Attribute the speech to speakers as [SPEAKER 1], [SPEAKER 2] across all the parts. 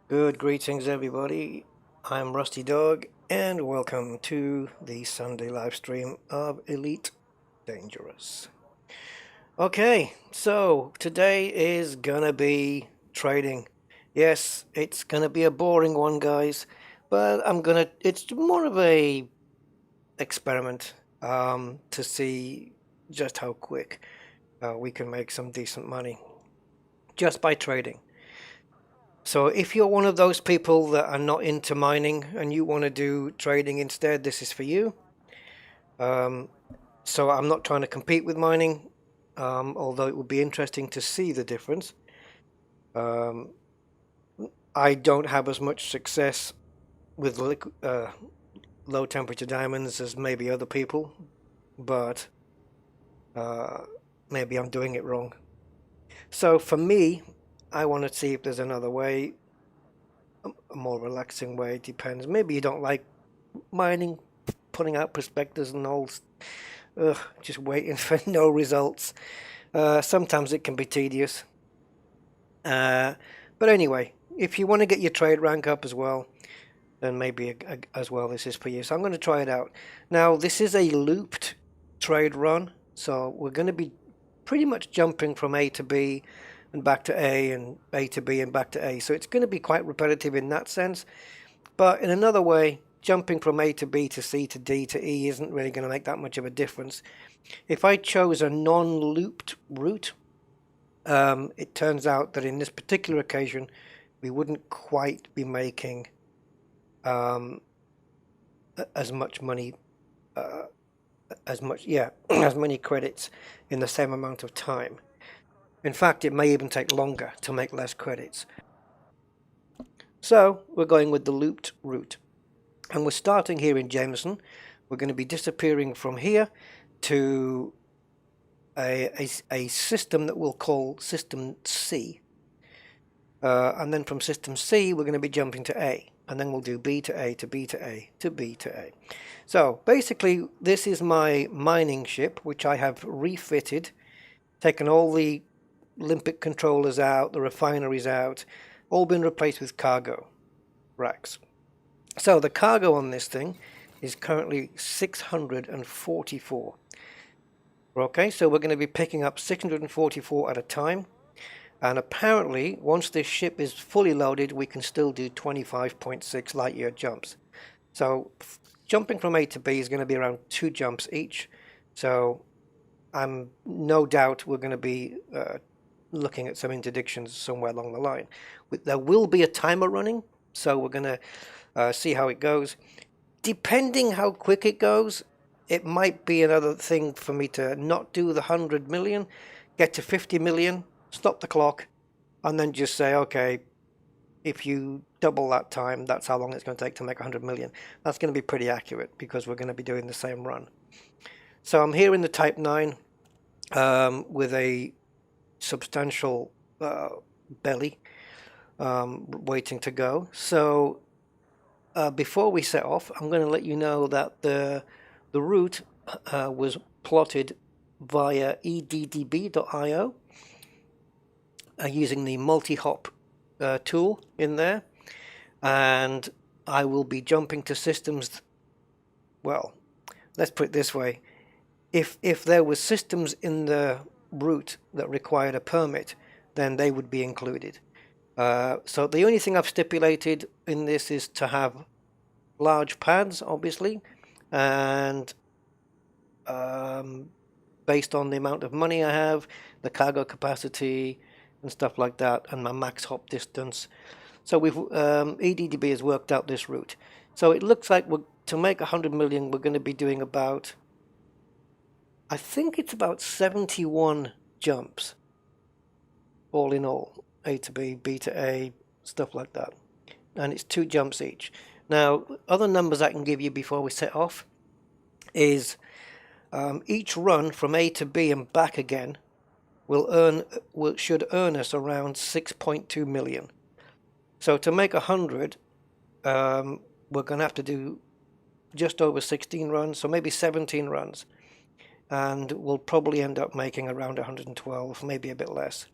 [SPEAKER 1] Good greetings, everybody. I'm Rusty Dog, and welcome to the Sunday live stream of Elite Dangerous. Okay, so today is gonna be trading. Yes, it's gonna be a boring one, guys, but it's more of a experiment to see just how quick we can make some decent money just by trading. So if you're one of those people that are not into mining and you want to do trading instead, this is for you. Um, so I'm not trying to compete with mining, although it would be interesting to see the difference. Um, I don't have as much success with low temperature diamonds as maybe other people, but uh, maybe I'm doing it wrong. So for me, I want to see if there's another way, a more relaxing way. It depends. Maybe you don't like mining, putting out prospectors and all, just waiting for no results. Sometimes it can be tedious. But anyway, if you want to get your trade rank up as well, then maybe as well this is for you. So I'm going to try it out. Now, this is a looped trade run, so we're going to be pretty much jumping from A to B and back to A and A to B and back to A. So it's going to be quite repetitive in that sense. But in another way, jumping from A to B to C to D to E isn't really going to make that much of a difference. If I chose a non-looped route, it turns out that in this particular occasion, we wouldn't quite be making as much money, as many credits in the same amount of time. In fact, it may even take longer to make less credits. So we're going with the looped route. And we're starting here in Jameson. We're going to be disappearing from here to a system that we'll call System C. And then from System C, we're going to be jumping to A. And then we'll do B to A to B to A to B to A. So basically, this is my mining ship, which I have refitted, taken all the Olympic controllers out, the refineries out, all been replaced with cargo racks. So the cargo on this thing is currently 644. Okay, so we're going to be picking up 644 at a time. And apparently, once this ship is fully loaded, we can still do 25.6 light year jumps. So jumping from A to B is going to be around 2 jumps each. So I'm no doubt we're going to be looking at some interdictions somewhere along the line. There will be a timer running, so we're going to see how it goes. Depending how quick it goes, it might be another thing for me to not do the 100 million, get to 50 million, stop the clock, and then just say, okay, if you double that time, that's how long it's going to take to make 100 million. That's going to be pretty accurate because we're going to be doing the same run. So I'm here in the Type 9 with a substantial belly waiting to go. So before we set off, I'm going to let you know that the route was plotted via eddb.io using the multi-hop tool in there, and I will be jumping to systems. Well, let's put it this way: if there were systems in the route that required a permit, then they would be included. So the only thing I've stipulated in this is to have large pads, obviously, and based on the amount of money I have, the cargo capacity, and stuff like that, and my max hop distance. So we've EDDB has worked out this route. So it looks like to make 100 million, we're going to be doing about, I think it's about 71 jumps, all in all, A to B, B to A, stuff like that. And it's 2 jumps each. Now, other numbers I can give you before we set off is each run from A to B and back again should earn us around 6.2 million. So to make 100, we're going to have to do just over 16 runs, so maybe 17 runs, and we'll probably end up making around 112, maybe a bit less.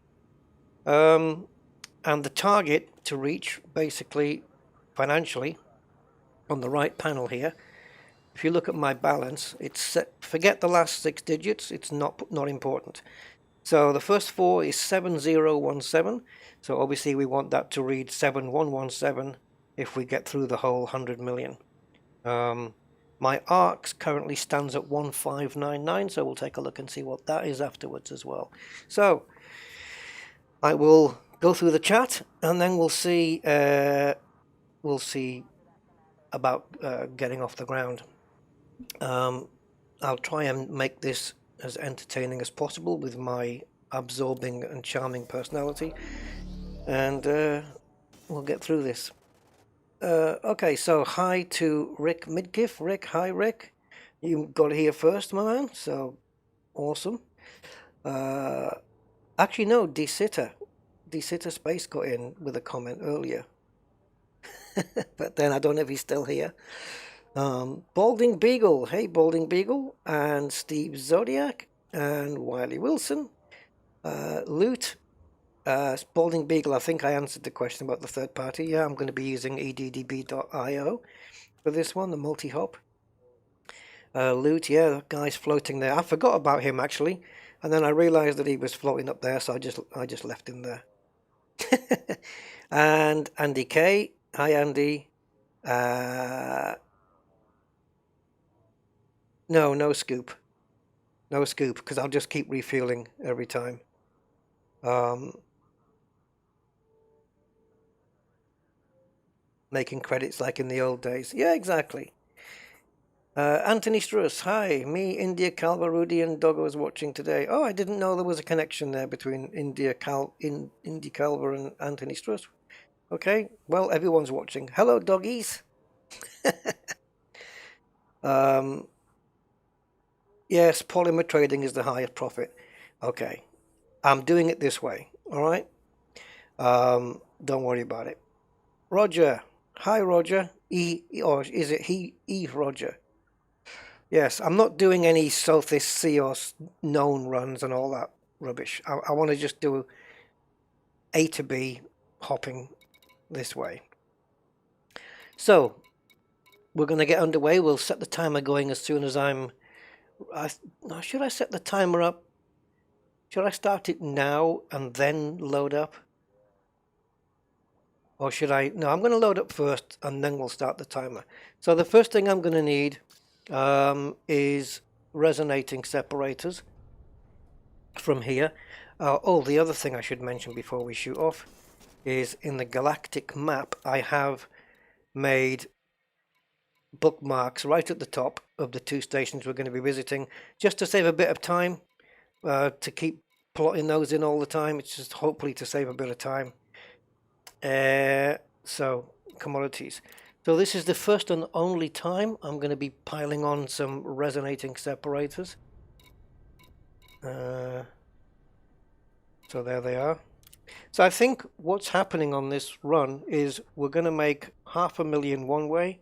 [SPEAKER 1] And the target to reach, basically, financially, on the right panel here, if you look at my balance, it's set, forget the last 6 digits, it's not important. So the first 4 is 7017, so obviously we want that to read 7117 if we get through the whole 100 million. My ARCs currently stands at 1599, so we'll take a look and see what that is afterwards as well. So I will go through the chat, and then we'll see about getting off the ground. I'll try and make this as entertaining as possible with my absorbing and charming personality, and we'll get through this. Okay, so hi to Rick Midkiff. Rick, hi Rick. You got here first, my man, so awesome. Actually, no, D-Sitter Space got in with a comment earlier. But then I don't know if he's still here. Balding Beagle, hey Balding Beagle, and Steve Zodiac, and Wiley Wilson, Loot, Balding Beagle. I think I answered the question about the third party. Yeah, I'm going to be using eddb.io for this one, the multi-hop. Loot, yeah, that guy's floating there. I forgot about him actually, and then I realized that he was floating up there, so I just left him there. And Andy K, hi Andy. No scoop, because I'll just keep refueling every time. Making credits like in the old days. Yeah, exactly. Anthony Struss, hi. Me, India, Calva, Rudy, and Doggo was watching today. Oh, I didn't know there was a connection there between India Calva and Anthony Struss. Okay, well, everyone's watching. Hello, doggies. Yes, polymer trading is the highest profit. Okay, I'm doing it this way. All right. Don't worry about it. Roger, hi, Roger. Or is it he? Roger. Yes, I'm not doing any Sothis, Seos, known runs and all that rubbish. I want to just do A to B hopping this way. So we're going to get underway. We'll set the timer going as soon as should I set the timer up? Should I start it now and then load up? Or should I? No, I'm going to load up first and then we'll start the timer. So the first thing I'm going to need is resonating separators from here. The other thing I should mention before we shoot off is in the galactic map I have made bookmarks right at the top of the 2 stations we're going to be visiting, just to save a bit of time, to keep plotting those in all the time. It's just hopefully to save a bit of time. So commodities. So this is the first and only time I'm going to be piling on some resonating separators. So there they are. So I think what's happening on this run is we're going to make 500,000 one way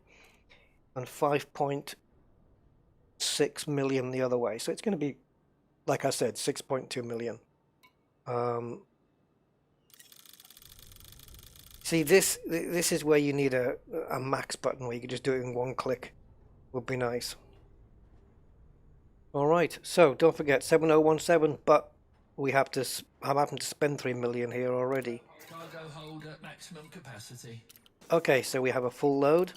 [SPEAKER 1] and 5.6 million the other way. So it's going to be, like I said, 6.2 million. See, this is where you need a max button where you can just do it in one click. Would be nice. All right, so don't forget 7017, but I'm having to spend 3 million here already.
[SPEAKER 2] Cargo hold at maximum capacity.
[SPEAKER 1] Okay, so we have a full load,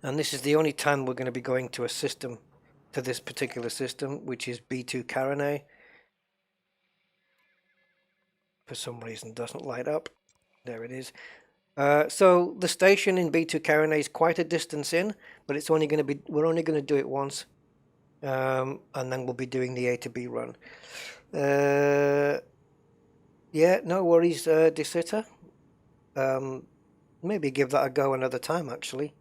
[SPEAKER 1] and this is the only time we're going to be going to this particular system, which is B2 Carinae. For some reason, doesn't light up. There it is. So the station in B2 Carinae is quite a distance in, but it's only going to be, we're only going to do it once, and then we'll be doing the A to B run. Yeah, no worries, D-Sitter. Maybe give that a go another time, actually.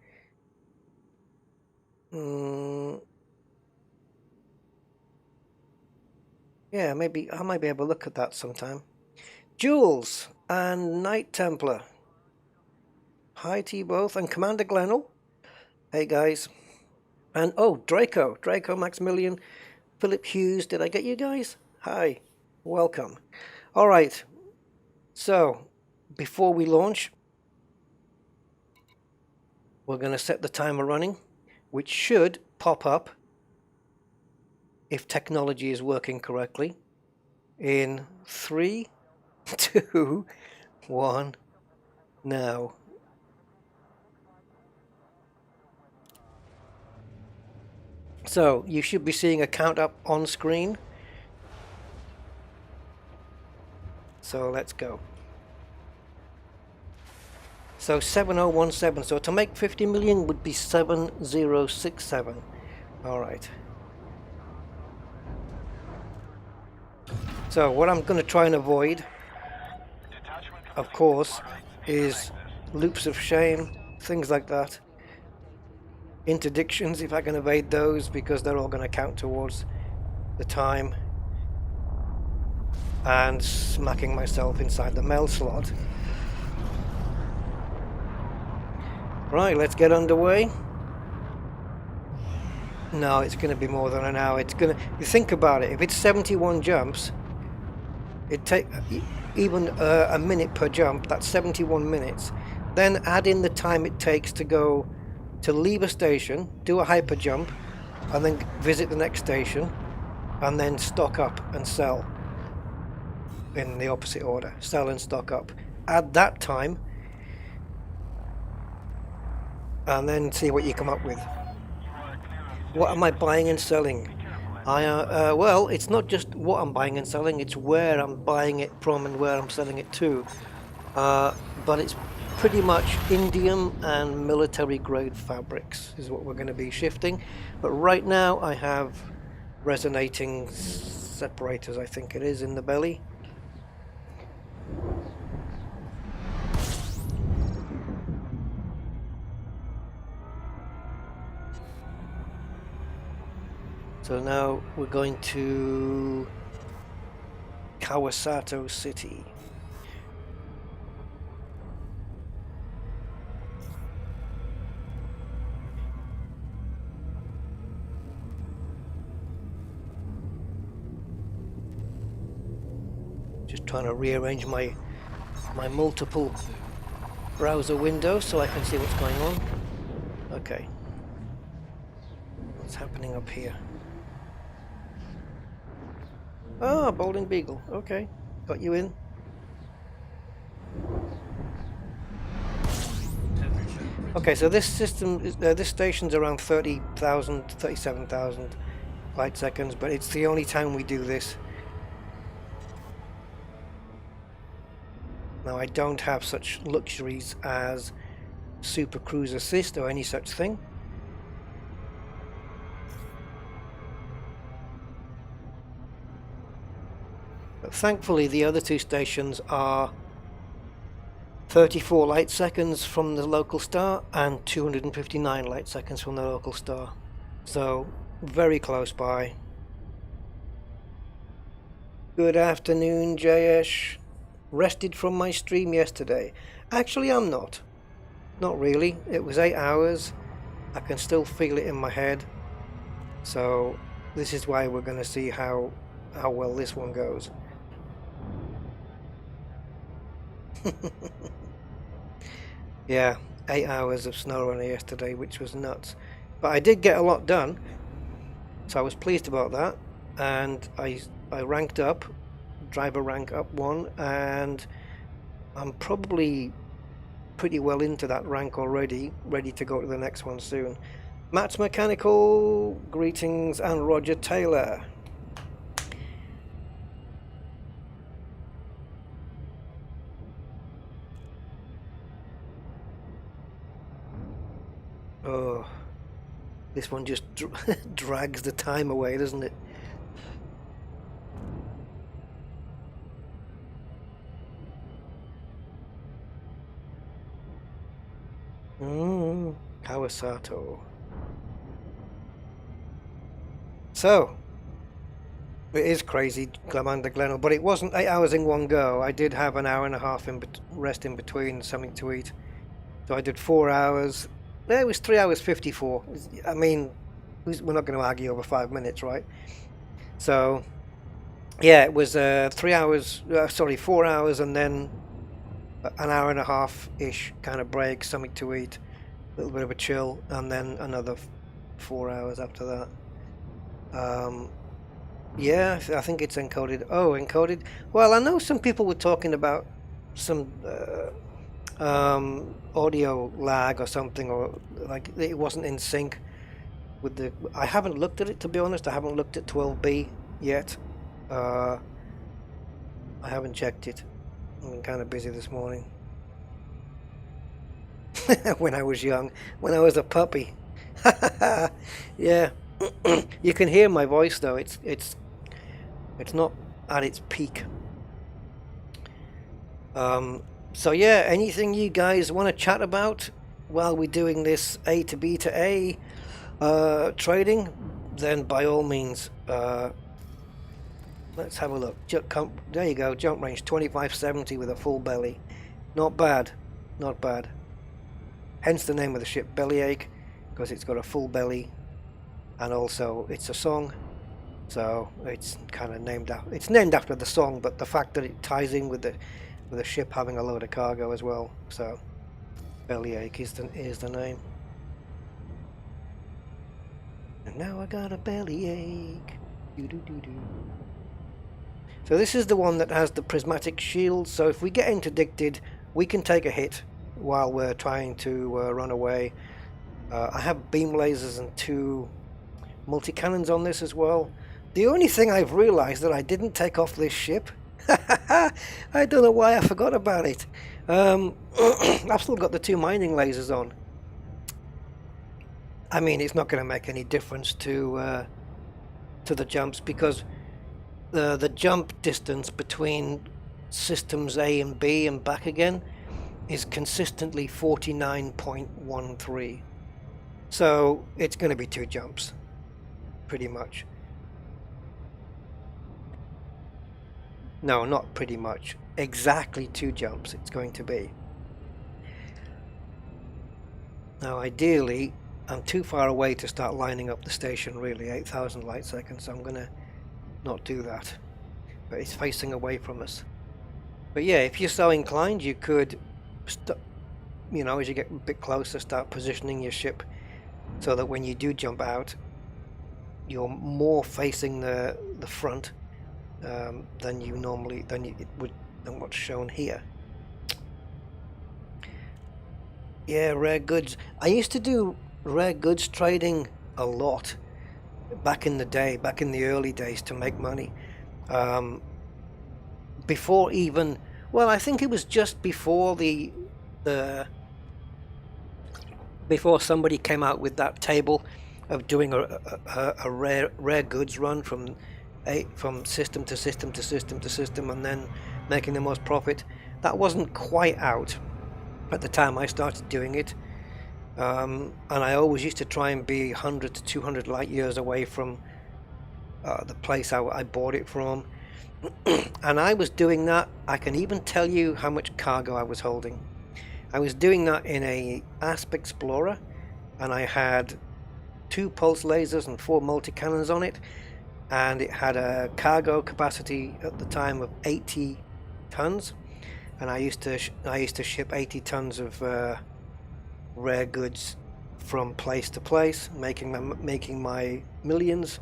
[SPEAKER 1] Yeah, maybe I might be able to look at that sometime. Jules and Knight Templar. Hi to you both, and Commander Glenel. Hey guys. And Draco Maximilian, Philip Hughes. Did I get you guys? Hi, welcome. All right. So, before we launch, we're going to set the timer running, which should pop up if technology is working correctly in 3, 2, 1, now. So, you should be seeing a count up on screen. So, let's go. So 7017, so to make 50 million would be 7067. All right. So what I'm going to try and avoid, of course, is loops of shame, things like that. Interdictions, if I can evade those, because they're all going to count towards the time. And smacking myself inside the mail slot. Right, let's get underway. No, it's going to be more than an hour. It's going to. You think about it. If it's 71 jumps, it take even a minute per jump. That's 71 minutes. Then add in the time it takes to go to leave a station, do a hyper jump, and then visit the next station, and then stock up and sell in the opposite order. Sell and stock up. Add that time, and then see what you come up with. What am I buying and selling? Well, it's not just what I'm buying and selling, it's where I'm buying it from and where I'm selling it to. But it's pretty much indium and military grade fabrics is what we're going to be shifting. But right now I have resonating separators, I think it is, in the belly. So now we're going to Kawasato City. Just trying to rearrange my multiple browser windows so I can see what's going on. Okay. What's happening up here? Ah, Balding Beagle. Okay, got you in. Okay, so this system, this station's around 30,000, 37,000 light seconds, but it's the only time we do this. Now, I don't have such luxuries as Super Cruise Assist or any such thing. But thankfully, the other two stations are 34 light seconds from the local star and 259 light seconds from the local star. So, very close by. Good afternoon, Jayesh. Rested from my stream yesterday. Actually, I'm not. Not really. It was 8 hours. I can still feel it in my head. So, this is why we're going to see how well this one goes. Yeah, 8 hours of SnowRunner yesterday, which was nuts. But I did get a lot done, so I was pleased about that. And I ranked up, driver rank up 1, and I'm probably pretty well into that rank already, ready to go to the next one soon. Matt's Mechanical, greetings, and Roger Taylor. Oh, this one just drags the time away, doesn't it? Kawasato. So, it is crazy, Glamander Glenel, but it wasn't 8 hours in one go. I did have an hour and a half rest in between, something to eat. So I did 4 hours. It was 3 hours 54. I mean, we're not going to argue over 5 minutes, right? So, Yeah, it was 3 hours. Sorry, 4 hours, and then an hour and a half ish kind of break, something to eat, a little bit of a chill, and then another 4 hours after that. Yeah, I think it's encoded. Oh, encoded. Well, I know some people were talking about some audio lag or something, or like it wasn't in sync with the. I haven't looked at it, to be honest. I haven't looked at 12B yet. Uh, I haven't checked it. I've been kind of busy this morning. When I was young, when I was a puppy. Yeah, you can hear my voice though. It's not at its peak. So yeah, anything you guys want to chat about while we're doing this A to B to A trading, then by all means, let's have a look. There you go, jump range 2570 with a full belly. Not bad, not bad. Hence the name of the ship, Bellyache, because it's got a full belly, and also it's a song. So it's kind of named after the song, but the fact that it ties in with the ship having a load of cargo as well. So Bellyache is the name. And now I got a bellyache. Doo -doo -doo -doo. So this is the one that has the prismatic shield. So if we get interdicted, we can take a hit while we're trying to run away. I have beam lasers and 2 multi-cannons on this as well. The only thing I've realized that I didn't take off this ship. I don't know why I forgot about it. I've still got the 2 mining lasers on. I mean, it's not going to make any difference to the jumps, because the jump distance between systems A and B and back again is consistently 49.13. So it's going to be 2 jumps, pretty much. No, not pretty much. Exactly 2 jumps it's going to be. Now, ideally, I'm too far away to start lining up the station, really, 8,000 light seconds, so I'm going to not do that. But it's facing away from us. But yeah, if you're so inclined, you could, as you get a bit closer, start positioning your ship so that when you do jump out, you're more facing the front than you normally than what's shown here. Yeah, rare goods. I used to do rare goods trading a lot back in the day, back in the early days, to make money. Before even, well, I think it was just before before somebody came out with that table of doing a rare goods run from system to system to system to system, and then making the most profit. That wasn't quite out at the time I started doing it, and I always used to try and be 100 to 200 light years away from the place I bought it from. And I was doing that. I can even tell you how much cargo I was holding. I was doing that in a Asp Explorer, and I had 2 pulse lasers and 4 multi-cannons on it, and it had a cargo capacity at the time of 80 tons, and I used to ship 80 tons of rare goods from place to place, making my millions.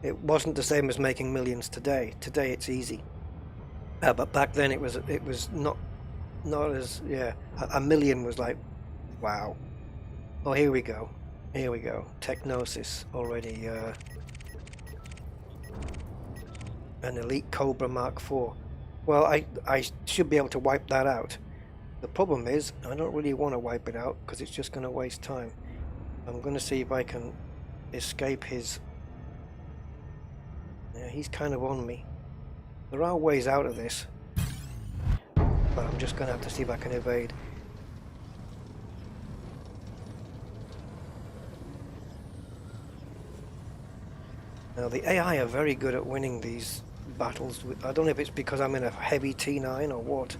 [SPEAKER 1] It wasn't the same as making millions today. Today it's easy, but back then it was not as, yeah. A million was like, wow. Oh, here we go. Technosis already. An Elite Cobra Mark IV. Well, I should be able to wipe that out. The problem is, I don't really want to wipe it out because it's just going to waste time. I'm going to see if I can escape his... Yeah, he's kind of on me. There are ways out of this, but I'm just going to have to see if I can evade. Now, the AI are very good at winning these battles. I don't know if it's because I'm in a heavy T9 or what.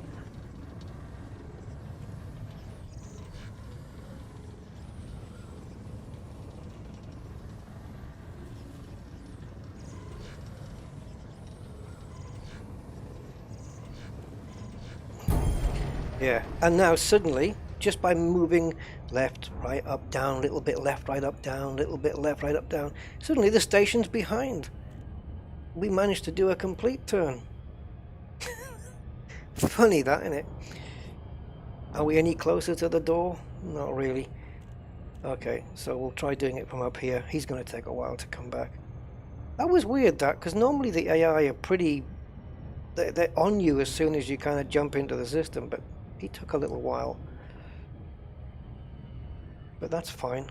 [SPEAKER 1] Yeah, and now suddenly, just by moving left, right, up, down, little bit left, right, up, down, little bit left, right, up, down, suddenly the station's behind. We managed to do a complete turn. Funny that, isn't it? Are we any closer to the door? Not really. Okay, so we'll try doing it from up here. He's going to take a while to come back. That was weird, that, because normally the AI are pretty... They're on you as soon as you kind of jump into the system, but he took a little while. But that's fine.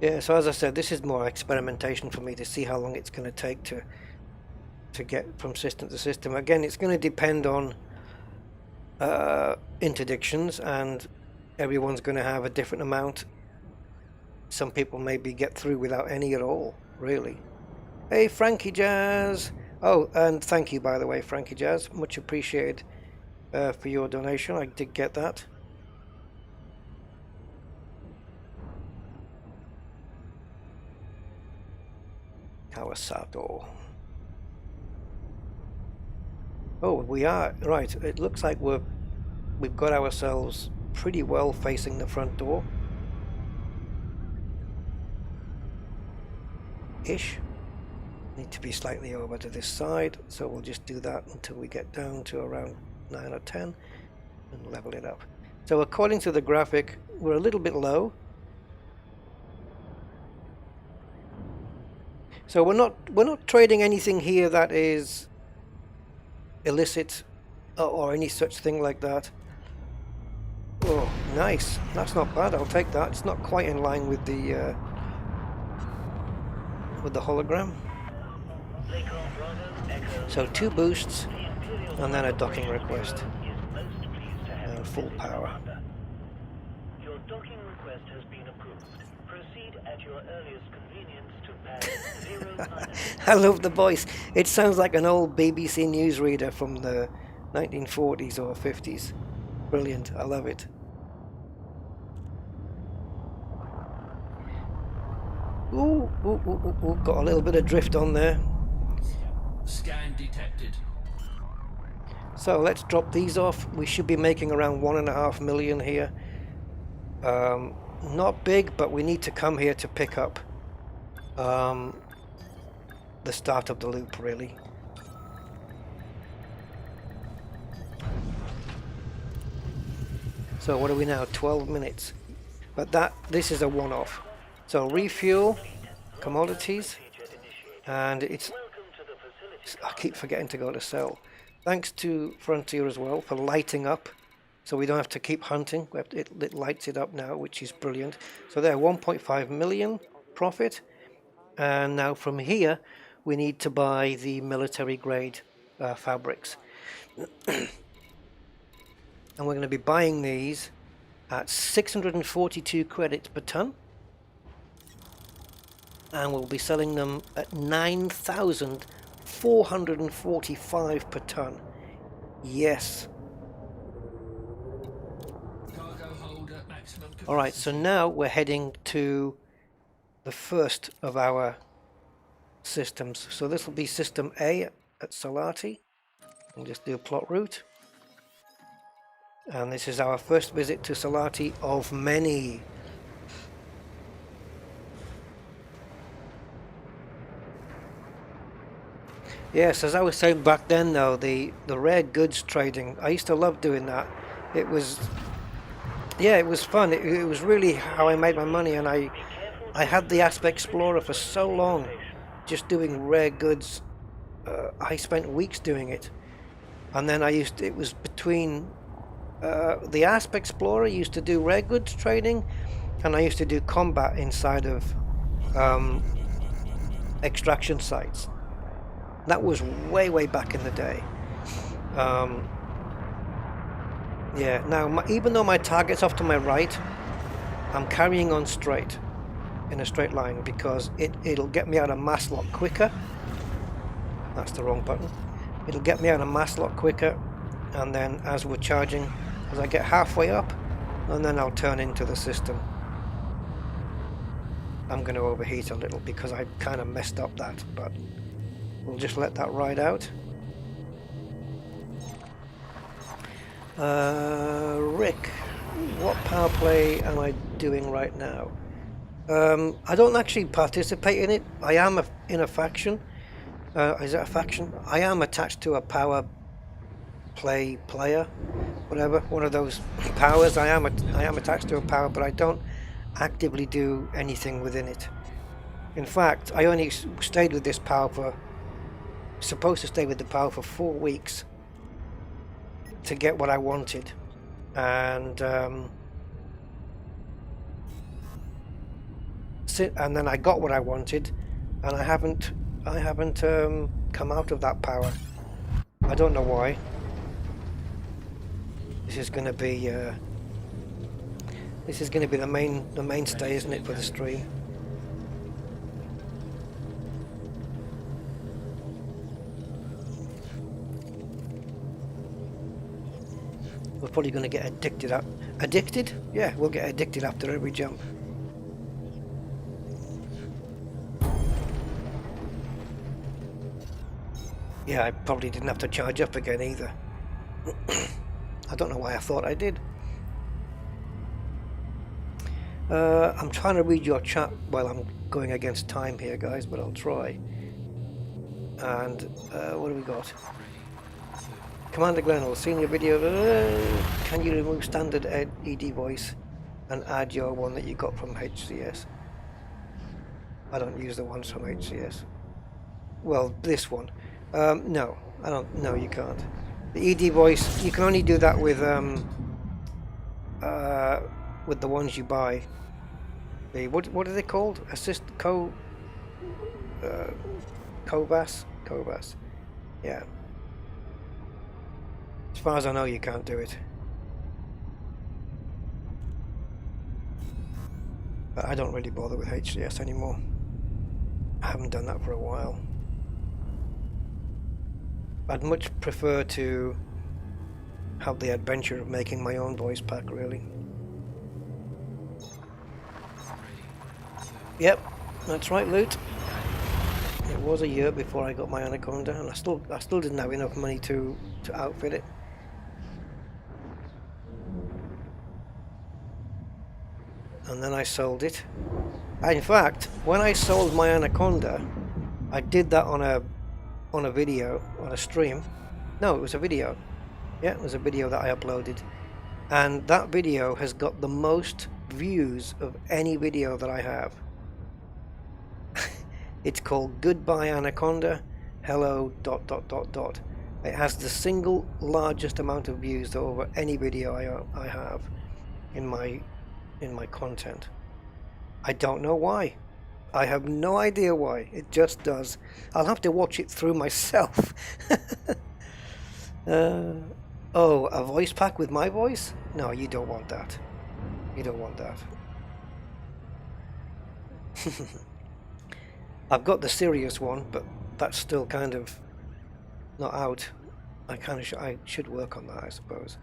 [SPEAKER 1] Yeah, so as I said, this is more experimentation for me to see how long it's going to take to get from system to system. Again, it's going to depend on interdictions, and everyone's going to have a different amount. Some people maybe get through without any at all, really. Hey, Frankie Jazz! Oh, and thank you, by the way, Frankie Jazz. Much appreciated for your donation. I did get that. Kawasato. Oh, we are right. It looks like we've got ourselves pretty well facing the front door. Ish. Need to be slightly over to this side, so we'll just do that until we get down to around 9 or 10 and level it up. So according to the graphic, we're a little bit low. So we're not trading anything here that is illicit or any such thing like that. Oh, nice. That's not bad. I'll take that. It's not quite in line with the hologram. So 2 boosts and then a docking request and full power.
[SPEAKER 3] Your docking request has been approved. Proceed at your earliest convenience to pad 0.
[SPEAKER 1] I love the voice. It sounds like an old BBC newsreader from the 1940s or 50s. Brilliant. I love it. Ooh, got a little bit of drift on there.
[SPEAKER 2] Scan detected.
[SPEAKER 1] So let's drop these off. We should be making around 1.5 million here. Not big, but we need to come here to pick up the start of the loop, really. So what are we now? 12 minutes. But this is a one-off. So refuel, commodities, and it's... I keep forgetting to go to sell. Thanks to Frontier as well for lighting up, so we don't have to keep hunting. It lights it up now, which is brilliant. So there, 1.5 million profit. And now from here, we need to buy the military grade fabrics. And we're going to be buying these at 642 credits per ton. And we'll be selling them at 9,445 per ton. Yes.
[SPEAKER 2] Cargo hold at maximum capacity.
[SPEAKER 1] All right, so now we're heading to the first of our systems. So this will be system A at Salati. And just do a plot route. And this is our first visit to Salati of many. Yes, as I was saying back then though, the rare goods trading, I used to love doing that. It was, yeah, it was fun. It was really how I made my money, and I had the Asp Explorer for so long, just doing rare goods. I spent weeks doing it. And then it was between, the Asp Explorer used to do rare goods trading, and I used to do combat inside of extraction sites. That was way back in the day. Yeah, now even though my target's off to my right, I'm carrying on straight, in a straight line, because it'll get me out of mass lock quicker. That's the wrong button. It'll get me out of mass lock quicker, and then as we're charging, as I get halfway up, and then I'll turn into the system. I'm going to overheat a little because I kind of messed up that, but we'll just let that ride out. Rick, what power play am I doing right now? I don't actually participate in it. I am in a faction. Is it a faction? I am attached to a power play player, whatever, one of those powers. I am attached to a power, but I don't actively do anything within it. In fact, I only stayed with this power for, supposed to stay with the power for 4 weeks to get what I wanted, and and then I got what I wanted, and I haven't come out of that power. I don't know why. This is going to be the mainstay, isn't it, for the stream? We're probably going to get addicted. Addicted? Yeah, we'll get addicted after every jump. Yeah, I probably didn't have to charge up again either. I don't know why I thought I did. I'm trying to read your chat while I'm going against time here, guys, but I'll try. And what do we got? Commander Glenn, seen your video. Can you remove standard ED voice and add your one that you got from HCS? I don't use the ones from HCS. Well, this one. No, I don't. No, you can't. The ED voice, you can only do that with the ones you buy. The what are they called? Covas. Yeah. As far as I know, you can't do it. But I don't really bother with HCS anymore. I haven't done that for a while. I'd much prefer to have the adventure of making my own voice pack, really. Yep, that's right, Loot. It was a year before I got my Anaconda, and I still didn't have enough money to outfit it. And then I sold it. In fact, when I sold my Anaconda, I did that on a video, on a stream. No, it was a video. Yeah, it was a video that I uploaded. And that video has got the most views of any video that I have. It's called Goodbye Anaconda, hello ... It has the single largest amount of views over any video I have in my content. I don't know why. I have no idea why. It just does. I'll have to watch it through myself. Oh, a voice pack with my voice? No, you don't want that. You don't want that. I've got the serious one, but that's still kind of not out. I should work on that, I suppose.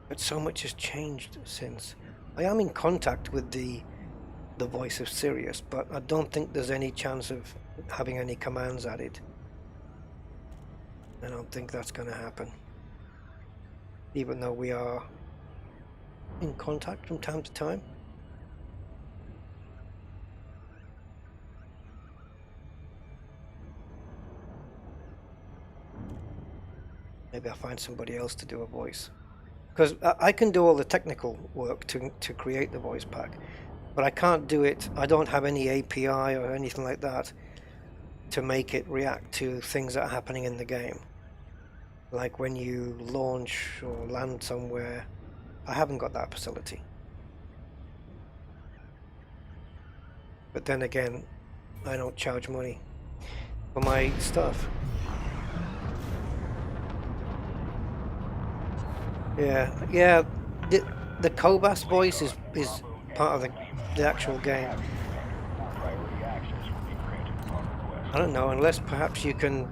[SPEAKER 1] But so much has changed since. I am in contact with the voice of Sirius, but I don't think there's any chance of having any commands added. I don't think that's going to happen. Even though we are in contact from time to time. Maybe I'll find somebody else to do a voice. Because I can do all the technical work to create the voice pack, but I can't do it. I don't have any API or anything like that to make it react to things that are happening in the game. Like when you launch or land somewhere, I haven't got that facility. But then again, I don't charge money for my stuff. Yeah. The Cobas voice is part of the actual game. I don't know, unless perhaps you can.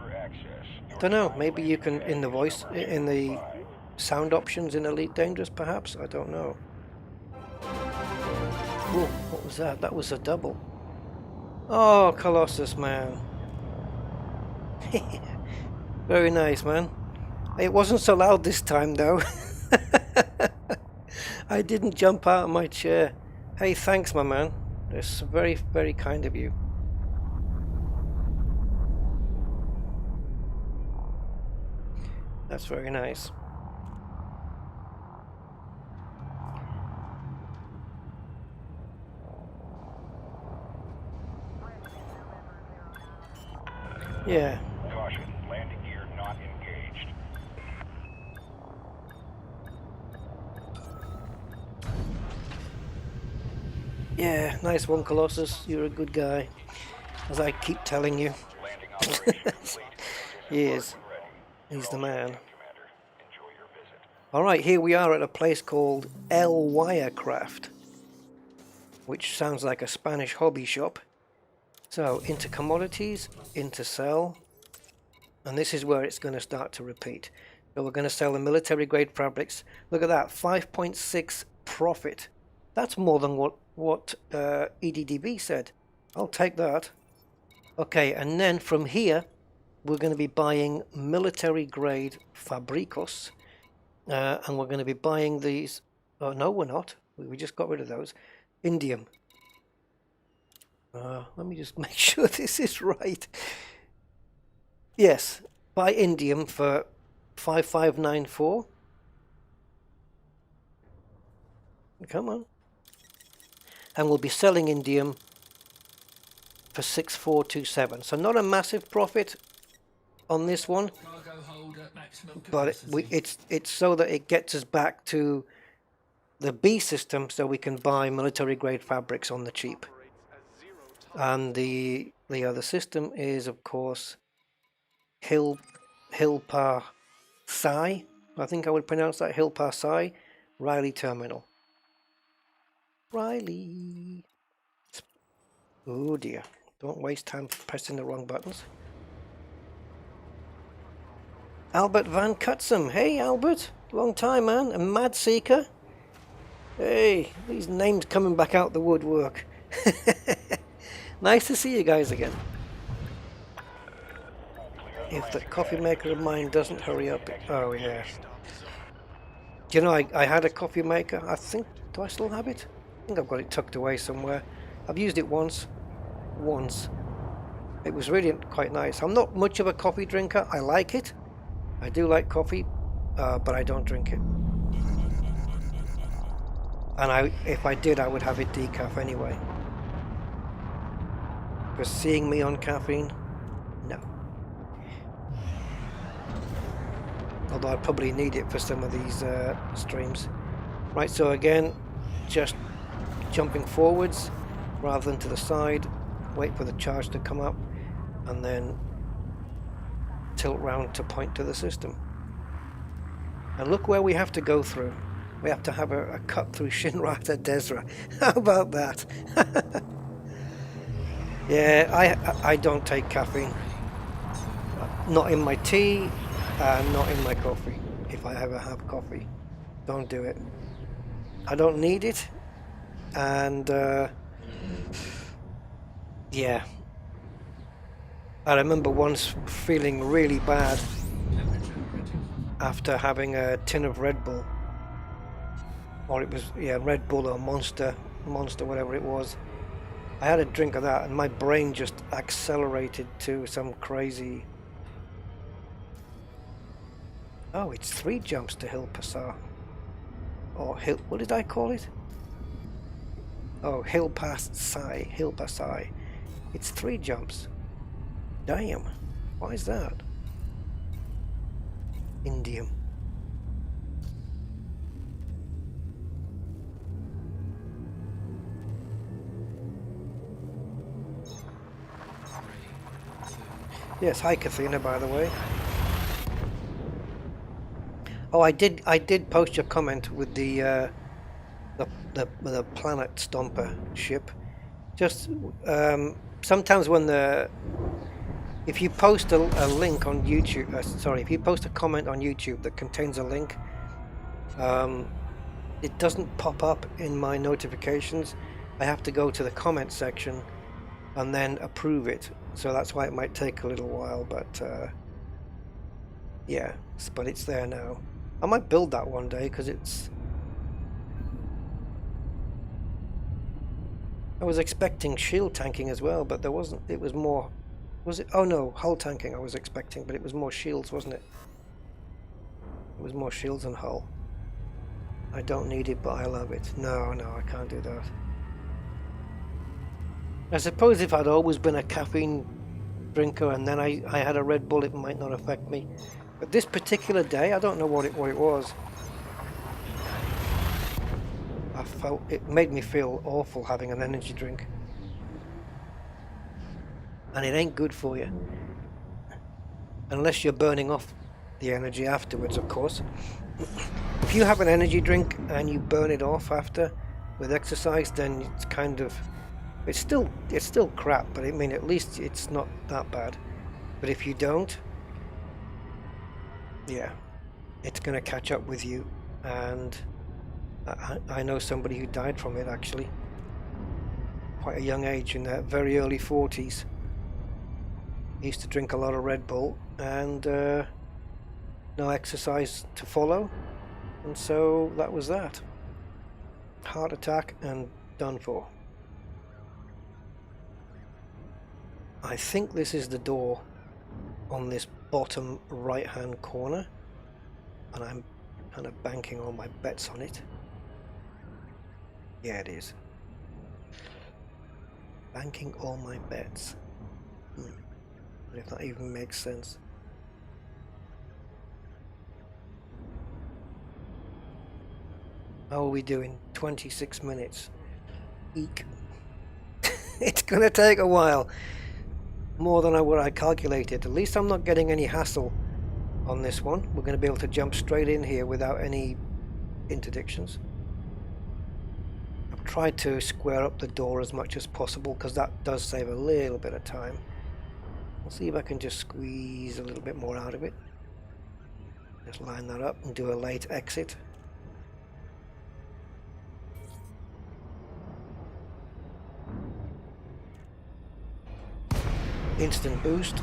[SPEAKER 1] I don't know. Maybe you can in the sound options in Elite Dangerous. Perhaps I don't know. Whoa, what was that? That was a double. Oh, Colossus, man. Very nice, man. It wasn't so loud this time, though. I didn't jump out of my chair. Hey, thanks, my man. That's very, very kind of you. That's very nice. Yeah.
[SPEAKER 4] Caution, landing gear not engaged.
[SPEAKER 1] Yeah, nice one, Colossus. You're a good guy, as I keep telling you.
[SPEAKER 4] Landing operation complete.
[SPEAKER 1] He is.
[SPEAKER 4] Ready.
[SPEAKER 1] He's the man.
[SPEAKER 4] Commander, enjoy your visit.
[SPEAKER 1] Alright, here we are at a place called El Wirecraft, which sounds like a Spanish hobby shop. So, into commodities, into sell, and this is where it's going to start to repeat. So we're going to sell the military grade fabrics. Look at that, 5.6 profit. That's more than what EDDB said. I'll take that. Okay, and then from here, we're going to be buying military grade fabricos. And we're going to be buying these. Oh, no, we're not. We just got rid of those. Indium. Let me just make sure this is right. Yes, buy indium for 5594. Come on. And we'll be selling indium for 6427. So not a massive profit on this one,
[SPEAKER 2] Cargo hold at maximum
[SPEAKER 1] but
[SPEAKER 2] capacity.
[SPEAKER 1] it's so that it gets us back to the B system, so we can buy military grade fabrics on the cheap. And the other system is, of course, Hilpa Sai. I think I would pronounce that Hilpa Sai. Riley Terminal. Riley. Oh dear. Don't waste time pressing the wrong buttons. Albert Van Cutsum. Hey Albert. Long time, man. A Mad Seeker. Hey, these names coming back out the woodwork. Nice to see you guys again. If the coffee maker of mine doesn't hurry up. Oh yeah. Do you know, I had a coffee maker. I think, do I still have it? I think I've got it tucked away somewhere. I've used it once. It was really quite nice. I'm not much of a coffee drinker. I like it. I do like coffee, but I don't drink it. And if I did, I would have it decaf anyway. Because seeing me on caffeine, no. Although I'd probably need it for some of these streams. Right, so again, just jumping forwards rather than to the side. Wait for the charge to come up, and then tilt round to point to the system. And look where we have to go through. We have to have a cut through Shinrata Desra. How about that? Yeah, I don't take caffeine. Not in my tea, not in my coffee. If I ever have coffee, don't do it. I don't need it, and yeah. I remember once feeling really bad after having a tin of Red Bull, or it was, yeah, Red Bull or Monster, whatever it was. I had a drink of that and my brain just accelerated to some crazy... Oh, it's 3 jumps to Hill Passar. Or Hill... what did I call it? Oh, Hill Passai. It's 3 jumps. Damn. Why is that? Indium. Yes, hi Kathina, by the way. Oh, I did post your comment with the Planet Stomper ship. Just sometimes when if you post a link on YouTube, if you post a comment on YouTube that contains a link, it doesn't pop up in my notifications. I have to go to the comment section and then approve it, so that's why it might take a little while, but yeah, but it's there now. I might build that one day because it's... I was expecting shield tanking as well, but there wasn't. It was more... Was it? Oh no, hull tanking I was expecting, but it was more shields, wasn't it? It was more shields and hull. I don't need it, but I love it. No, I can't do that. I suppose if I'd always been a caffeine drinker and then I had a Red Bull, it might not affect me. But this particular day, I don't know what it was. I felt it made me feel awful having an energy drink, and it ain't good for you unless you're burning off the energy afterwards, of course. If you have an energy drink and you burn it off after with exercise, then it's kind of, it's still crap, but I mean at least it's not that bad. But if you don't, yeah, it's gonna catch up with you. And I know somebody who died from it, actually, quite a young age, in their very early 40s. He used to drink a lot of Red Bull and no exercise to follow, and so that was that. Heart attack and done for. I think this is the door on this bottom right hand corner, and I'm kind of banking all my bets on it. Yeah, it is. Banking all my bets. If that even makes sense. How are we doing? 26 minutes. Eek. It's gonna take a while. More than what I calculated. At least I'm not getting any hassle on this one. We're gonna be able to jump straight in here without any interdictions. I've tried to square up the door as much as possible because that does save a little bit of time. I'll see if I can just squeeze a little bit more out of it. Just line that up and do a late exit. Instant boost.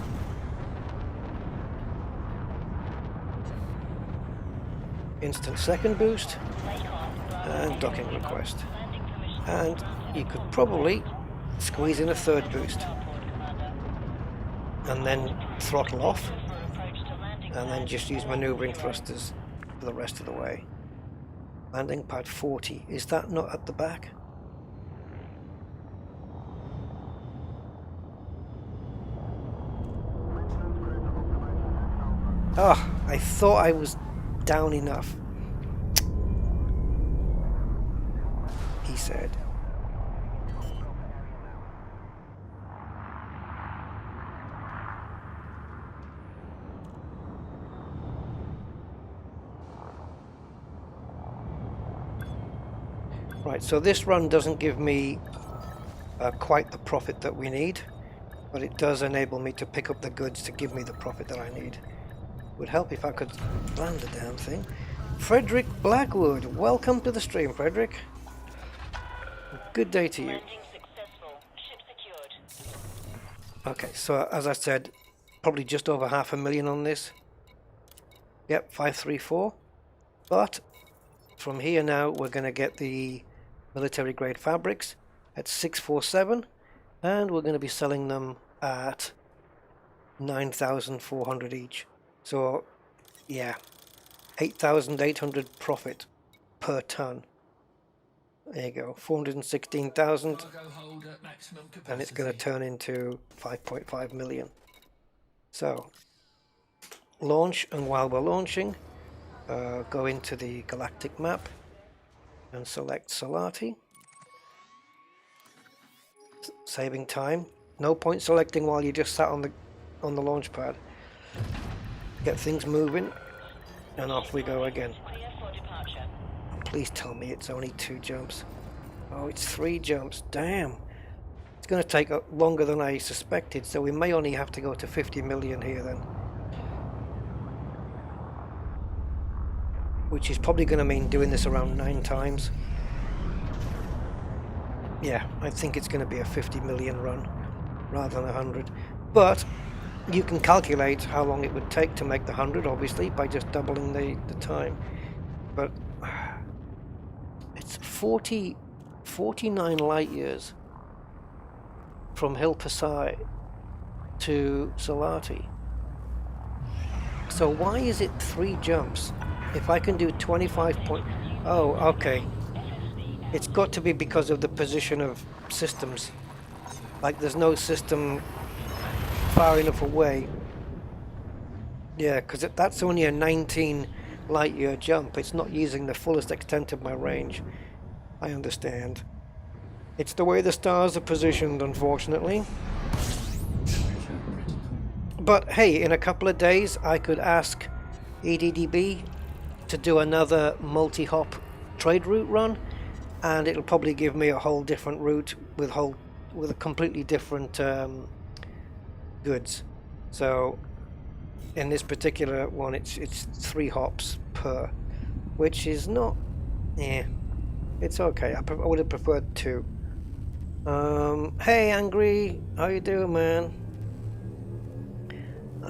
[SPEAKER 1] Instant second boost. And docking request. And you could probably squeeze in a third boost. And then throttle off. And then just use maneuvering thrusters for the rest of the way. Landing pad 40. Is that not at the back? Oh, I thought I was down enough. He said. Right, so this run doesn't give me quite the profit that we need, but it does enable me to pick up the goods to give me the profit that I need. Would help if I could land the damn thing. Frederick Blackwood, welcome to the stream, Frederick. Good day to you.
[SPEAKER 3] Landing successful. Ship secured.
[SPEAKER 1] Okay, so as I said, probably just over 500,000 on this. Yep, 534. But from here now, we're going to get the military grade fabrics at 647, and we're going to be selling them at 9,400 each. So, yeah, 8,800 profit per ton. There you go, 416,000,
[SPEAKER 2] Cargo hold at maximum capacity.
[SPEAKER 1] and it's going to turn into 5.5 million. So, launch, and while we're launching, go into the galactic map and select Solati. Saving time. No point selecting while you just sat on the launch pad. Get things moving, and off we go again.
[SPEAKER 3] Clear for departure.
[SPEAKER 1] Please tell me it's only 2 jumps. Oh, it's 3 jumps. Damn. It's going to take longer than I suspected, so we may only have to go to 50 million here then. Which is probably going to mean doing this around 9 times. Yeah, I think it's going to be a 50 million run rather than 100. But you can calculate how long it would take to make the 100, obviously, by just doubling the time. But it's 49 light years from Hill Pasai to Salati. So why is it 3 jumps? If I can do 25 point... Oh, okay. It's got to be because of the position of systems. Like there's no system far enough away. Yeah, because that's only a 19 light year jump. It's not using the fullest extent of my range. I understand. It's the way the stars are positioned, unfortunately. But hey, in a couple of days I could ask EDDB to do another multi-hop trade route run, and it'll probably give me a whole different route with a completely different goods. So in this particular one, it's 3 hops per, which is not, it's okay. I would have preferred 2. Hey Angry, how you doing, man?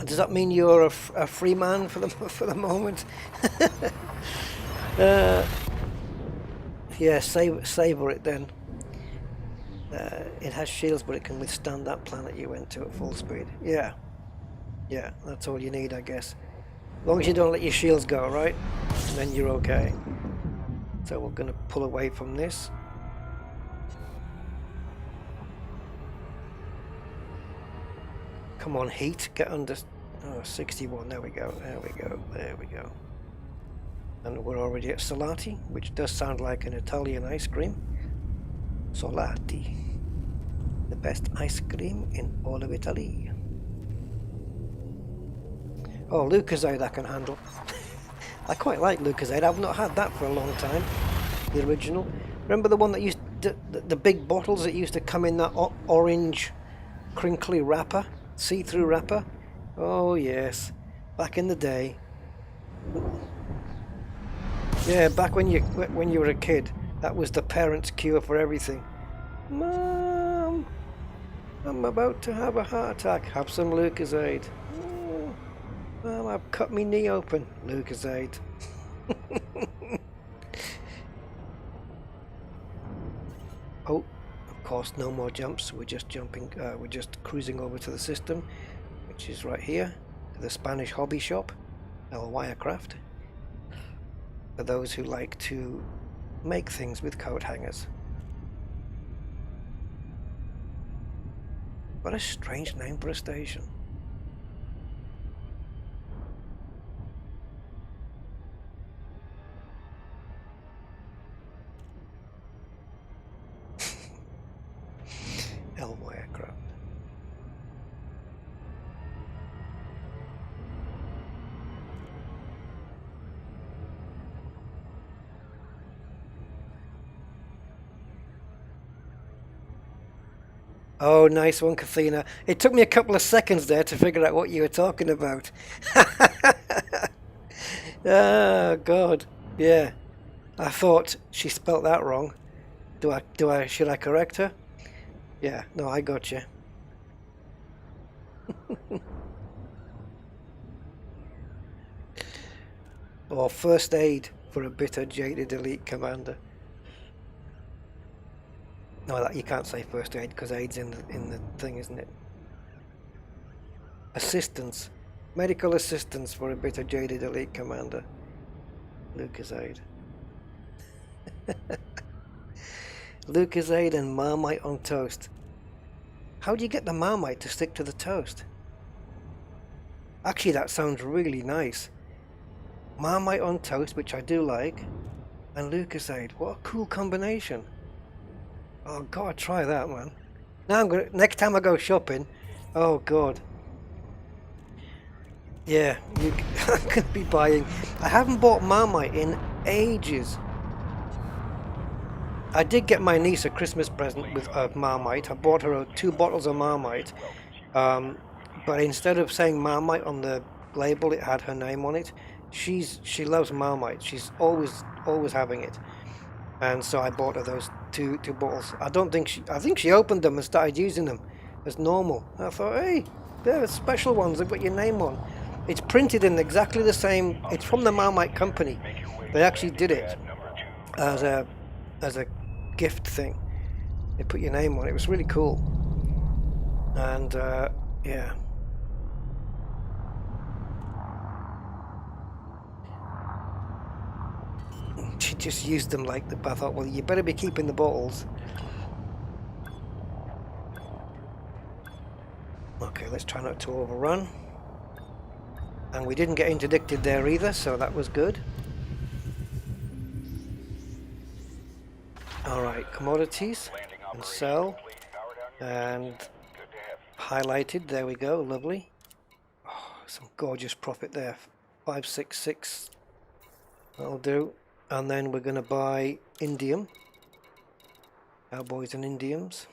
[SPEAKER 1] Does that mean you're a free man for the moment? Yeah, savor it then. It has shields, but it can withstand that planet you went to at full speed. Yeah, that's all you need, I guess. As long as you don't let your shields go, right? And then you're okay. So we're gonna pull away from this. Come on, heat, get under... Oh, 61, there we go. And we're already at Salati, which does sound like an Italian ice cream. Solati. The best ice cream in all of Italy. Oh, Lucozade I can handle. I quite like Lucozade. I've not had that for a long time. The original. Remember the one that used... The big bottles that used to come in that orange crinkly wrapper? See-through wrapper? Oh yes, back in the day. Yeah, back when you were a kid, that was the parents' cure for everything. Mom, I'm about to have a heart attack. Have some Lucozade. Oh, Mom, I've cut my knee open. Lucozade. Oh, of course, no more jumps. We're just jumping. We're just cruising over to the system, which is right here, the Spanish hobby shop, El Wirecraft, for those who like to make things with coat hangers. What a strange name for a station. El Wirecraft. Oh, nice one, Kathina. It took me a couple of seconds there to figure out what you were talking about. Oh, God. Yeah. I thought she spelt that wrong. Should I correct her? Yeah, no, I got you. Or first aid for a bitter jaded elite commander. No, that you can't say first aid because aid's in the thing, isn't it? Assistance, medical assistance for a bitter jaded elite commander. Lucozade. Lucozade and Marmite on toast. How do you get the Marmite to stick to the toast? Actually, that sounds really nice. Marmite on toast, which I do like, and Lucozade. What a cool combination. Oh God, try that, man. Now next time I go shopping, oh God. Yeah, I'm gonna be buying. I haven't bought Marmite in ages. I did get my niece a Christmas present with Marmite. I bought her 2 bottles of Marmite, but instead of saying Marmite on the label, it had her name on it. She loves Marmite. She's always having it. And so I bought her those two bottles. I think she opened them and started using them as normal. I thought, hey, They're special ones. They've got your name on. It's printed in exactly the same. It's from the Marmite company. They actually did it as a gift thing. They put your name on it. It was really cool. And yeah. She just used them like the. I thought, well, you better be keeping the bottles. Okay, let's try not to overrun. And we didn't get interdicted there either, so that was good. Alright, commodities and sell. And highlighted, there we go, lovely. Oh, some gorgeous profit there. 566. That'll do. And then we're going to buy indium. Cowboys and indiums.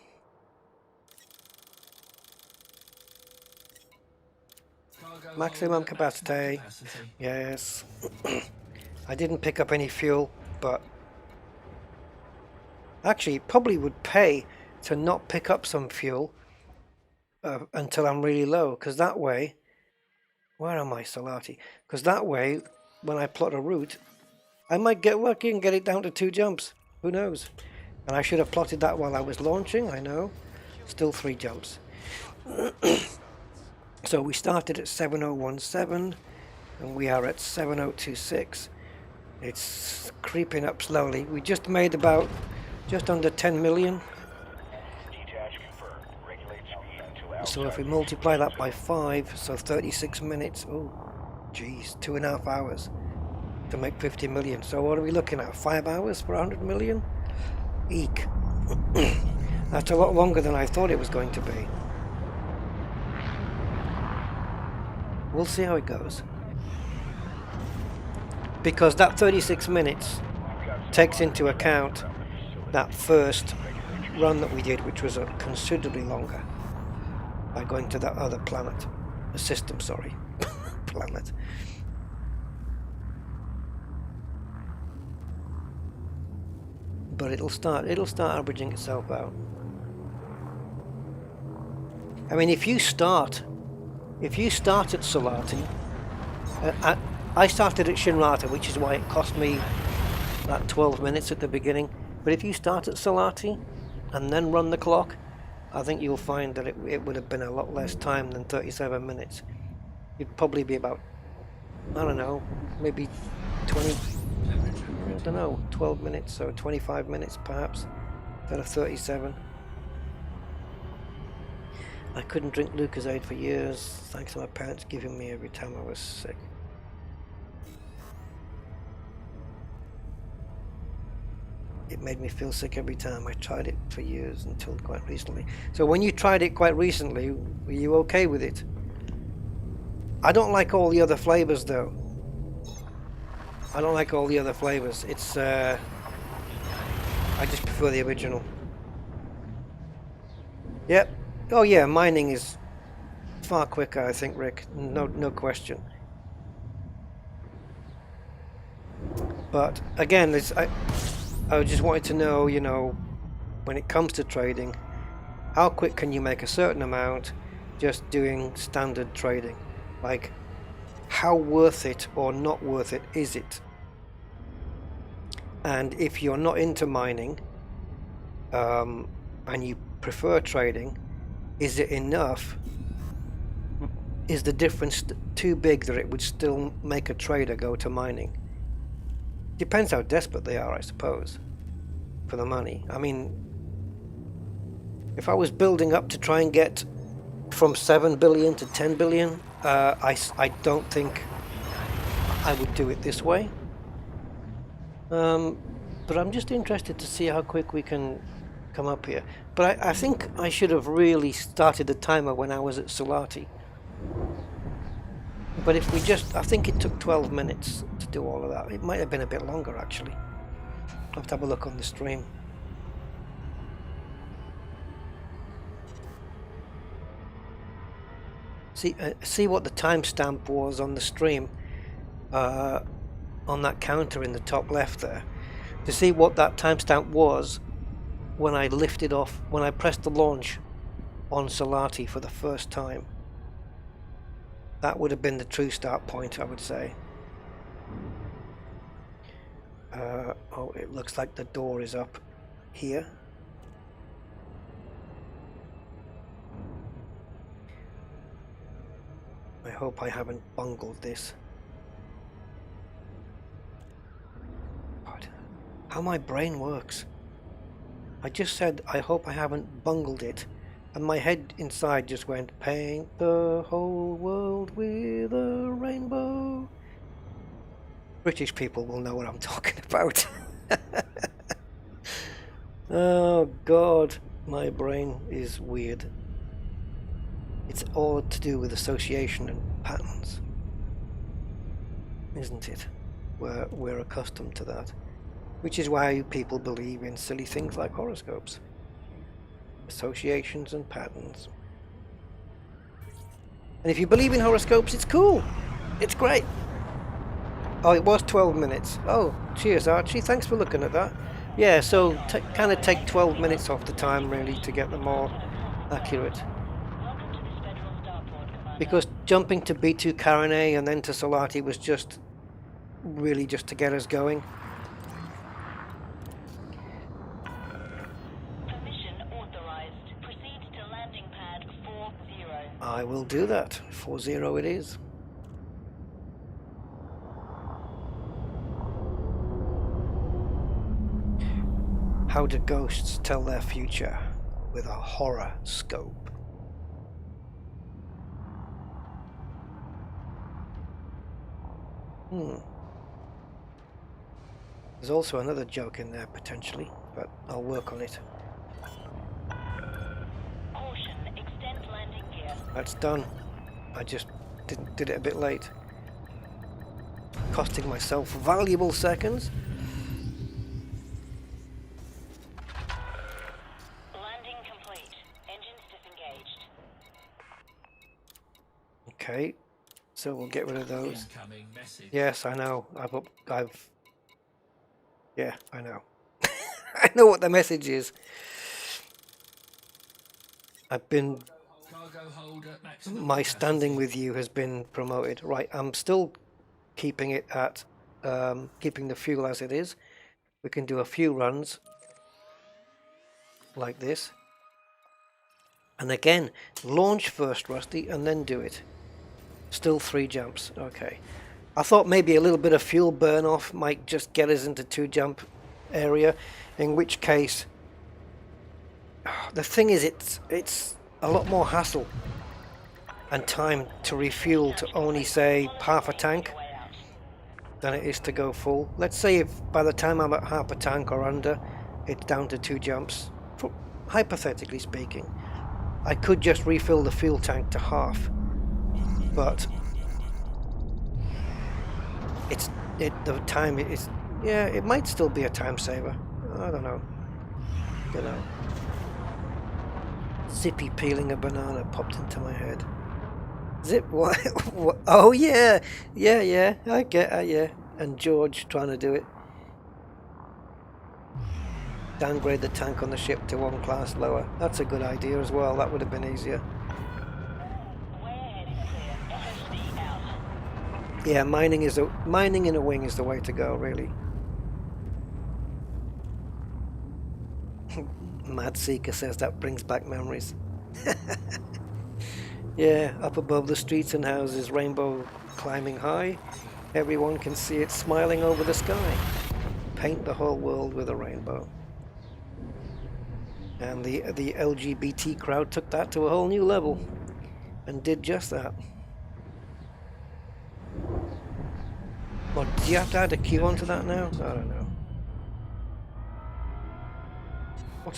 [SPEAKER 1] Maximum capacity. Yes. I didn't pick up any fuel, but actually it probably would pay to not pick up some fuel until I'm really low, because that way, where am I, Salati? Because that way, when I plot a route, I might get lucky and get it down to 2 jumps. Who knows? And I should have plotted that while I was launching, I know. Still 3 jumps. So we started at 7017 and we are at 7026. It's creeping up slowly. We just made about just under 10 million. So if we multiply that by 5, so 36 minutes, oh geez, 2.5 hours to make 50 million. So what are we looking at? 5 hours for 100 million? Eek. That's a lot longer than I thought it was going to be. We'll see how it goes. Because that 36 minutes takes into account that first run that we did, which was considerably longer, by going to that other planet. A system, sorry. Planet. But it'll start averaging itself out. I mean, if you start at Solati, I started at Shinrata, which is why it cost me that 12 minutes at the beginning. But if you start at Solati and then run the clock, I think you'll find that it would have been a lot less time than 37 minutes. It'd probably be about, I don't know, maybe 20, I don't know, 12 minutes or 25 minutes perhaps, instead of 37. I couldn't drink Lucozade for years, thanks to my parents giving me every time I was sick. It made me feel sick every time. I tried it for years until quite recently. So when you tried it quite recently, were you okay with it? I don't like all the other flavors though. I don't like all the other flavors. It's I just prefer the original. Yep. Oh yeah, mining is far quicker, I think, Rick. No question. But again, I just wanted to know, you know, when it comes to trading, how quick can you make a certain amount just doing standard trading? Like, how worth it or not worth it is it? And if you're not into mining and you prefer trading, is it enough? Is the difference too big that it would still make a trader go to mining? Depends how desperate they are, I suppose, for the money. I mean, if I was building up to try and get from 7 billion to 10 billion, I don't think I would do it this way. But I'm just interested to see how quick we can come up here. But I think I should have really started the timer when I was at Solati. But if we just, I think it took 12 minutes to do all of that. It might have been a bit longer actually. I'll have to have a look on the stream. See what the timestamp was on the stream, on that counter in the top left there. To see what that timestamp was when I lifted off, when I pressed the launch on Solati for the first time. That would have been the true start point, I would say. Oh, it looks like the door is up here. I hope I haven't bungled this. God, how my brain works. I just said, I hope I haven't bungled it. And my head inside just went, paint the whole world with a rainbow. British people will know what I'm talking about. Oh God, my brain is weird. It's all to do with association and patterns, isn't it? We're accustomed to that, which is why people believe in silly things like horoscopes. Associations and patterns. And if you believe in horoscopes, it's cool. It's great. Oh, it was 12 minutes. Oh, cheers, Archie. Thanks for looking at that. Yeah, so kind of take 12 minutes off the time, really, to get them more accurate. Because jumping to B2 Carone and then to Solati was just really just to get us going.
[SPEAKER 5] Permission authorized. Proceed to landing pad 40.
[SPEAKER 1] I will do that. 40 it is. How do ghosts tell their future with a horror scope? There's also another joke in there potentially, but I'll work on it.
[SPEAKER 5] Caution, extend landing gear.
[SPEAKER 1] That's done. I just did it a bit late, costing myself valuable seconds.
[SPEAKER 5] Landing complete. Engines disengaged.
[SPEAKER 1] Okay, so we'll get rid of those.
[SPEAKER 2] Incoming message.
[SPEAKER 1] Yes, I know. Yeah, I know. I know what the message is. I've been.
[SPEAKER 2] Cargo hold at maximum
[SPEAKER 1] My
[SPEAKER 2] capacity.
[SPEAKER 1] standing with you has been promoted. Right, I'm still keeping it at keeping the fuel as it is. We can do a few runs like this, and again launch first, Rusty, and then do it. Still 3 jumps. Okay, I thought maybe a little bit of fuel burn off might just get us into 2 jump area, in which case the thing is it's a lot more hassle and time to refuel to only say half a tank than it is to go full. Let's say if by the time I'm at half a tank or under, it's down to 2 jumps. Hypothetically speaking, I could just refill the fuel tank to half, but the time is, yeah, it might still be a time saver. I don't know. You know, Zippy peeling a banana popped into my head. Zip what? Oh yeah, I get yeah. And George trying to do it. Downgrade the tank on the ship to 1 class lower. That's a good idea as well. That would have been easier.
[SPEAKER 5] Way ahead is clear. FSD out.
[SPEAKER 1] Yeah, mining in a wing is the way to go, really. Mad Seeker says that brings back memories. Yeah, up above the streets and houses, rainbow climbing high. Everyone can see it smiling over the sky. Paint the whole world with a rainbow. And the LGBT crowd took that to a whole new level and did just that. Well, do you have to add a Q onto that now? I don't know.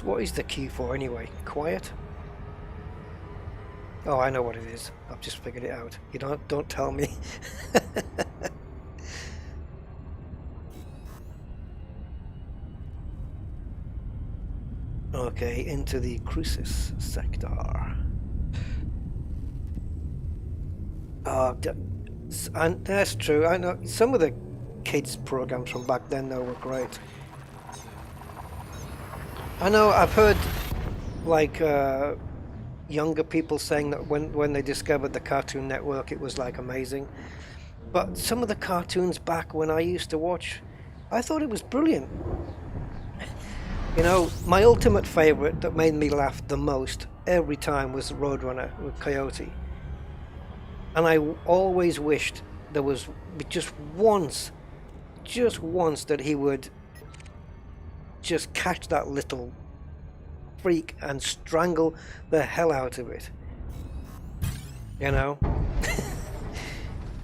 [SPEAKER 1] What is the Q for anyway? Quiet? Oh, I know what it is. I've just figured it out. You don't tell me. Okay, into the Crucis sector. And that's true. I know some of the kids programs from back then though were great. I know I've heard like younger people saying that when they discovered the Cartoon Network, it was like amazing. But some of the cartoons back when I used to watch, I thought it was brilliant. You know, my ultimate favorite that made me laugh the most every time was Roadrunner with Coyote. And I always wished there was just once that he would just catch that little freak and strangle the hell out of it. You know?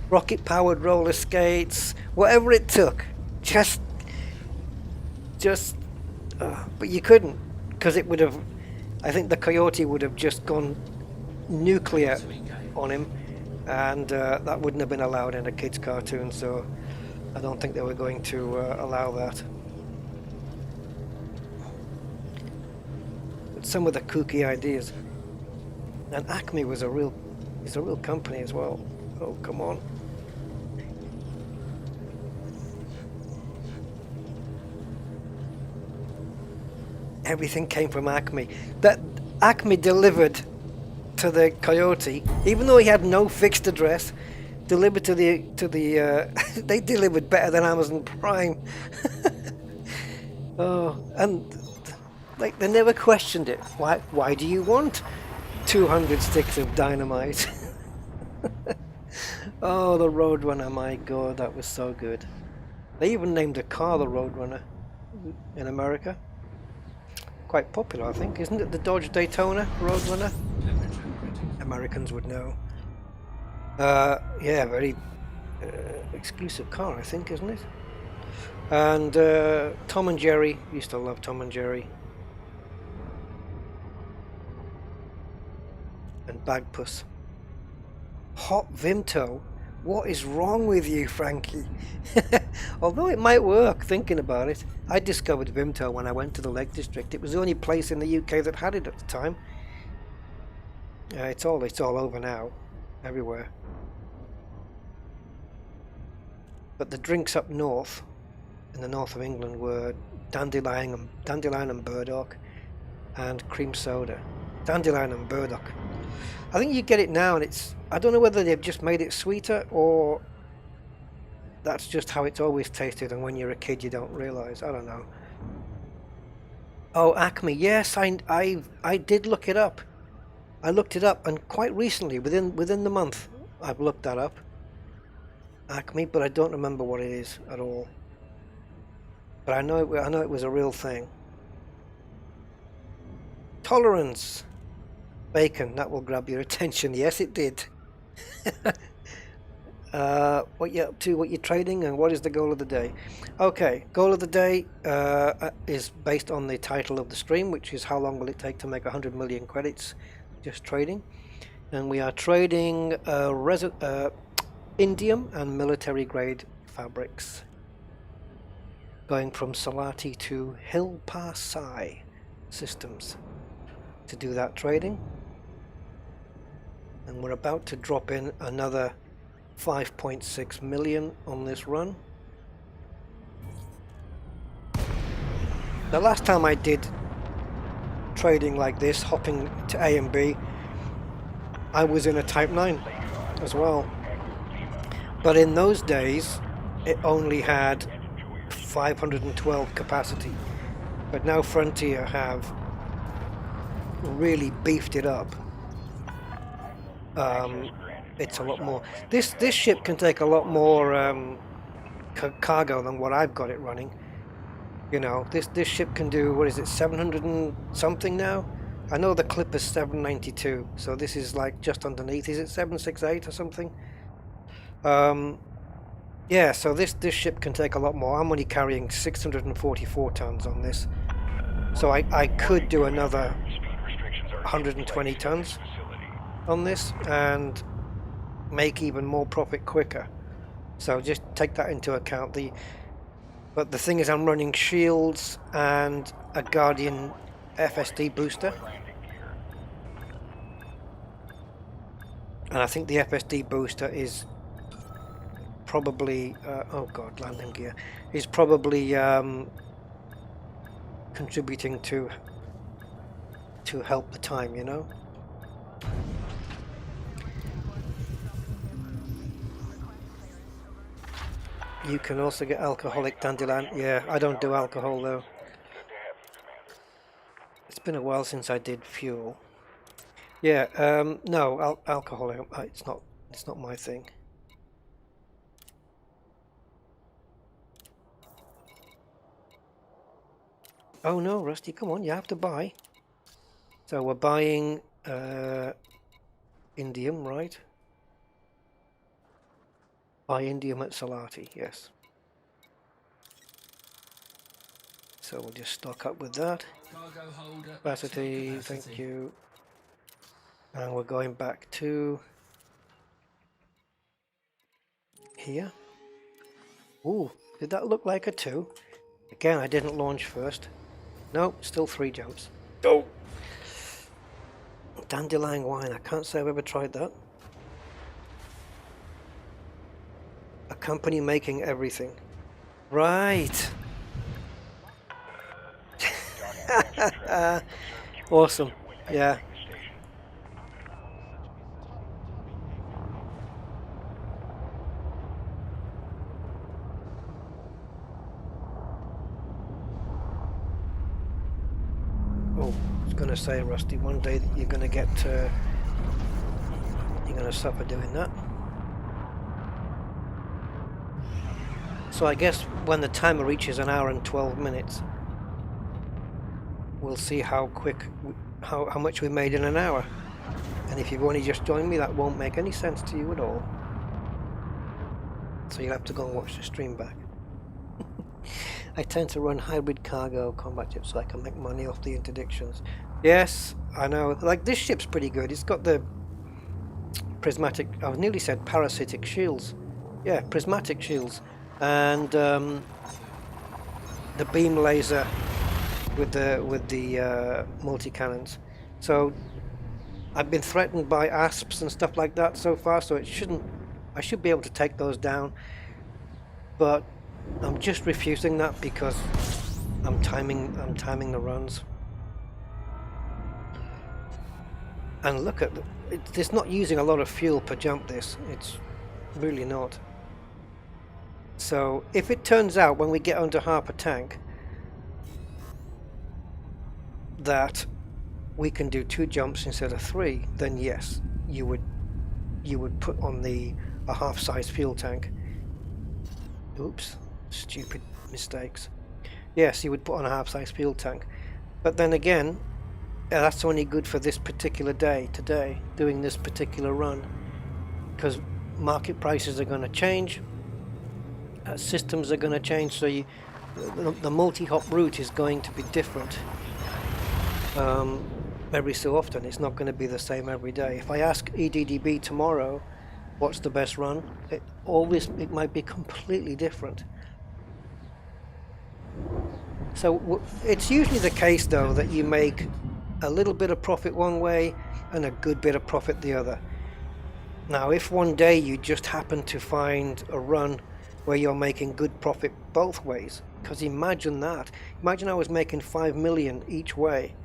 [SPEAKER 1] Rocket powered roller skates, whatever it took. But you couldn't, because it would have, I think the Coyote would have just gone nuclear on him, and that wouldn't have been allowed in a kid's cartoon, so I don't think they were going to allow that. But some of the kooky ideas. And Acme is a real company as well. Oh, come on. Everything came from Acme. That Acme delivered to the Coyote, even though he had no fixed address. Delivered to the they delivered better than Amazon Prime. Oh, and like they never questioned it. Why do you want 200 sticks of dynamite? Oh, the Roadrunner, my god, that was so good. They even named a car the Roadrunner in America. Quite popular, I think, isn't it? The Dodge Daytona Roadrunner. Americans would know. Yeah, very exclusive car, I think, isn't it? And Tom and Jerry, used to love Tom and Jerry. And Bagpuss. Hot Vimto? What is wrong with you, Frankie? Although it might work, thinking about it. I discovered Vimto when I went to the Lake District. It was the only place in the UK that had it at the time. It's all over now, everywhere. But the drinks up north, in the north of England, were dandelion and burdock, and cream soda. Dandelion and burdock. I think you get it now, and it's. I don't know whether they've just made it sweeter or that's just how it's always tasted, and when you're a kid you don't realise. I don't know. Oh, Acme. Yes, I did look it up. I looked it up, and quite recently, within the month, I've looked that up. Acme, but I don't remember what it is at all. But I know it was a real thing. Tolerance. Bacon, that will grab your attention. Yes, it did. What you up to, what you're trading, and what is the goal of the day? Okay, goal of the day is based on the title of the stream, which is how long will it take to make 100 million credits just trading. And we are trading indium and military grade fabrics, going from Salati to Hill Pass Sai systems to do that trading. And we're about to drop in another 5.6 million on this run. The last time I did trading like this, hopping to A and B, I was in a Type 9 as well. But in those days, it only had 512 capacity. But now Frontier have really beefed it up. It's a lot more. This ship can take a lot more cargo than what I've got it running. You know, this ship can do, what is it, 700 and something now? I know the clip is 792, so this is like just underneath. Is it 768 or something? Yeah, so this ship can take a lot more. I'm only carrying 644 tons on this, so I could do another 120 tons on this and make even more profit quicker. So just take that into account. But the thing is, I'm running shields and a Guardian FSD booster, and I think the FSD booster is probably oh god, landing gear is probably contributing to help the time, you know. You can also get alcoholic dandelion. Yeah, I don't do alcohol though.
[SPEAKER 4] Good to have you, Commander.
[SPEAKER 1] It's been a while since I did fuel. Yeah, no, alcohol. It's not. It's not my thing. Oh no, Rusty, come on! You have to buy. So we're buying indium, right? Buy indium at Salati. Yes. So we'll just stock up with that.
[SPEAKER 2] Cargo holder.
[SPEAKER 1] Capacity, thank you. And we're going back to here. Ooh, did that look like a 2? Again, I didn't launch first. No, still 3 jumps. Oh! Dandelion wine, I can't say I've ever tried that. A company making everything. Right! Awesome, yeah. Oh, I was gonna say, Rusty, one day that you're gonna get, you're gonna suffer doing that. So I guess when the timer reaches an hour and 12 minutes, we'll see how quick, how much we made in an hour. And if you've only just joined me, that won't make any sense to you at all. So you'll have to go and watch the stream back. I tend to run hybrid cargo combat ships so I can make money off the interdictions. Yes, I know. Like, this ship's pretty good. It's got the prismatic, I nearly said parasitic shields. Yeah, prismatic shields. And the beam laser with the multi-cannons. So I've been threatened by asps and stuff like that so far, so I should be able to take those down. But I'm just refusing that because I'm timing the runs. And look at it's not using a lot of fuel per jump. It's really not. So if it turns out when we get under half a tank that we can do 2 jumps instead of 3, then yes, you would put on a half-size fuel tank. Oops, stupid mistakes. Yes, you would put on a half-size fuel tank, but then again, that's only good for this particular day today, doing this particular run, because market prices are going to change, systems are going to change, so the multi-hop route is going to be different. Every so often, it's not going to be the same every day. If I ask EDDB tomorrow what's the best run, it might be completely different. So it's usually the case though that you make a little bit of profit one way and a good bit of profit the other. Now if one day you just happen to find a run where you're making good profit both ways, because imagine I was making 5 million each way,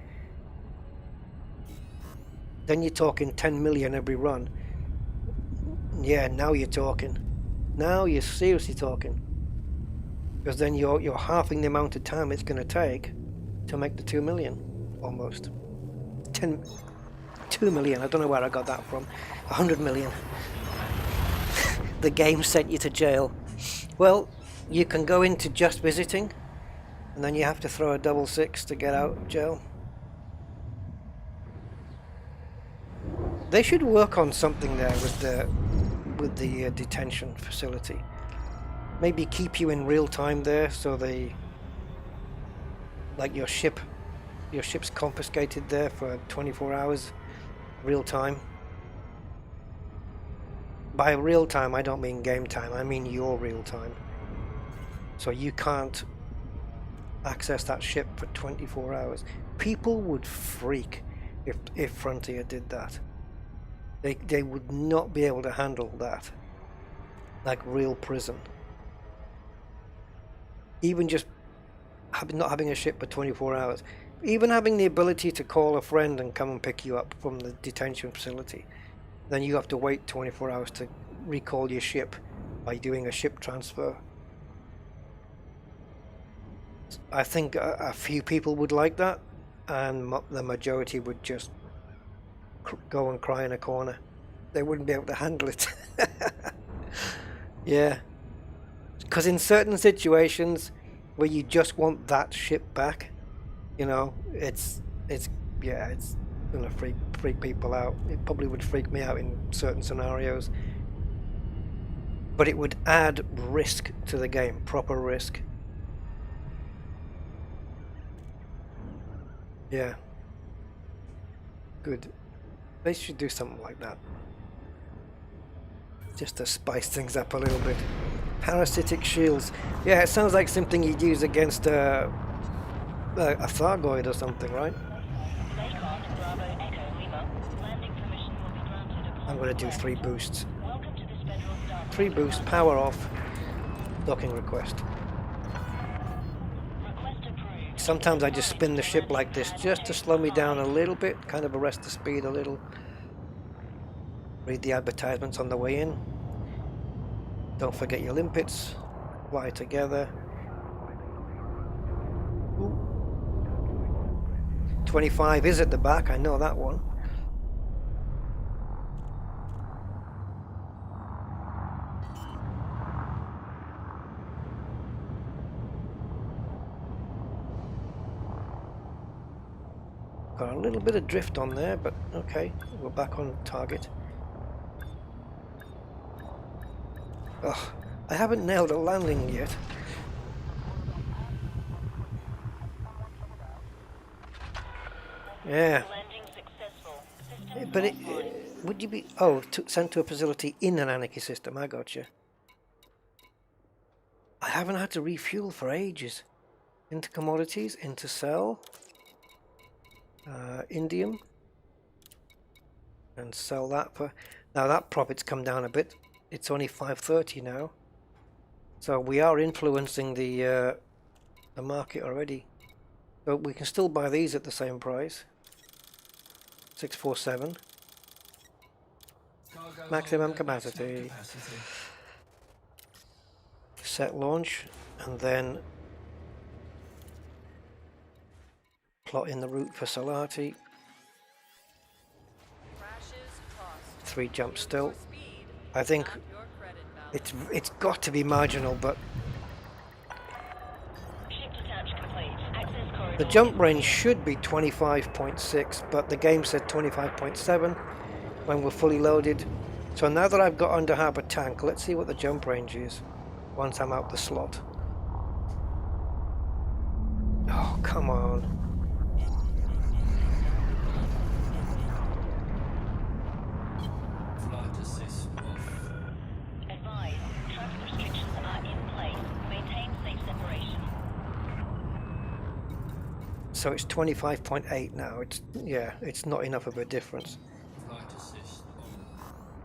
[SPEAKER 1] then you're talking 10 million every run. Yeah, now you're talking. Now you're seriously talking. Because then you're halving the amount of time it's going to take to make the 2 million, almost. 2 million, I don't know where I got that from. 100 million. The game sent you to jail. Well, you can go into just visiting, and then you have to throw a 666 to get out of jail. They should work on something there with the detention facility. Maybe keep you in real time there, so like your ship's confiscated there for 24 hours, real time. By real time, I don't mean game time, I mean your real time. So you can't access that ship for 24 hours. People would freak if Frontier did that. They would not be able to handle that. Like real prison. Even just not having a ship for 24 hours. Even having the ability to call a friend and come and pick you up from the detention facility. Then you have to wait 24 hours to recall your ship by doing a ship transfer. I think a few people would like that, and the majority would just go and cry in a corner. They wouldn't be able to handle it. Yeah, because in certain situations where you just want that ship back, you know, it's yeah, it's gonna freak people out. It probably would freak me out in certain scenarios, but it would add risk to the game, proper risk. Yeah, good. They should do something like that, just to spice things up a little bit. Parasitic shields. Yeah, it sounds like something you'd use against a Thargoid or something, right?
[SPEAKER 5] Spacecraft Bravo Echo Lima. Landing permission will be granted upon
[SPEAKER 1] I'm going to do
[SPEAKER 5] request.
[SPEAKER 1] 3 boosts.
[SPEAKER 5] Welcome to this federal staff.
[SPEAKER 1] 3 boosts, power off, docking request.
[SPEAKER 5] Request approved.
[SPEAKER 1] Sometimes I just spin the ship like this just to slow me down a little bit, kind of arrest the speed a little. Read the advertisements on the way in. Don't forget your limpets. Fly together. Ooh. 25 is at the back, I know that one. Got a little bit of drift on there, but okay, we're back on target. Oh, I haven't nailed a landing yet. Yeah.
[SPEAKER 5] Landing successful. System
[SPEAKER 1] But
[SPEAKER 5] offline.
[SPEAKER 1] would you be... Oh, sent to a facility in an anarchy system, I gotcha. I haven't had to refuel for ages. Into commodities, into sell. Indium. And sell that for... Now that profit's come down a bit. It's only 530 now. So we are influencing the market already. But we can still buy these at the same price. 647.
[SPEAKER 2] Cargo
[SPEAKER 1] Maximum
[SPEAKER 2] holder,
[SPEAKER 1] capacity.
[SPEAKER 2] capacity.
[SPEAKER 1] Set launch, and then plot in the route for Solati. 3 jumps still. I think it's got to be marginal, but
[SPEAKER 5] Ship detach complete. Access corridor.
[SPEAKER 1] the jump range should be 25.6, but the game said 25.7 when we're fully loaded. So now that I've got under harbour tank, let's see what the jump range is once I'm out the slot. Oh, come on.
[SPEAKER 2] Flight assist off.
[SPEAKER 5] Advise. Traffic restrictions are in place. Maintain safe separation.
[SPEAKER 1] So it's 25.8 now. It's not enough of a difference.
[SPEAKER 2] Flight assist on.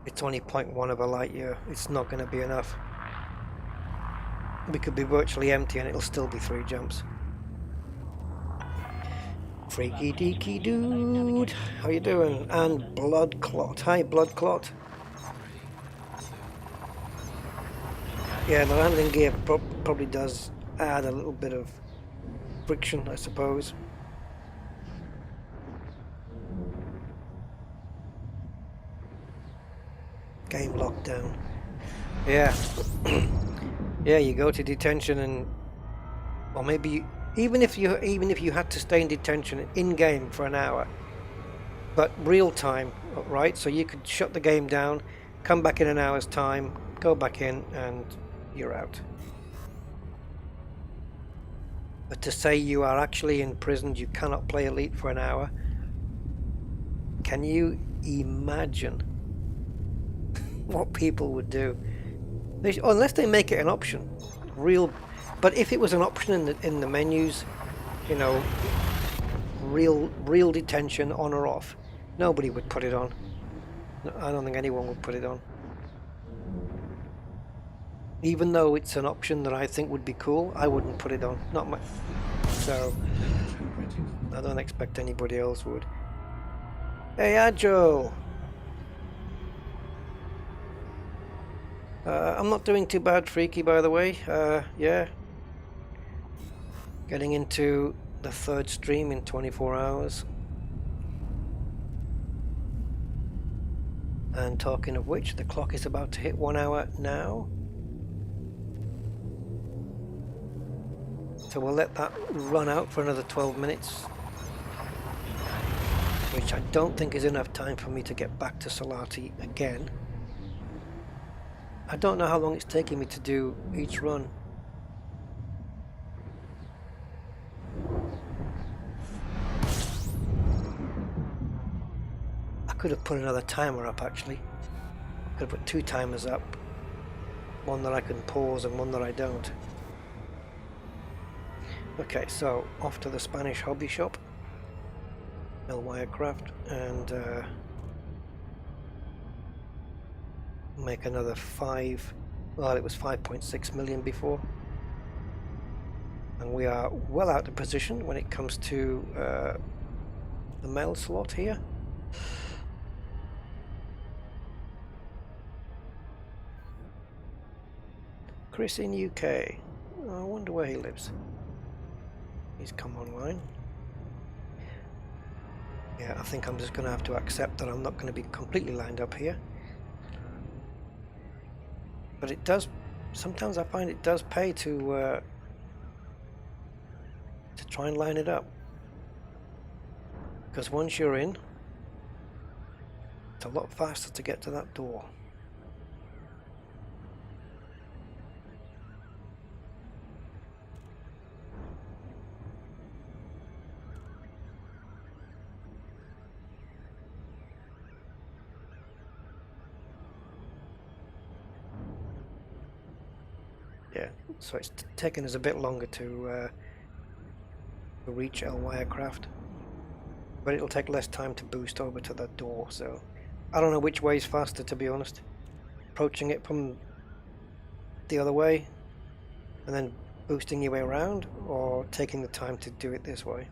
[SPEAKER 1] It's only 0.1 of a light year. It's not going to be enough. We could be virtually empty and it'll still be 3 jumps. Freaky deaky dude, how you doing? And Blood Clot. Hi, Blood Clot. Yeah, the landing gear probably does add a little bit of friction, I suppose. Game lockdown. Yeah. Yeah, you go to detention and, or maybe even if you had to stay in detention in game for an hour, but real time, right? So you could shut the game down, come back in an hour's time, go back in, and you're out. But to say you are actually imprisoned, you cannot play Elite for an hour. Can you imagine what people would do? Unless they make it an option, but if it was an option in the menus, you know, real detention on or off, nobody would put it on. I don't think anyone would put it on. Even though it's an option that I think would be cool, I wouldn't put it on. Not my. So I don't expect anybody else would. Hey, Agile. I'm not doing too bad, Freaky, by the way. Yeah. Getting into the third stream in 24 hours. And talking of which, the clock is about to hit 1 hour now. So we'll let that run out for another 12 minutes. Which I don't think is enough time for me to get back to Salati again. I don't know how long it's taking me to do each run. I could have put another timer up actually. Could have put 2 timers up. One that I can pause and one that I don't. Okay, so off to the Spanish hobby shop. Wirecraft, and make another 5. Well, it was 5.6 million before, and we are well out of position when it comes to the mail slot here. Chris in UK. I wonder where he lives. He's come online. Yeah, I think I'm just going to have to accept that I'm not going to be completely lined up here. But it does, sometimes I find it does pay to try and line it up. Because once you're in, it's a lot faster to get to that door. Yeah, so it's taken us a bit longer to reach Wirecraft, but it'll take less time to boost over to that door, so I don't know which way is faster, to be honest. Approaching it from the other way and then boosting your way around, or taking the time to do it this way.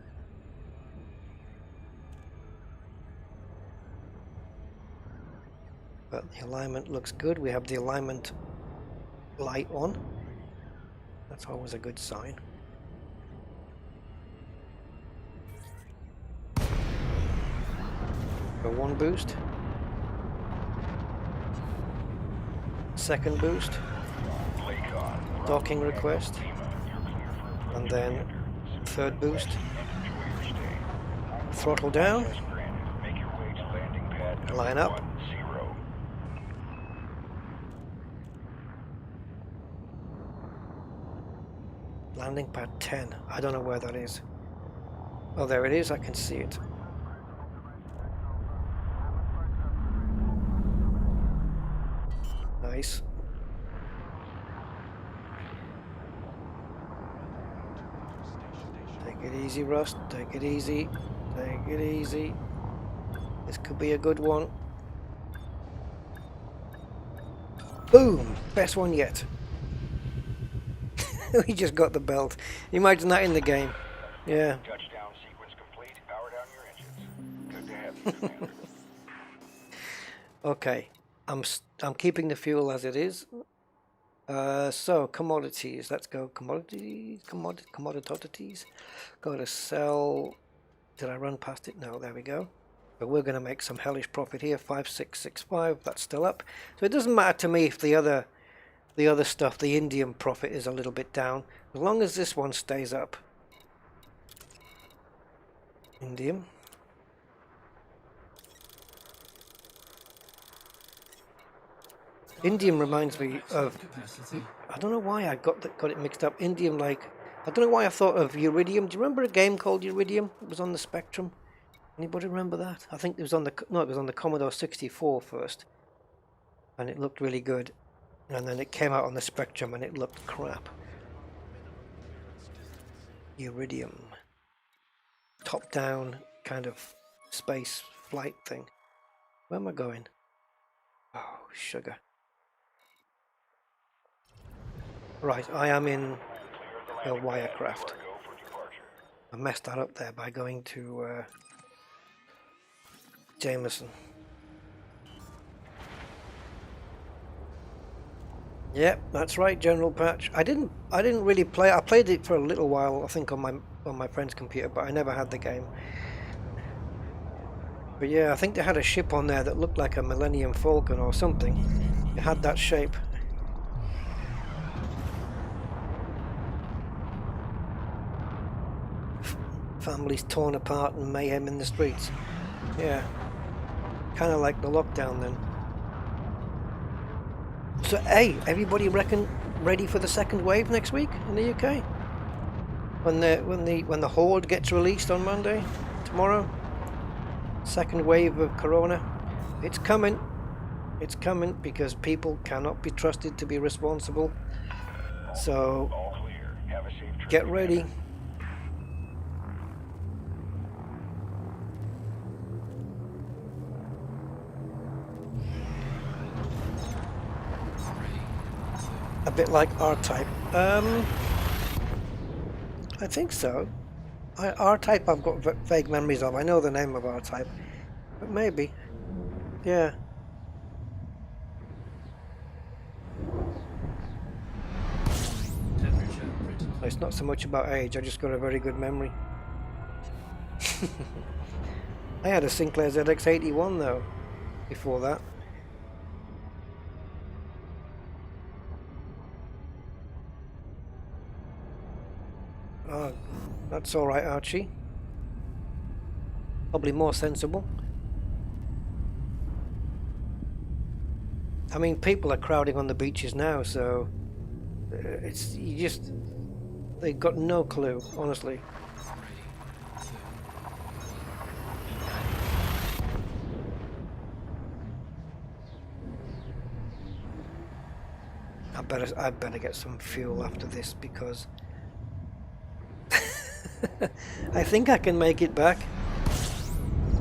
[SPEAKER 1] But the alignment looks good. We have the alignment light on. That's always a good sign. For 1 boost. Second boost. Docking request. And then 3rd boost. Throttle down. Line up. Landing pad 10. I don't know where that is. Oh, there it is. I can see it. Nice. Take it easy, Rust. Take it easy. Take it easy. This could be a good one. Boom! Best one yet. We just got the belt. Imagine that in the game. Yeah.
[SPEAKER 4] Touchdown sequence complete. Power down your engines. Good to have you, Commander.
[SPEAKER 1] Okay. I'm keeping the fuel as it is. So commodities. Let's go commodities. Commodities. Go to sell. Did I run past it? No. There we go. But we're going to make some hellish profit here. 5665. That's still up. So it doesn't matter to me if the other stuff, the indium profit, is a little bit down, as long as this one stays up. Indium. Indium reminds me of, I don't know why I got it mixed up. Indium, like, I don't know why I thought of Iridium. Do you remember a game called Iridium? It was on the Spectrum. Anybody remember that? I think it was on the, no, it was on the Commodore 64 first, and it looked really good. And then it came out on the Spectrum and it looked crap. Iridium. Top-down kind of space flight thing. Where am I going? Oh, sugar. Right, I am in Wirecraft. I messed that up there by going to Jameson. Yep, that's right, General Patch. I didn't really play. I played it for a little while, I think on my friend's computer, but I never had the game. But yeah, I think they had a ship on there that looked like a Millennium Falcon or something. It had that shape. Families torn apart and mayhem in the streets. Yeah, kind of like the lockdown then. So hey, everybody ready for the second wave next week in the UK? When the horde gets released on Monday, tomorrow? Second wave of corona. It's coming. It's coming because people cannot be trusted to be responsible. So
[SPEAKER 4] All clear. Have a safe trip.
[SPEAKER 1] get ready. A bit like R-Type. I think so. R-Type I've got vague memories of. I know the name of R-Type. But maybe. Yeah.
[SPEAKER 2] Temperature critical.
[SPEAKER 1] It's not so much about age, I just got a very good memory. I had a Sinclair ZX81 though, before that. Oh, that's alright, Archie. Probably more sensible. I mean, people are crowding on the beaches now, so they've got no clue, honestly. I better get some fuel after this because I think I can make it back.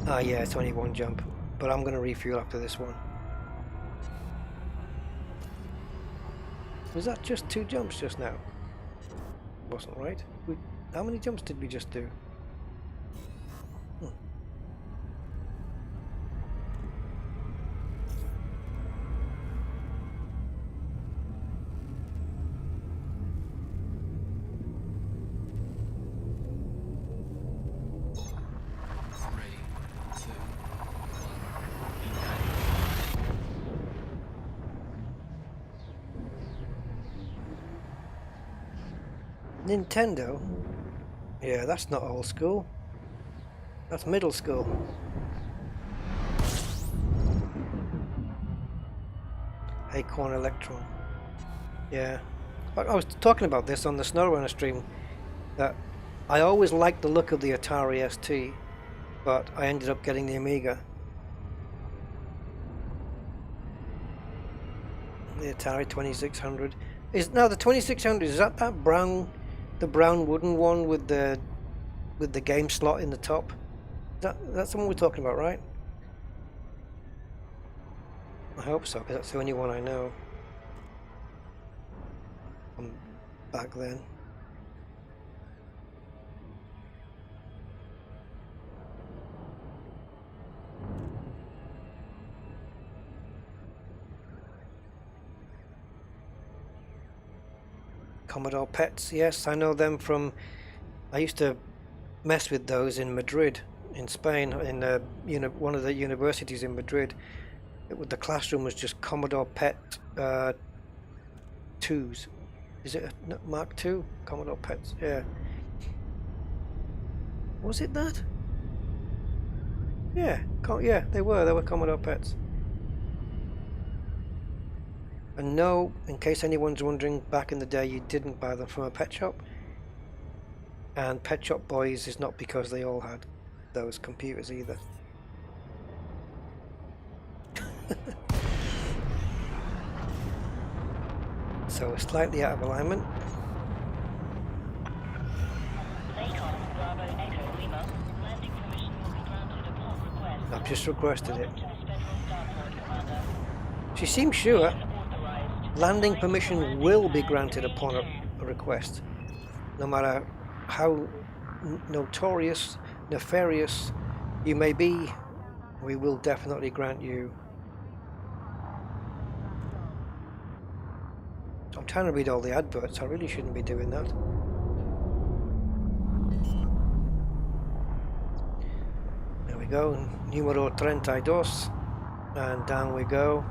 [SPEAKER 1] Ah, yeah, it's only one jump, but I'm gonna refuel after this one. Was that just 2 jumps just now? Wasn't right. How many jumps did we just do? Nintendo? Yeah, that's not old school. That's middle school. Acorn Electron. Yeah. I was talking about this on the SnowRunner stream, that I always liked the look of the Atari ST, but I ended up getting the Amiga. The Atari 2600. Now the 2600, is that the brown wooden one with the game slot in the top? That's the one we're talking about, right? I hope so, because that's the only one I know from back then. Commodore Pets, yes, I know them from. I used to mess with those in Madrid, in Spain, in one of the universities in Madrid. The classroom was just Commodore Pet 2s. Is it a Mark II? Commodore Pets, yeah. Was it that? Yeah, yeah, they were Commodore Pets. And no, in case anyone's wondering, back in the day you didn't buy them from a pet shop. And Pet Shop Boys is not because they all had those computers either. So we're slightly out of alignment. I've just requested it. She seems sure. Landing permission will be granted upon a request. No matter how notorious, nefarious you may be, we will definitely grant you trying to read all the adverts. I really shouldn't be doing that. There we go. Número 32. And down we go.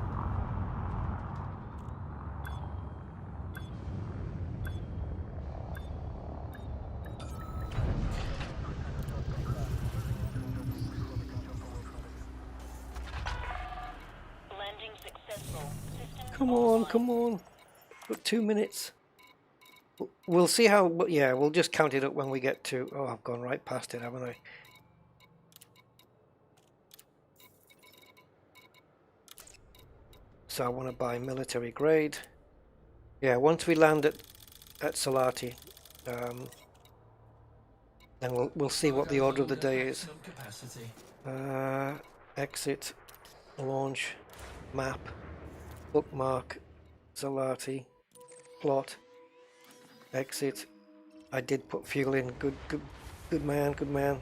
[SPEAKER 5] Landing successful. Systems
[SPEAKER 1] Come on,
[SPEAKER 5] offline.
[SPEAKER 1] come on. Got 2 minutes. We'll see how, yeah, we'll just count it up when we get to, oh, I've gone right past it, haven't I? So I want to buy military grade. Yeah, once we land at Salati, then we'll see what the order of the day is.
[SPEAKER 2] Capacity.
[SPEAKER 1] Exit, launch, map, bookmark, Salati, plot, exit. I did put fuel in. Good man, good man.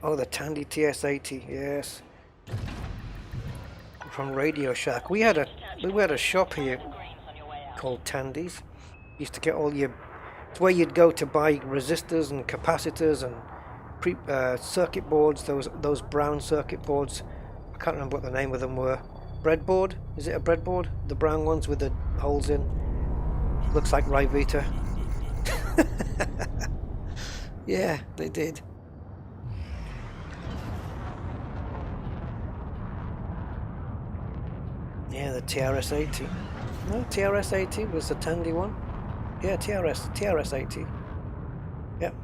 [SPEAKER 1] Oh, the Tandy TS80, yes. From Radio Shack. We had a shop here
[SPEAKER 5] Greens on your way out.
[SPEAKER 1] called Tandy's. Used to get all your. It's where you'd go to buy resistors and capacitors and circuit boards. Those brown circuit boards. I can't remember what the name of them were. Breadboard? Is it a breadboard? The brown ones with the holes in. Looks like Rivita. Yeah, they did. Yeah, the TRS-80. No, TRS-80 was the Tandy one. Yeah, TRS-80. Yep.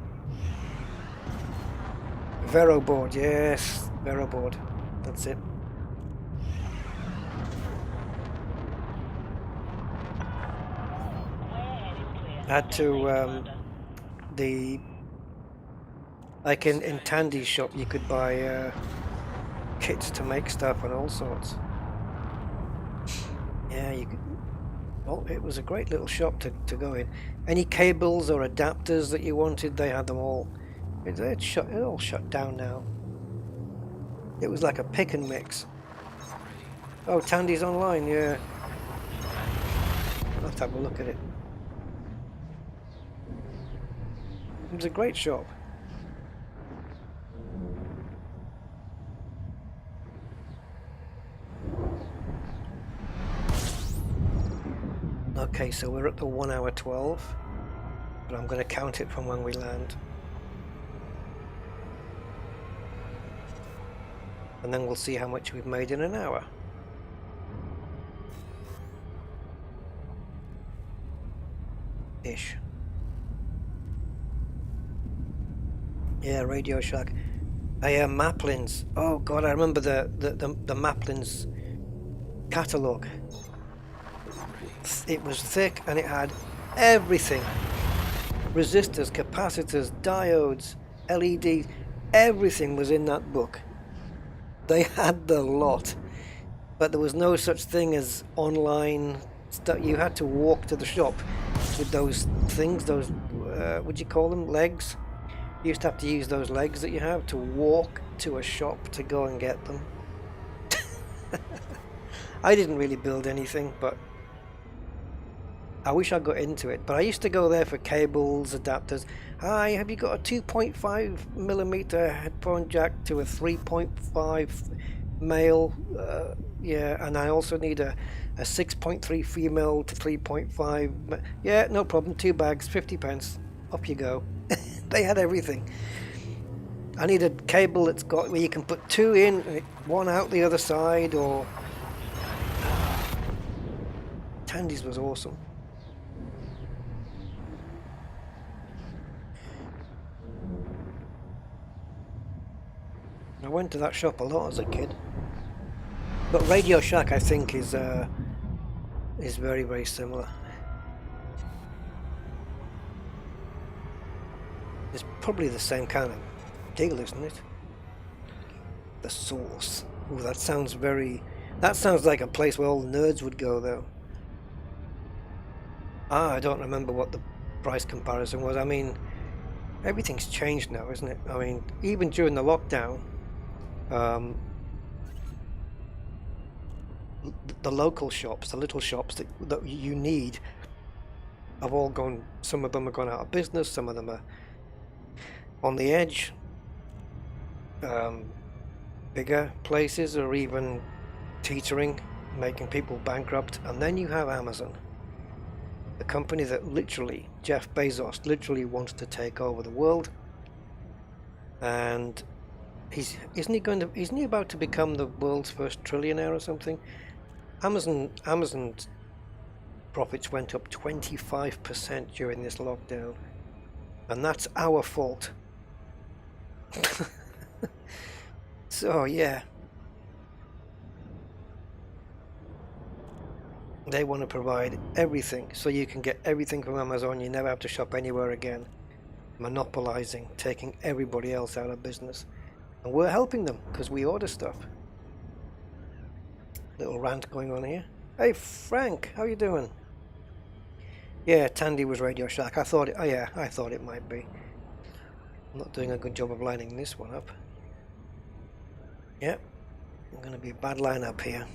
[SPEAKER 1] Vero board, yes, Vero board. That's it.
[SPEAKER 5] Warehead is clear.
[SPEAKER 1] Had to
[SPEAKER 5] Commander.
[SPEAKER 1] like in Tandy's shop, you could buy kits to make stuff and all sorts. Yeah, you could. Well, it was a great little shop to go in. Any cables or adapters that you wanted, they had them all. It all shut down now. It was like a pick and mix. Oh, Tandy's online, yeah. I'll have to have a look at it. It was a great shop. Okay, so we're at the 1 hour 12, but I'm going to count it from when we land. And then we'll see how much we've made in an hour. Ish. Yeah, Radio Shack. Maplin's. Oh god, I remember the Maplin's catalogue. It was thick and it had everything. Resistors, capacitors, diodes, LEDs, everything was in that book. They had the lot. But there was no such thing as online stuff. You had to walk to the shop with those things, those, what do you call them, legs? You used to have to use those legs that you have to walk to a shop to go and get them. I didn't really build anything, but I wish I got into it. But I used to go there for cables, adapters. Hi, have you got a 2.5mm headphone jack to a 3.5 male? Yeah, and I also need a 6.3 female to 3.5. Yeah, no problem. 2 bags, 50 pence. Up you go. They had everything. I need a cable that's got where you can put 2 in, one out the other side, or Tandy's was awesome. I went to that shop a lot as a kid. But Radio Shack, I think, is very, very similar. It's probably the same kind of deal, isn't it? The Source. Ooh, that sounds like a place where all the nerds would go, though. I don't remember what the price comparison was. I mean, everything's changed now, isn't it? I mean, even during the lockdown, the local shops, the little shops that you need, have all gone, some of them have gone out of business, some of them are on the edge. Bigger places are even teetering, making people bankrupt. And then you have Amazon, the company that literally, Jeff Bezos literally wants to take over the world. And isn't he about to become the world's first trillionaire or something? Amazon's profits went up 25% during this lockdown, and that's our fault. So yeah, they want to provide everything, so you can get everything from Amazon. You never have to shop anywhere again. Monopolizing, taking everybody else out of business, and we're helping them because we order stuff. Little rant going on here. Hey Frank, how you doing? Yeah, Tandy was Radio Shack. I thought it. Oh yeah, I thought it might be. I'm not doing a good job of lining this one up. Yep, I'm going to be a bad lineup here.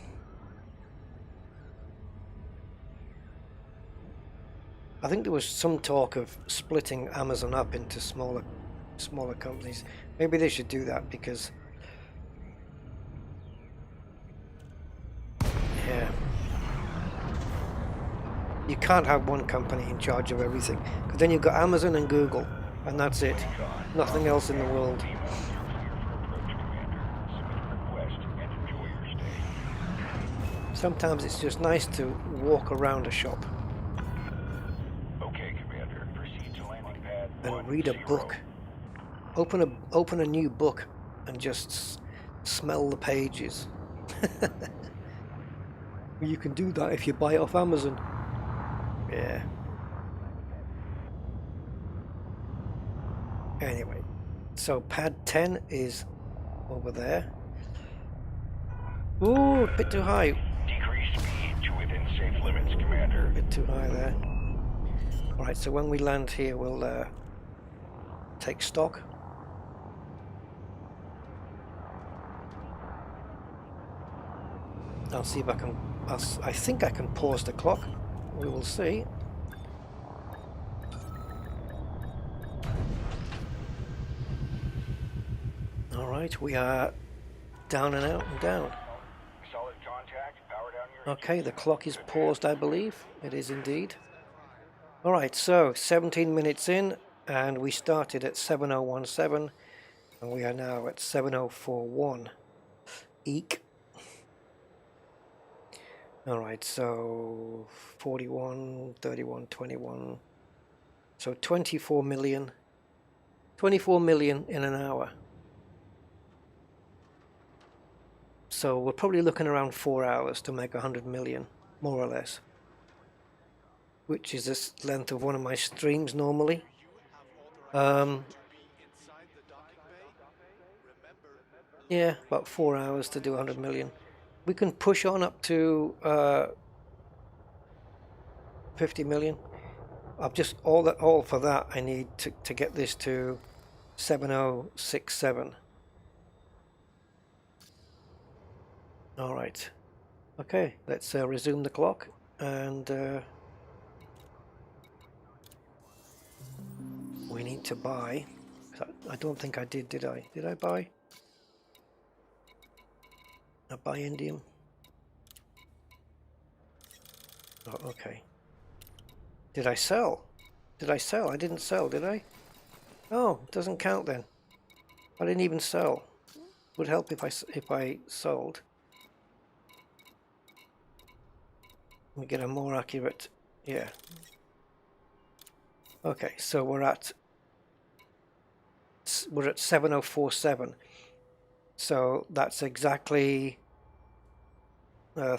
[SPEAKER 1] I think there was some talk of splitting Amazon up into smaller companies. Maybe they should do that because, yeah, you can't have one company in charge of everything, because then you've got Amazon and Google, and that's it. Nothing else in the world. Sometimes it's just nice to walk around a shop and read a book. Open a new book and just smell the pages. You can do that if you buy it off Amazon. Yeah. Anyway, so pad 10 is over there. Ooh, a bit too high.
[SPEAKER 4] Decrease speed to within safe limits, Commander.
[SPEAKER 1] A bit too high there. Alright, so when we land here, we'll take stock. I'll see if I can. I think I can pause the clock. We will see. Alright, we are down and out and down.
[SPEAKER 4] Solid contact. Power down your
[SPEAKER 1] Okay, the clock is paused, I believe. It is indeed. Alright, so 17 minutes in, and we started at 7017, and we are now at 7041. Eek. Alright, so 41, 31, 21. So 24 million. 24 million in an hour. So we're probably looking around 4 hours to make 100 million, more or less. Which is the length of one of my streams normally. Yeah, about 4 hours to do 100 million. We can push on up to 50 million. I've just all for that. I need to get this to 7067. All right. Okay, let's resume the clock, and we need to buy. I don't think I did I? Did I buy? I buy indium. Oh, okay. Did I sell? Did I sell? I didn't sell, did I? Oh, it doesn't count then. I didn't even sell. Would help if I sold. Let me get a more accurate. Yeah. Okay, so we're at 7047. So that's exactly. Well,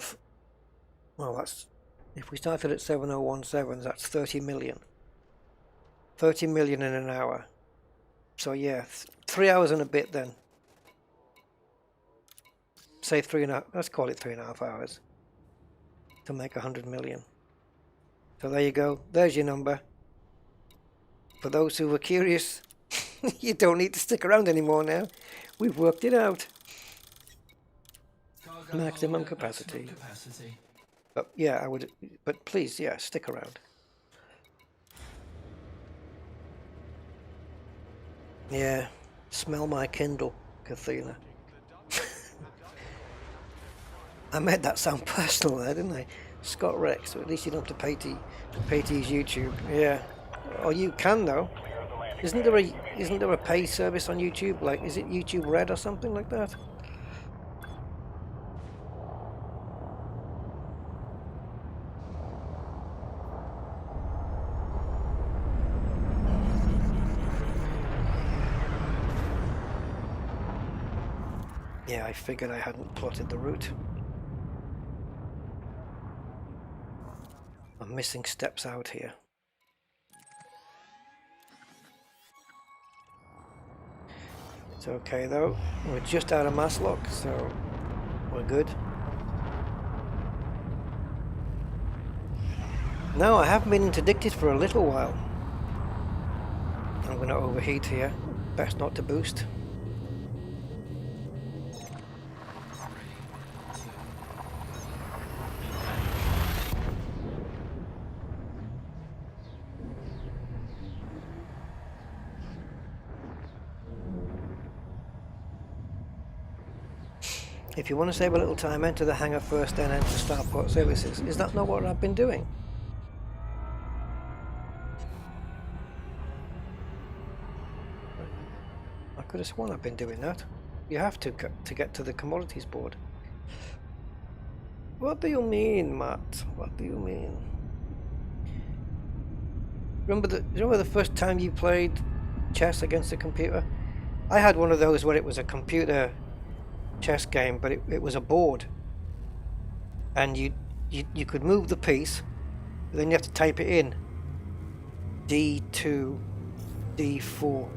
[SPEAKER 1] that's if we started at 7017. That's 30 million. 30 million in an hour. So yeah, 3 hours and a bit then. Say 3.5. Let's call it 3.5 hours to make 100 million. So there you go. There's your number. For those who were curious, you don't need to stick around anymore now. We've worked it out. Maximum capacity. But yeah, I would. But please, yeah, stick around. Yeah. Smell my Kindle, Kathina. I made that sound personal there, didn't I? Scott Rex, so at least you don't have to pay to use YouTube. Yeah. Or you can though. Isn't there a pay service on YouTube? Like, is it YouTube Red or something like that? Yeah, I figured I hadn't plotted the route. I'm missing steps out here. It's okay though. We're just out of mass lock, so we're good. No, I haven't been interdicted for a little while. I'm going to overheat here. Best not to boost. If you want to save a little time, enter the hangar first, then enter starport services. Is that not what I've been doing? I could have sworn I've been doing that. You have to get to the commodities board. What do you mean, Matt? What do you mean? Remember the first time you played chess against a computer? I had one of those where it was a computer chess game, but it was a board, and you could move the piece, but then you have to type it in. D2, D4.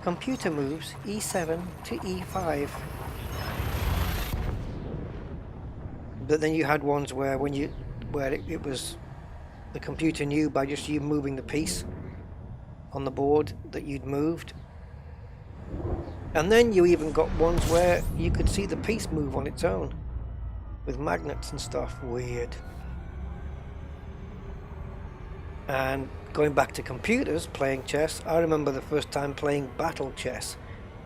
[SPEAKER 1] Computer moves E7 to E5. But then you had ones where it was the computer knew by just you moving the piece on the board that you'd moved. And then you even got ones where you could see the piece move on its own with magnets and stuff. Weird. And going back to computers playing chess, I remember the first time playing battle chess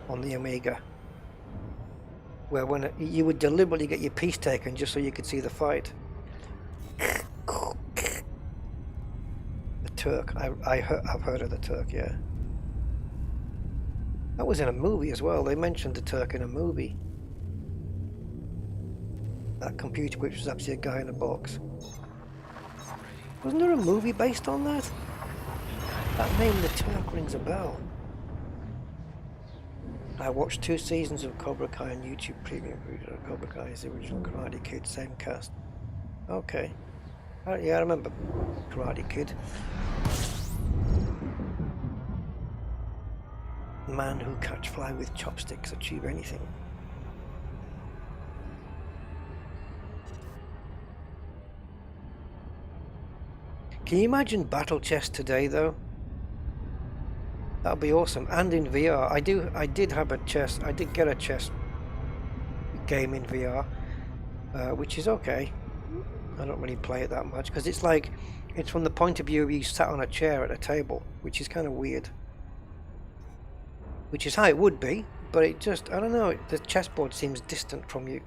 [SPEAKER 1] on the Amiga, where when you would deliberately get your piece taken just so you could see the fight. The Turk. I've heard of the Turk, yeah. That was in a movie as well. They mentioned the Turk in a movie. That computer which was actually a guy in a box. Wasn't there a movie based on that? That name, the Turk, rings a bell. I watched 2 seasons of Cobra Kai on YouTube Premium. Cobra Kai is the original Karate Kid, same cast. Okay. Yeah, I remember Karate Kid. Man who catch fly with chopsticks achieve anything. Can you imagine battle chess today though? That'd be awesome. And in VR. I did get a chess game in VR, which is okay. I don't really play it that much because it's from the point of view of you sat on a chair at a table, which is kind of weird. Which is how it would be, but it just, I don't know, the chessboard seems distant from you.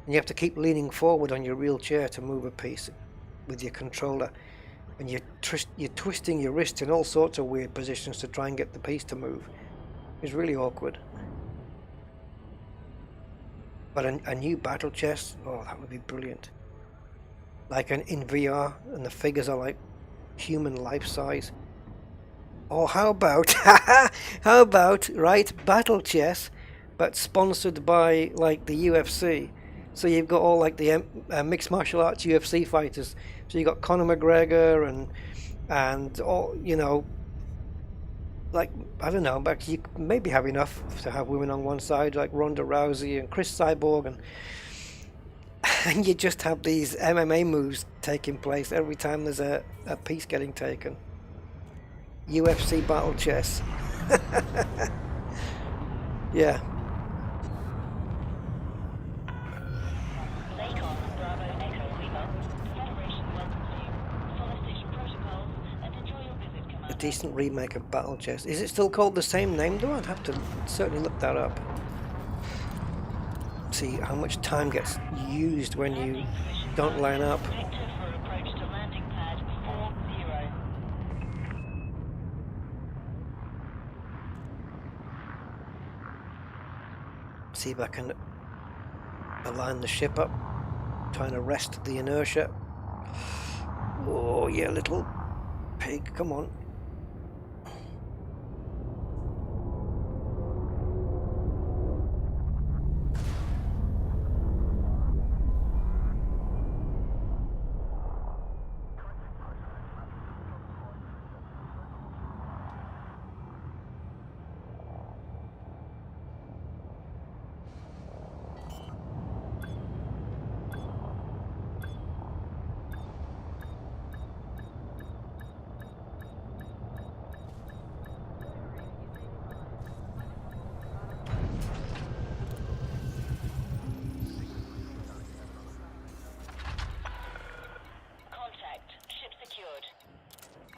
[SPEAKER 1] And you have to keep leaning forward on your real chair to move a piece with your controller. And you're twisting your wrist in all sorts of weird positions to try and get the piece to move. It's really awkward. But a new battle chess, oh, that would be brilliant. Like in VR, and the figures are like human life size. Or how about, right, battle chess, but sponsored by like the UFC. So you've got all like the mixed martial arts UFC fighters. So you got Conor McGregor and all, you know, like, I don't know, but you maybe have enough to have women on one side, like Ronda Rousey and Chris Cyborg, and you just have these MMA moves taking place every time there's a piece getting taken. UFC battle chess. Yeah. The decent remake of Battle Chess. Is it still called the same name though? I'd have to certainly look that up. See how much time gets used when you don't line up.
[SPEAKER 5] Vector for approach to landing pad 40.
[SPEAKER 1] See if I can align the ship up, trying to rest the inertia. Oh yeah, little pig, come on.
[SPEAKER 5] Contact. Ship secured.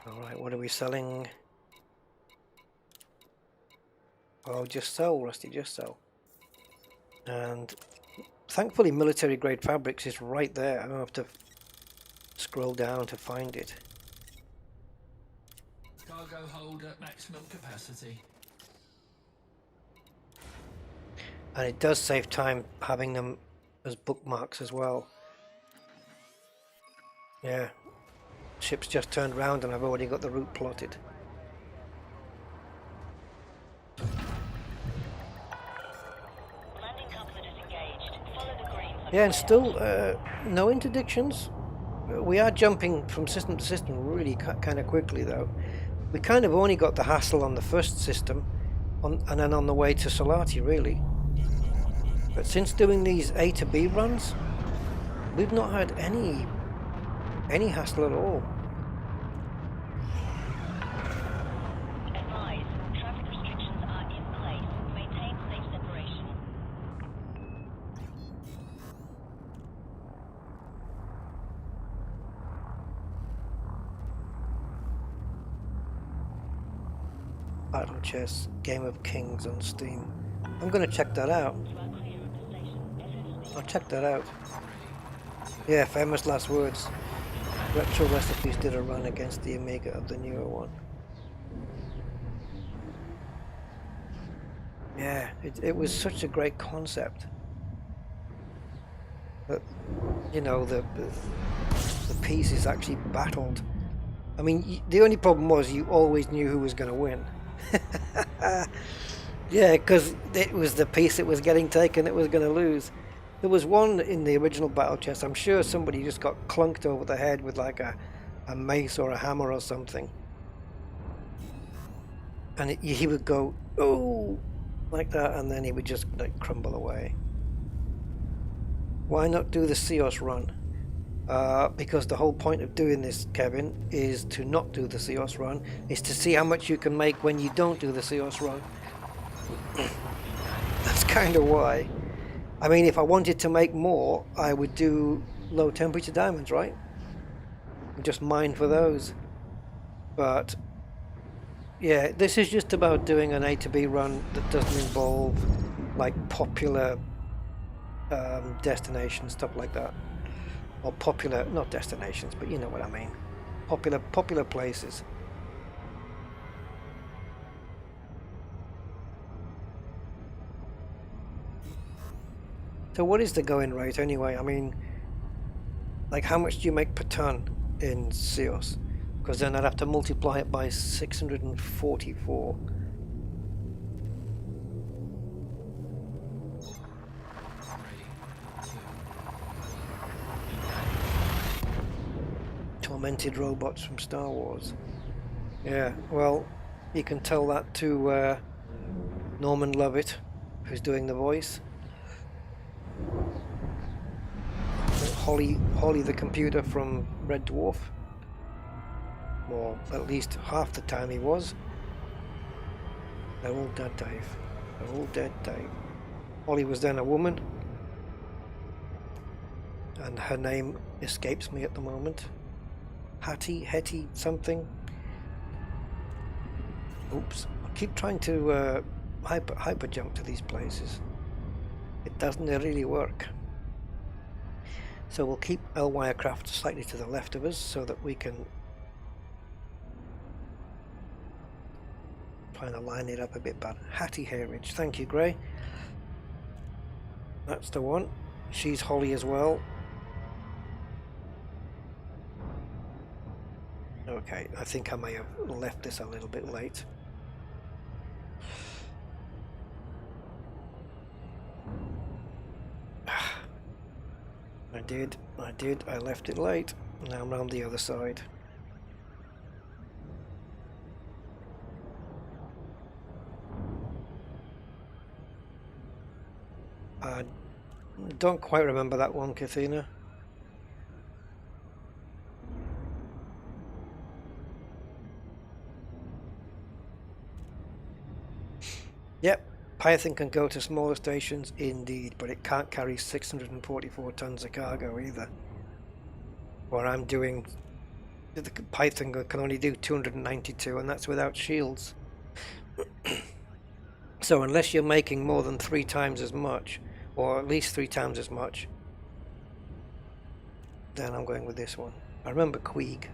[SPEAKER 1] Alright, what are we selling? Oh, just sell, Rusty, just sell. And thankfully military grade fabrics is right there. I don't have to scroll down to find it.
[SPEAKER 2] Cargo hold at maximum capacity.
[SPEAKER 1] And it does save time having them as bookmarks as well. Yeah. Ship's just turned round and I've already got the route plotted.
[SPEAKER 5] Landing coupler disengaged. Follow the green.
[SPEAKER 1] Yeah, and still no interdictions. We are jumping from system to system really kind of quickly though. We kind of only got the hassle on the first system and then on the way to Solati really. But since doing these A to B runs, we've not had any hassle at all.
[SPEAKER 5] Advise. Traffic restrictions are in place. Maintain safe separation.
[SPEAKER 1] Battle Chess, Game of Kings on Steam. I'm going to check that out.
[SPEAKER 5] You are clear of the station.
[SPEAKER 1] I'll check that out. Yeah, famous last words. Retro Recipes did a run against the Amiga of the newer one. Yeah, it was such a great concept. But, you know, the pieces actually battled. I mean, the only problem was you always knew who was going to win. Yeah, because it was the piece that was getting taken that was going to lose. There was one in the original Battle Chess, I'm sure somebody just got clunked over the head with like a mace or a hammer or something. And he would go, oh, like that, and then he would just like crumble away. Why not do the Seos run? Because the whole point of doing this, Kevin, is to not do the Seos run, is to see how much you can make when you don't do the Seos run. That's kind of why. I mean, if I wanted to make more, I would do low temperature diamonds, right? And just mine for those. But yeah, this is just about doing an A to B run that doesn't involve like popular destinations, stuff like that. Or popular, not destinations, but you know what I mean. Popular places. So what is the going rate anyway? I mean, like how much do you make per ton in Seos? Because then I'd have to multiply it by 644. Tormented robots from Star Wars. Yeah, well, you can tell that to Norman Lovett, who's doing the voice. Holly the computer from Red Dwarf. Or at least half the time he was. They're all dead, Dave. They're all dead, Dave. Holly was then a woman. And her name escapes me at the moment. Hetty, something. Oops. I keep trying to hyper jump to these places. It doesn't really work. So we'll keep LY aircraft slightly to the left of us so that we can try to line it up a bit better. Hattie Hayridge, thank you, Gray. That's the one. She's Holly as well. Okay, I think I may have left this a little bit late. I left it late. Now I'm round the other side. I don't quite remember that one, Kathina. Yep, Python can go to smaller stations indeed, but it can't carry 644 tons of cargo either. What I'm doing, the Python can only do 292, and that's without shields. So unless you're making more than 3 times as much, or at least 3 times as much, then I'm going with this one. I remember Queeg.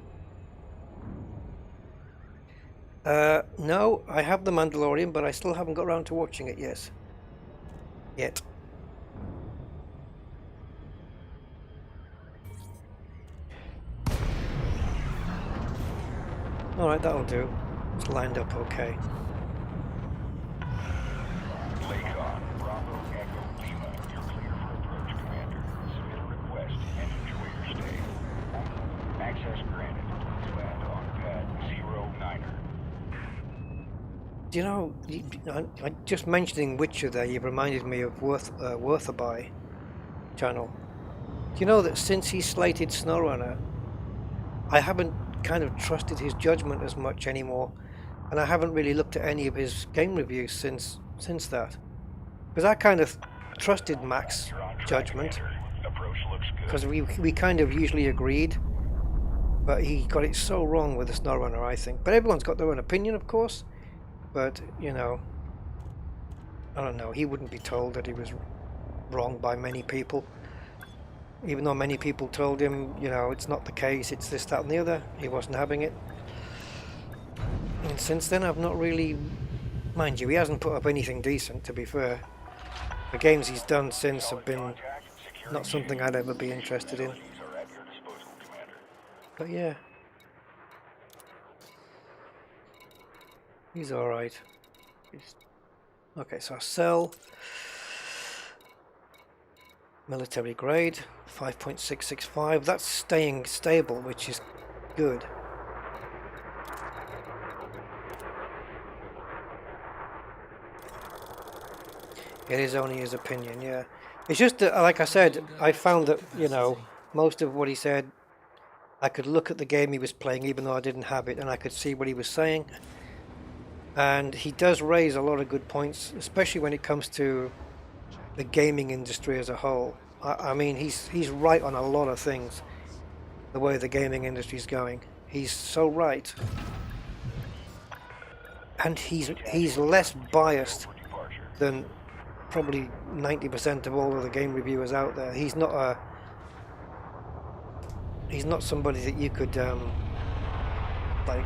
[SPEAKER 1] No, I have The Mandalorian, but I still haven't got around to watching it yet. Alright, that'll do. It's lined up okay.
[SPEAKER 4] Lakon, Bravo, Echo, Lima, you're clear for approach, Commander. Submit a request and enjoy your stay. Access granted. Please land on pad 09er.
[SPEAKER 1] Do you know, I just mentioning Witcher there, you've reminded me of Worthaby channel. Do you know that since he slated SnowRunner, I haven't kind of trusted his judgment as much anymore, and I haven't really looked at any of his game reviews since that, because I kind of trusted Mac's judgment because we kind of usually agreed, but he got it so wrong with the SnowRunner, I think. But everyone's got their own opinion, of course, but you know, I don't know, he wouldn't be told that he was wrong by many people. Even though many people told him, you know, it's not the case, it's this, that and the other, he wasn't having it. And since then I've not really, mind you, he hasn't put up anything decent, to be fair. The games he's done since have been not something I'd ever be interested in. But yeah, he's alright. Okay, so I sell. Military grade, 5.665. That's staying stable, which is good. It is only his opinion, yeah. It's just that, like I said, I found that, you know, most of what he said, I could look at the game he was playing, even though I didn't have it, and I could see what he was saying. And he does raise a lot of good points, especially when it comes to the gaming industry as a whole. I mean, he's right on a lot of things. The way the gaming industry is going, he's so right, and he's less biased than probably 90% of all of the game reviewers out there. He's not somebody that you could like,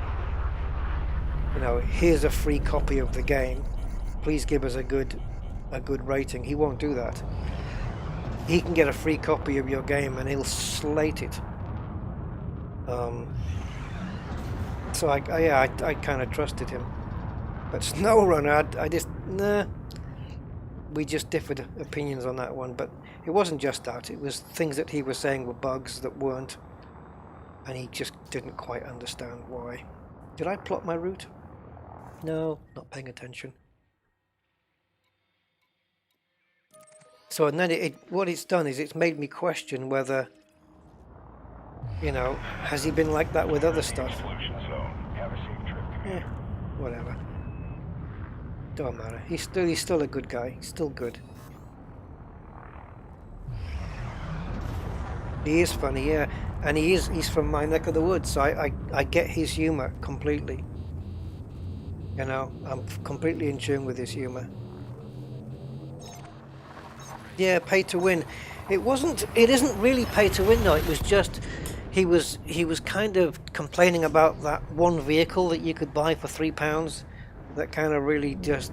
[SPEAKER 1] you know, here's a free copy of the game, please give us a good rating. He won't do that. He can get a free copy of your game and he'll slate it. So I kind of trusted him. But SnowRunner, I just, nah. We just differed opinions on that one, but it wasn't just that. It was things that he was saying were bugs that weren't, and he just didn't quite understand why. Did I plot my route? No, not paying attention. So, and then what it's done is it's made me question whether, you know, has he been like that with other stuff? Yeah, whatever. Don't matter. He's still a good guy. He's still good. He is funny, yeah, and he's from my neck of the woods, so I get his humor completely. You know, I'm completely in tune with his humor. Yeah, pay to win. It wasn't. It isn't really pay to win though. It was just he was kind of complaining about that one vehicle that you could buy for £3 that kind of really just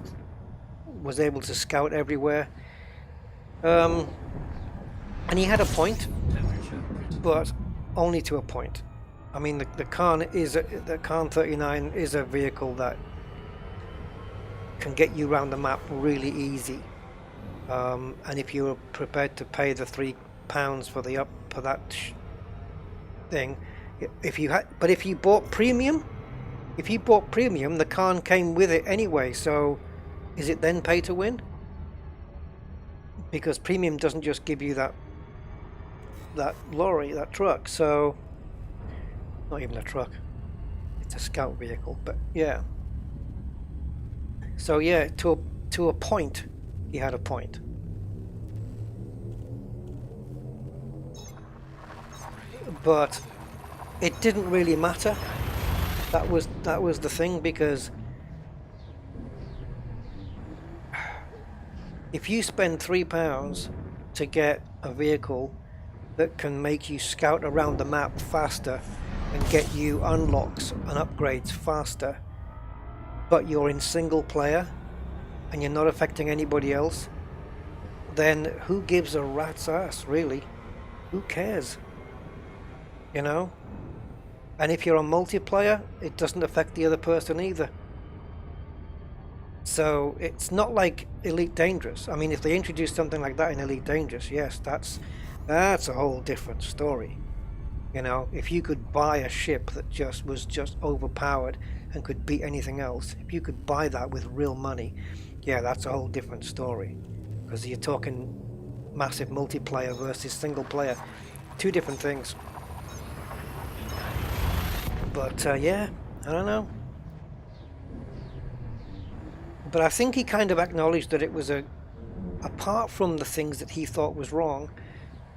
[SPEAKER 1] was able to scout everywhere. And he had a point,
[SPEAKER 2] Temperature critical.
[SPEAKER 1] but only to a point. I mean, the Khan is the Khan 39 is a vehicle that can get you around the map really easy. And if you're prepared to pay the £3 for the for that thing, if you bought premium, the Khan came with it anyway. So, is it then pay to win? Because premium doesn't just give you that lorry, that truck. So, not even a truck. It's a scout vehicle, but yeah. So yeah, to a point, he had a point. But it didn't really matter. That was the thing, because if you spend £3 to get a vehicle that can make you scout around the map faster and get you unlocks and upgrades faster, but you're in single player and you're not affecting anybody else, then who gives a rat's ass, really? Who cares? You know? And if you're on multiplayer, it doesn't affect the other person either. So it's not like Elite Dangerous. I mean, if they introduce something like that in Elite Dangerous, yes, that's a whole different story. You know, if you could buy a ship that was just overpowered and could beat anything else, if you could buy that with real money, yeah, that's a whole different story. Because you're talking massive multiplayer versus single player. Two different things. But yeah, I don't know. But I think he kind of acknowledged that it was apart from the things that he thought was wrong,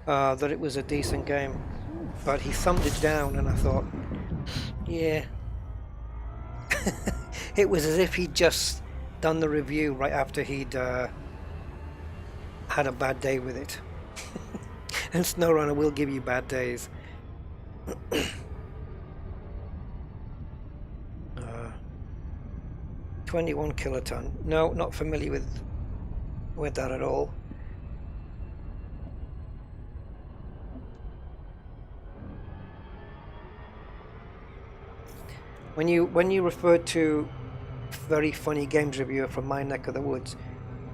[SPEAKER 1] that it was a decent game. But he thumbed it down, and I thought, yeah. It was as if he'd just done the review right after he'd had a bad day with it. And SnowRunner will give you bad days. 21 kiloton. No, not familiar with that at all. When you referred to very funny games reviewer from my neck of the woods,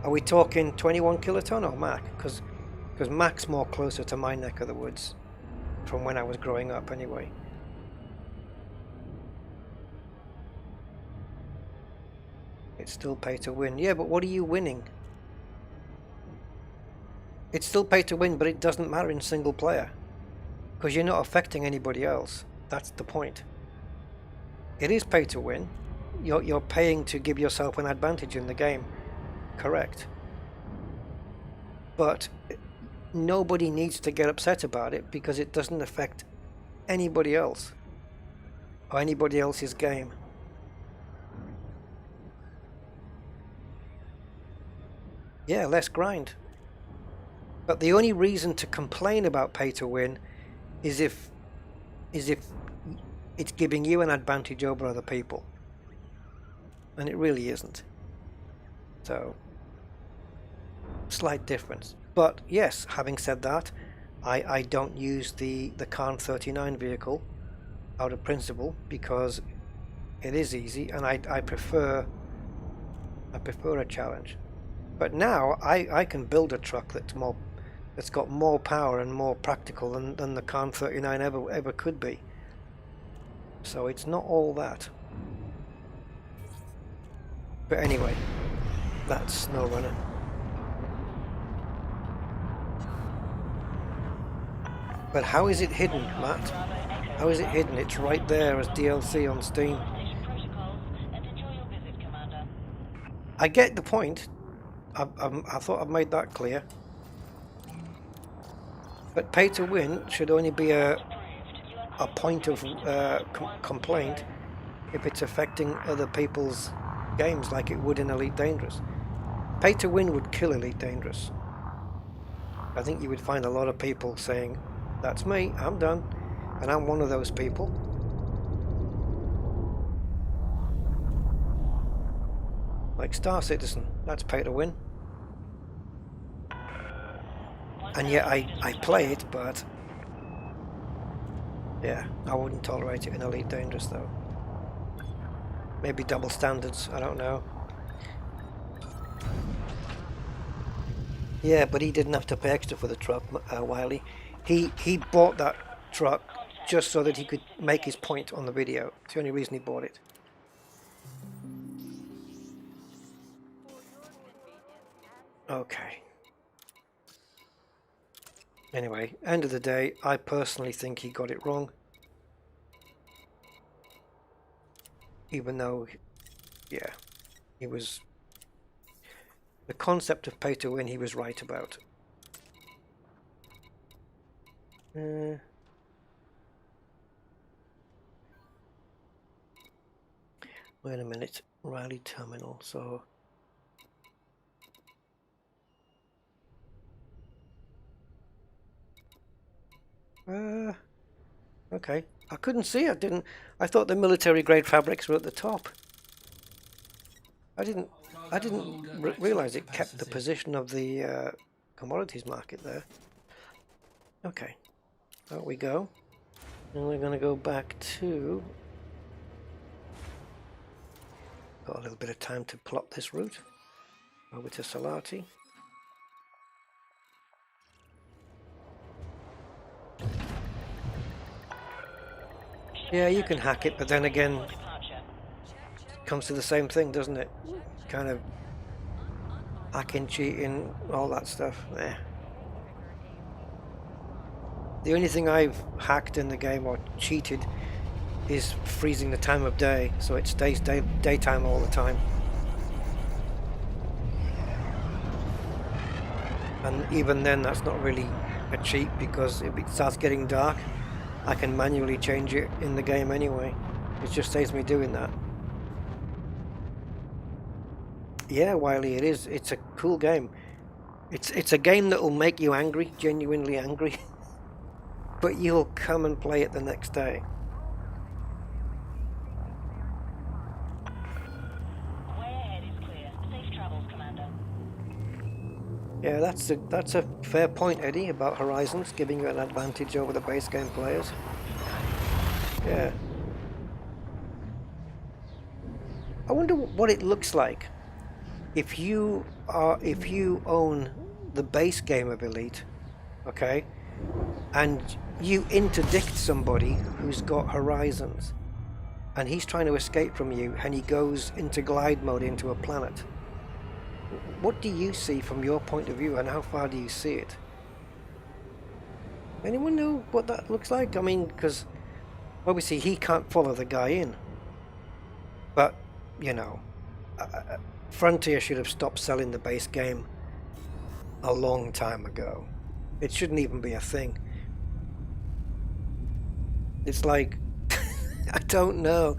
[SPEAKER 1] are we talking 21 kiloton or Mac? Because Mac's more closer to my neck of the woods from when I was growing up anyway. It's still pay to win. Yeah, but what are you winning? It's still pay to win, but it doesn't matter in single player. Because you're not affecting anybody else. That's the point. It is pay to win. You're paying to give yourself an advantage in the game. Correct. But nobody needs to get upset about it, because it doesn't affect anybody else. Or anybody else's game. Yeah, less grind. But the only reason to complain about pay to win is if it's giving you an advantage over other people. And it really isn't. So, slight difference. But yes, having said that, I don't use the Khan 39 vehicle out of principle, because it is easy, and I prefer a challenge. But now I can build a truck that's got more power and more practical than the Khan 39 ever could be. So it's not all that. But anyway, that's SnowRunner. But how is it hidden, Matt? How is it hidden? It's right there as DLC on Steam. I get the point. I thought I've made that clear. But pay to win should only be a point of complaint if it's affecting other people's games like it would in Elite Dangerous. Pay to win would kill Elite Dangerous. I think you would find a lot of people saying, that's me, I'm done, and I'm one of those people. Like Star Citizen, that's pay to win. And yet I play it, but yeah, I wouldn't tolerate it in Elite Dangerous though. Maybe double standards, I don't know. Yeah, but he didn't have to pay extra for the truck, Wiley. He bought that truck just so that he could make his point on the video. It's the only reason he bought it. Okay. Anyway, end of the day, I personally think he got it wrong. Even though, yeah, he was... The concept of pay to win he was right about. Wait a minute, Riley Terminal, so... Okay. I couldn't see it, I thought the military grade fabrics were at the top. I didn't realize it kept the position of the commodities market there. Okay, out we go. And we're going to go back to... Got a little bit of time to plot this route. Over to Salati. Yeah, you can hack it, but then again, it comes to the same thing, doesn't it? Kind of hacking, cheating, all that stuff. Eh. The only thing I've hacked in the game or cheated is freezing the time of day, so it stays daytime all the time. And even then, that's not really a cheat, because if it starts getting dark, I can manually change it in the game anyway. It just saves me doing that. Yeah, Wiley, it is. It's a cool game. It's a game that will make you angry, genuinely angry. But you'll come and play it the next day.
[SPEAKER 5] Way ahead is clear. Safe travels, Commander.
[SPEAKER 1] Yeah, that's a fair point, Eddie, about Horizons giving you an advantage over the base game players. Yeah. I wonder what it looks like if you own the base game of Elite, okay, and you interdict somebody who's got Horizons, and he's trying to escape from you, and he goes into glide mode into a planet. What do you see from your point of view, and how far do you see it? Anyone know what that looks like? I mean, because obviously he can't follow the guy in. But, you know, Frontier should have stopped selling the base game a long time ago. It shouldn't even be a thing. It's like, I don't know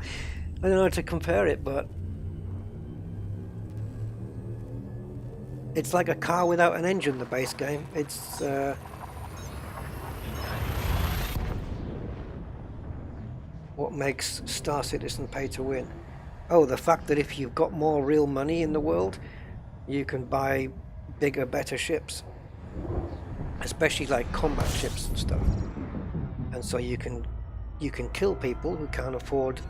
[SPEAKER 1] how to compare it, but it's like a car without an engine, the base game. It's what makes Star Citizen pay to win. Oh, the fact that if you've got more real money in the world, you can buy bigger, better ships, especially like combat ships and stuff. And so you can kill people who can't afford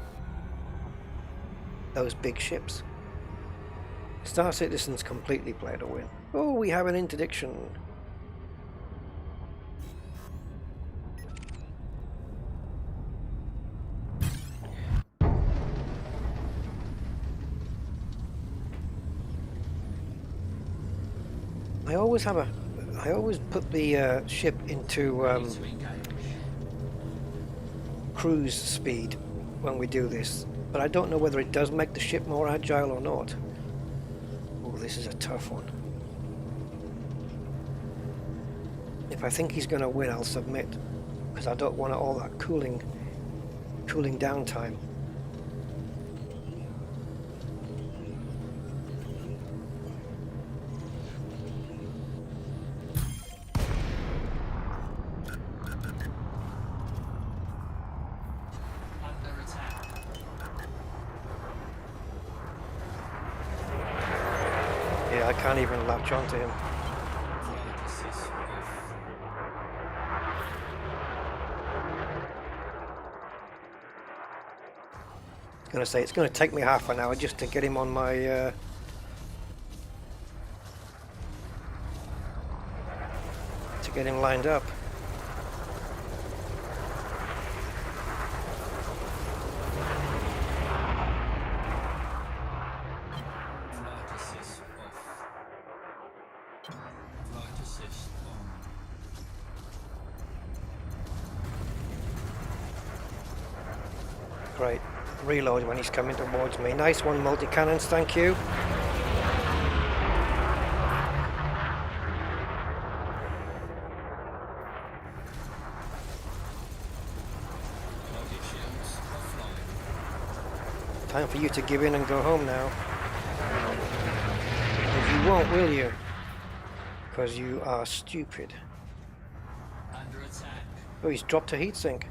[SPEAKER 1] those big ships. Star Citizen's completely play to win. Oh, we have an interdiction. I always put the ship into cruise speed when we do this, but I don't know whether it does make the ship more agile or not. Oh, this is a tough one. If I think he's going to win, I'll submit, because I don't want all that cooling down time. can't even latch onto him.
[SPEAKER 2] Flight assist off.
[SPEAKER 1] I was going to say, it's going to take me half an hour just to get him on my... to get him lined up.
[SPEAKER 2] Flight assist off. Flight assist on.
[SPEAKER 1] Great. Reload when he's coming towards me. Nice one, multi-cannons, thank you.
[SPEAKER 2] Loaded shields offline.
[SPEAKER 1] Time for you to give in and go home now. If you won't, will you? Because you are stupid.
[SPEAKER 2] Under attack.
[SPEAKER 1] Oh, he's dropped a heatsink.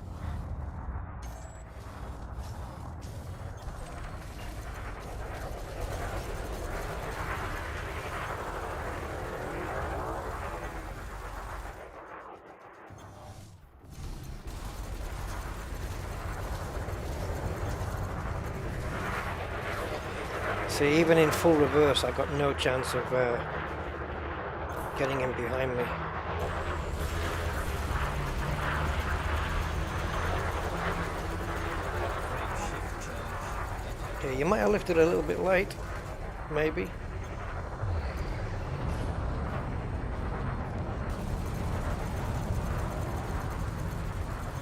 [SPEAKER 1] See, even in full reverse, I got no chance of getting him behind me.
[SPEAKER 2] Shift charge.
[SPEAKER 1] Okay, you might have lifted a little bit late, maybe.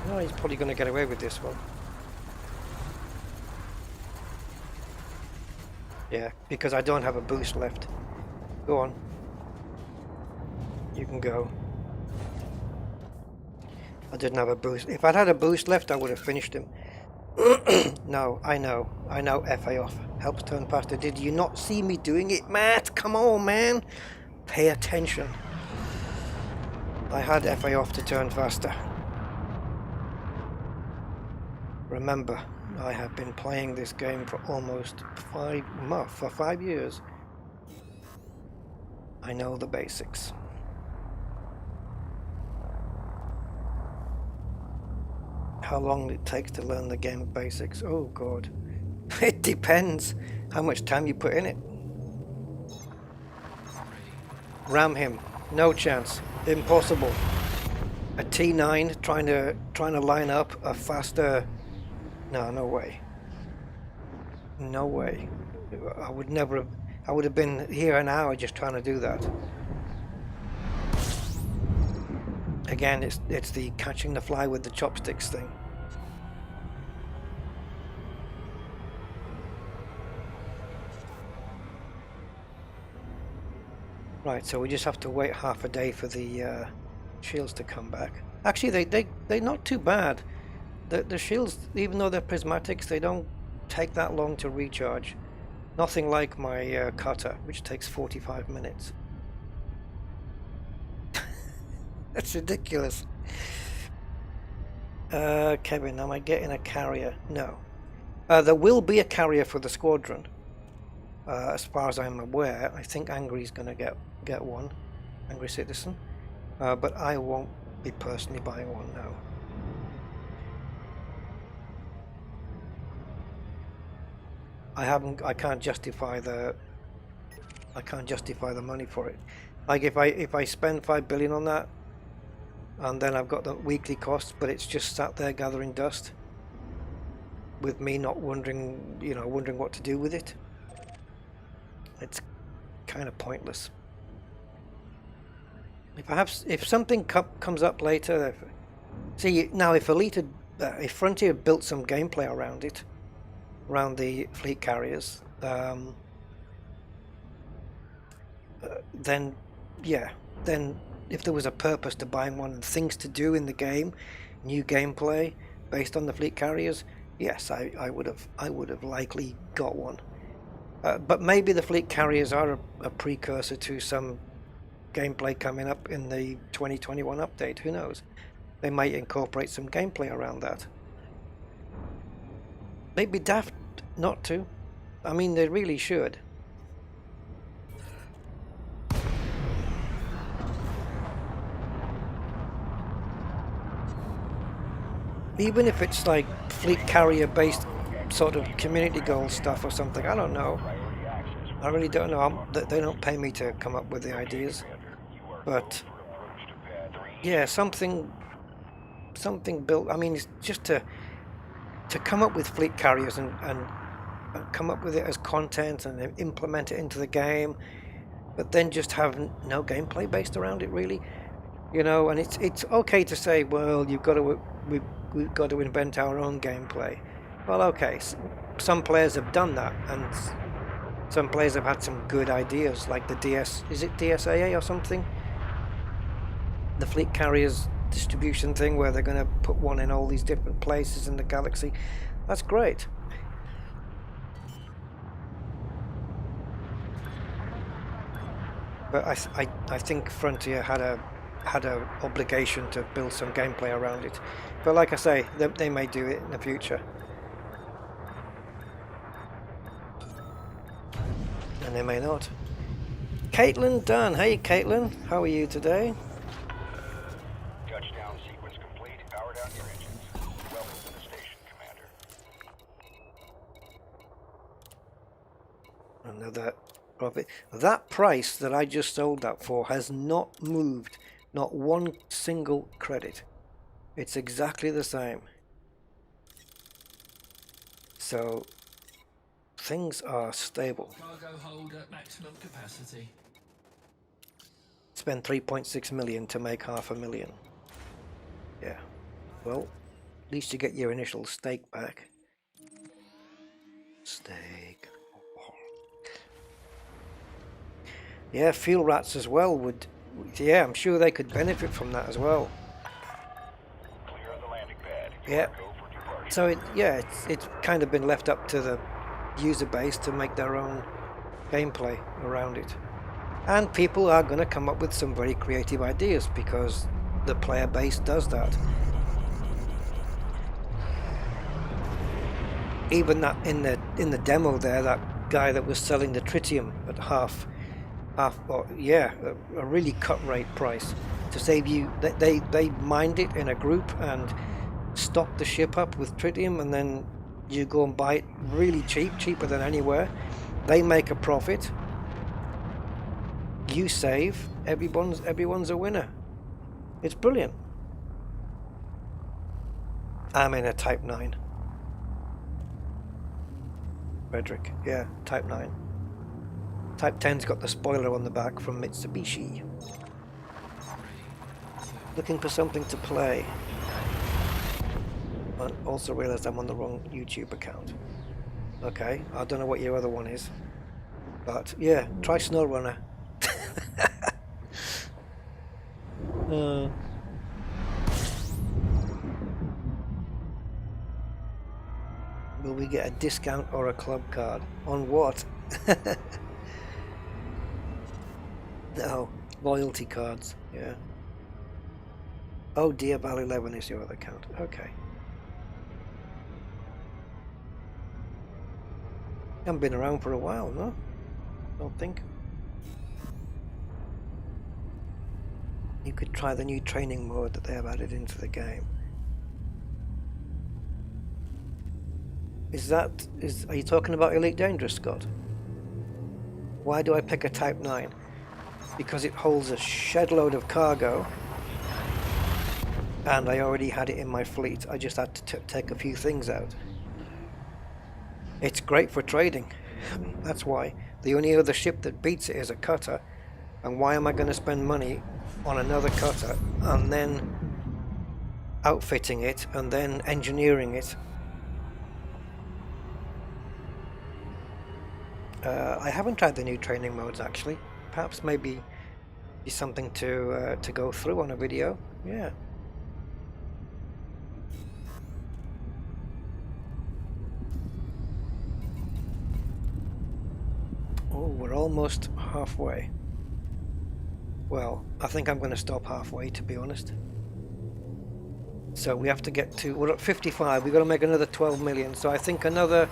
[SPEAKER 1] No, he's probably going to get away with this one. Yeah, because I don't have a boost left. Go on. You can go. I didn't have a boost. If I'd had a boost left, I would have finished him. No, I know. I know FA off. Helps turn faster. Did you not see me doing it, Matt? Come on, man. Pay attention. I had FA off to turn faster. Remember, I have been playing this game for almost 5 years. I know the basics. How long it takes to learn the game basics? Oh god. It depends how much time you put in it. Ram him. No chance. Impossible. A T9 trying to line up a faster... No way. No way. I would never have... I would have been here an hour just trying to do that. Again, it's the catching the fly with the chopsticks thing. Right, so we just have to wait half a day for the shields to come back. Actually, they're not too bad. The shields, even though they're prismatics, they don't take that long to recharge. Nothing like my cutter, which takes 45 minutes. That's ridiculous. Kevin, am I getting a carrier? No. There will be a carrier for the squadron. As far as I'm aware, I think Angry's going to get one. Angry Citizen. But I won't be personally buying one now. I can't justify the money for it. Like if I spend 5 billion on that, and then I've got the weekly costs, but it's just sat there gathering dust, with me not wondering what to do with it. It's kind of pointless. If something comes up later, see now if if Frontier built some gameplay around it, around the fleet carriers, then if there was a purpose to buying one and things to do in the game, new gameplay based on the fleet carriers, yes, I would have likely got one. But maybe the fleet carriers are a precursor to some gameplay coming up in the 2021 update. Who knows? They might incorporate some gameplay around that. They'd be daft not to. I mean, they really should. even if it's like fleet carrier based sort of community goal stuff or something. I don't know. I really don't know. They don't pay me to come up with the ideas, but yeah, something built. I mean, it's just to come up with fleet carriers and come up with it as content and implement it into the game, but then just have no gameplay based around it, really. You know, and it's okay to say, well, we've got to invent our own gameplay. Well, okay, some players have done that, and some players have had some good ideas, like the is it DSAA or something? The fleet carriers distribution thing, where they're going to put one in all these different places in the galaxy. That's great. But I think Frontier had a obligation to build some gameplay around it. But like I say, they may do it in the future. And they may not. Caitlin Dunn. Hey Caitlin, how are you today?
[SPEAKER 4] Touchdown sequence complete. Power down your engines. Welcome to the station, Commander.
[SPEAKER 1] Another profit. That price that I just sold that for has not moved. Not one single credit. It's exactly the same. So things are stable.
[SPEAKER 2] Cargo hold at maximum capacity.
[SPEAKER 1] Spend 3.6 million to make 500,000. Yeah. Well, at least you get your initial stake back. Stake. Yeah, fuel rats as well would. Yeah, I'm sure they could benefit from that as well.
[SPEAKER 4] Clear on the landing pad.
[SPEAKER 1] Yeah.
[SPEAKER 4] Go for departure.
[SPEAKER 1] So it's kind of been left up to the user base to make their own gameplay around it. And people are going to come up with some very creative ideas because the player base does that. Even that in the demo there, that guy that was selling the tritium at half, or yeah, a really cut rate price to save you. They mined it in a group and stock the ship up with tritium, and then you go and buy it really cheap, cheaper than anywhere. They make a profit. You save. Everyone's a winner. It's brilliant. I'm in a Type 9. Frederick, yeah, Type 9. Type 10's got the spoiler on the back from Mitsubishi. Looking for something to play. But also realised I'm on the wrong YouTube account. Okay, I don't know what your other one is. But yeah, try SnowRunner. Will we get a discount or a club card? On what? No, loyalty cards, yeah. Oh, Dearbal 11 is your other account. Okay. Haven't been around for a while, no? Don't think. You could try the new training mode that they have added into the game. Are you talking about Elite Dangerous, Scott? Why do I pick a Type 9? Because it holds a shed load of cargo, and I already had it in my fleet. I just had to take a few things out. It's great for trading. That's why. The only other ship that beats it is a cutter, and why am I going to spend money on another cutter and then outfitting it and then engineering it? I haven't tried the new training modes actually. Perhaps maybe be something to go through on a video. Yeah. Oh, we're almost halfway. Well, I think I'm going to stop halfway, to be honest. So we have to get to, we're at 55. We've got to make another 12 million. So I think another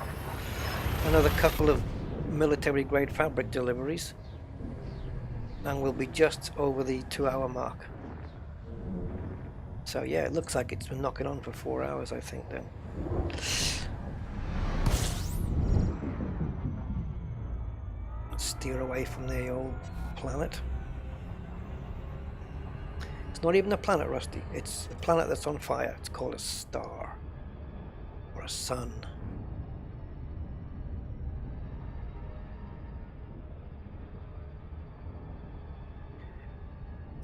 [SPEAKER 1] couple of military grade fabric deliveries, and we'll be just over the 2-hour mark. So yeah, it looks like it's been knocking on for 4 hours, I think, then. Let's steer away from the old planet. It's not even a planet, Rusty. It's a planet that's on fire. It's called a star. Or a sun.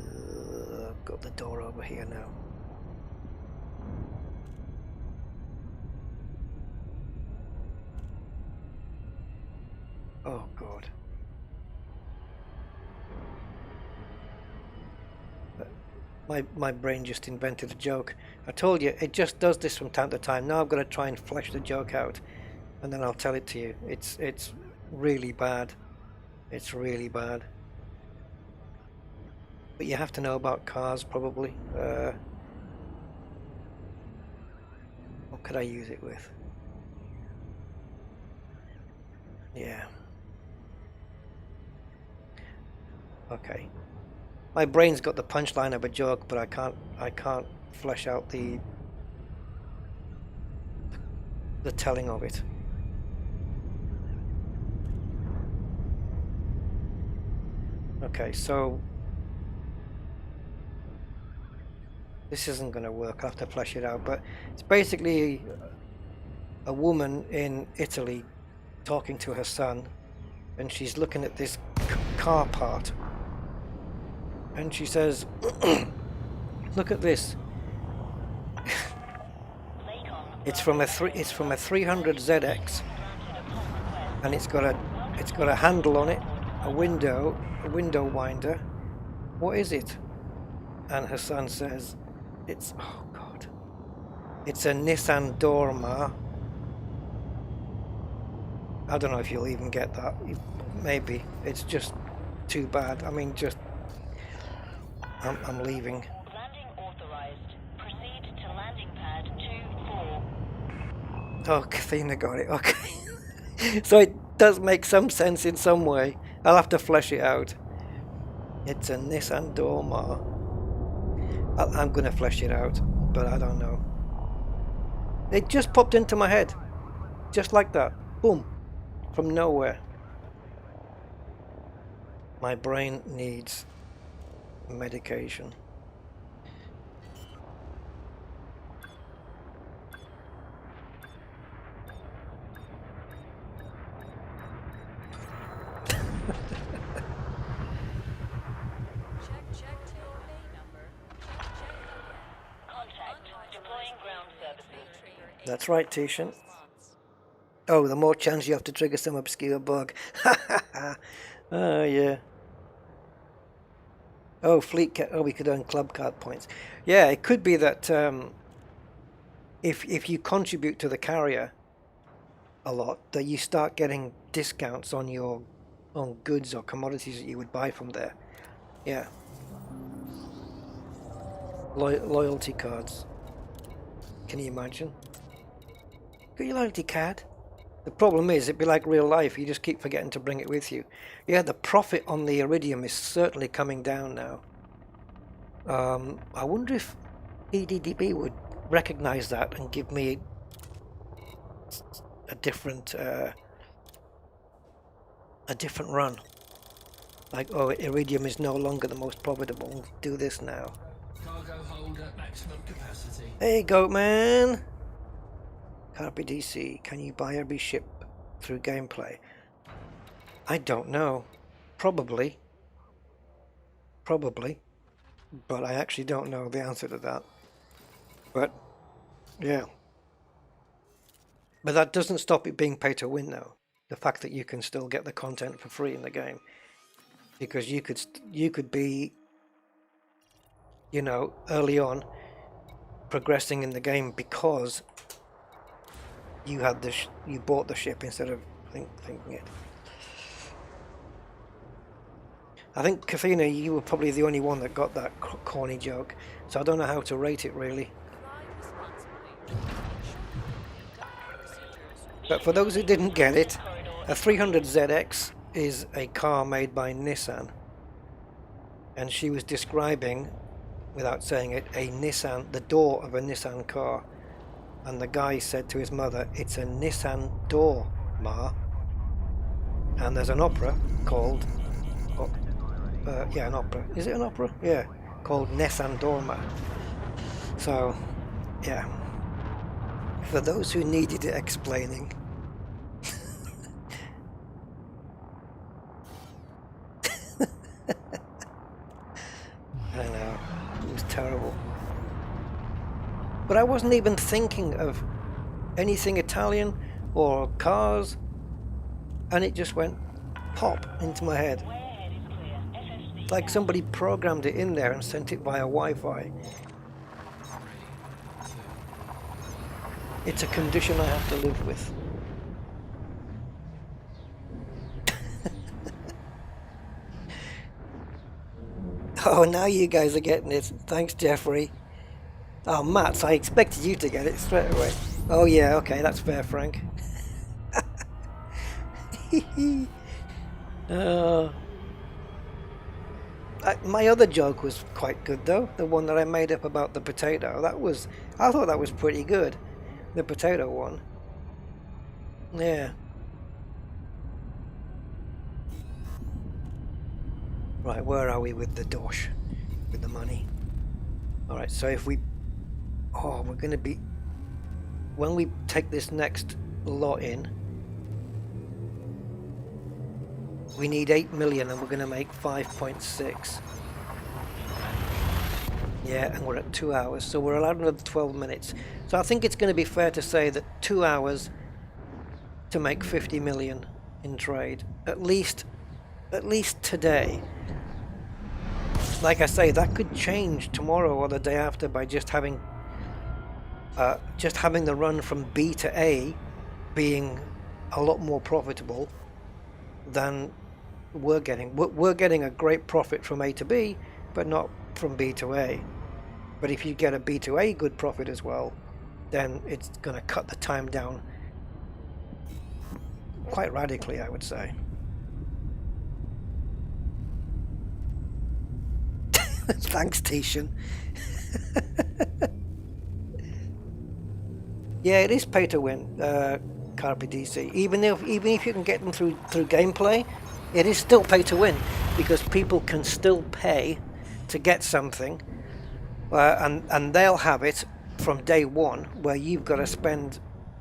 [SPEAKER 1] I've got the door over here now. Oh God. My brain just invented a joke. I told you, it just does this from time to time. Now I've got to try and flesh the joke out, and then I'll tell it to you. It's really bad. It's really bad. But you have to know about cars, probably. What could I use it with? Yeah. Okay. My brain's got the punchline of a joke, but I can't flesh out the telling of it. Okay, so this isn't going to work. I'll have to flesh it out, but it's basically a woman in Italy talking to her son, and she's looking at this car part, and she says, "Look at this. It's from a 300 ZX, and it's got a handle on it, a window winder. What is it?" And her son says, "It's, oh God, it's a Nissan Dorma." I don't know if you'll even get that. Maybe. It's just too bad. I mean, just I'm leaving.
[SPEAKER 5] Landing authorized. Proceed to landing pad 24.
[SPEAKER 1] Oh, Kathina got it. Okay. So it does make some sense in some way. I'll have to flesh it out. It's a Nissan Dorma. I'm going to flesh it out, but I don't know. It just popped into my head. Just like that. Boom. From nowhere. My brain needs medication.
[SPEAKER 5] Contact. Deploying ground services.
[SPEAKER 1] That's right, Tishan. Oh, the more chance you have to trigger some obscure bug. Oh, yeah. Oh, oh, we could earn club card points. Yeah, it could be that if you contribute to the carrier a lot, that you start getting discounts on goods or commodities that you would buy from there. Yeah. Loyalty cards. Can you imagine? Got your loyalty card? The problem is, it'd be like real life. You just keep forgetting to bring it with you. Yeah, the profit on the Iridium is certainly coming down now. I wonder if EDDB would recognize that and give me a different run. Like, oh, Iridium is no longer the most profitable. Do this now.
[SPEAKER 2] Cargo hold at maximum capacity.
[SPEAKER 1] Hey, Goat Man. Carpe DC, can you buy every ship through gameplay? I don't know. Probably. But I actually don't know the answer to that. But, yeah. But that doesn't stop it being pay to win, though. The fact that you can still get the content for free in the game. Because you could be, you know, early on progressing in the game because you had you bought the ship instead of thinking it. I think, Kathina, you were probably the only one that got that corny joke, so I don't know how to rate it really. But for those who didn't get it, a 300 ZX is a car made by Nissan, and she was describing without saying it, the door of a Nissan car. And the guy said to his mother, "It's a Nissan door, Ma." And there's an opera called, yeah, an opera. Is it an opera? Yeah, called Nissan Dorma. So, yeah. For those who needed it explaining. I know, it was terrible. But I wasn't even thinking of anything Italian or cars, and it just went pop into my head.
[SPEAKER 5] Way ahead is clear. FSD
[SPEAKER 1] Like somebody programmed it in there and sent it via Wi-Fi. It's a condition I have to live with. Oh, now you guys are getting it. Thanks, Jeffrey. Oh, Mats, I expected you to get it straight away. Oh, yeah, okay, that's fair, Frank. My other joke was quite good, though. The one that I made up about the potato. I thought that was pretty good. The potato one. Yeah. Right, where are we with the dosh? With the money? Alright, so if we... Oh, we're going to be... When we take this next lot in, we need 8 million and we're going to make 5.6. Yeah, and we're at 2 hours, so we're allowed another 12 minutes. So I think it's going to be fair to say that 2 hours to make 50 million in trade. At least today. Like I say, that could change tomorrow or the day after by just having the run from B to A being a lot more profitable than we're getting. We're getting a great profit from A to B, but not from B to A. But if you get a B to A good profit as well, then it's going to cut the time down quite radically, I would say. Thanks, Tishan. Yeah, it is pay to win, Carpe DC. Even if you can get them through gameplay, it is still pay to win because people can still pay to get something, and they'll have it from day one, where you've got to spend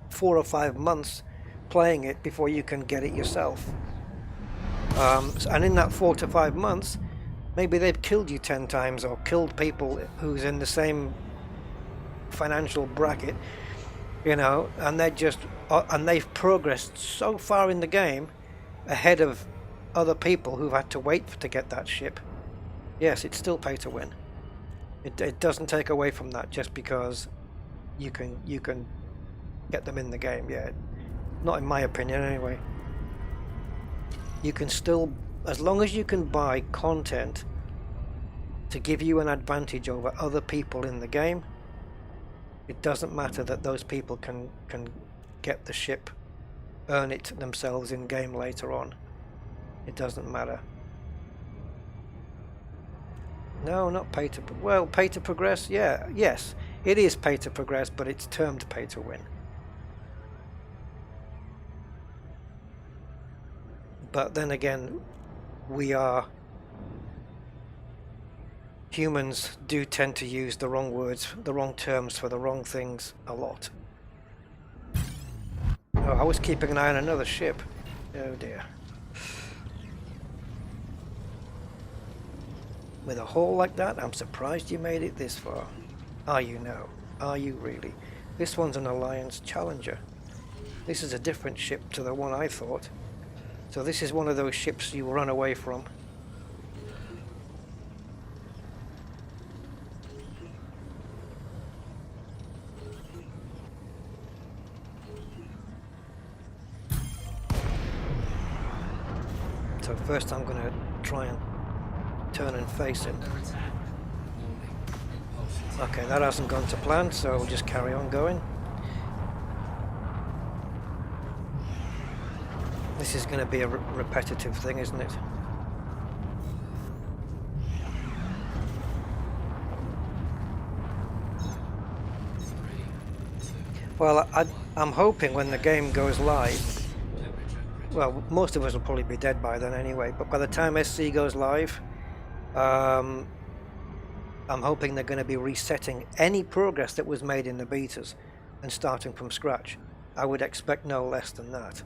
[SPEAKER 1] 4 or 5 months playing it before you can get it yourself. And in that 4 to 5 months, maybe they've killed you 10 times or killed people who's in the same financial bracket, you know, and they've progressed so far in the game ahead of other people who've had to wait to get that ship. Yes, it's still pay to win. It doesn't take away from that just because you can get them in the game. Yeah, not in my opinion anyway. You can still, as long as you can buy content to give you an advantage over other people in the game, it doesn't matter that those people can get the ship, earn it themselves in game later on. It doesn't matter. No, not pay to... Well, pay to progress, yeah, yes. It is pay to progress, but it's termed pay to win. But then again, humans do tend to use the wrong words, the wrong terms for the wrong things a lot. Oh, I was keeping an eye on another ship. Oh dear. With a haul like that, I'm surprised you made it this far. Are you now? Are you really? This one's an Alliance Challenger. This is a different ship to the one I thought. So this is one of those ships you run away from. So first I'm going to try and turn and face him. Okay, that hasn't gone to plan, so we'll just carry on going. This is going to be a repetitive thing, isn't it? Well, I'm hoping when the game goes live, well, most of us will probably be dead by then anyway, but by the time SC goes live, I'm hoping they're going to be resetting any progress that was made in the betas and starting from scratch. I would expect no less than that.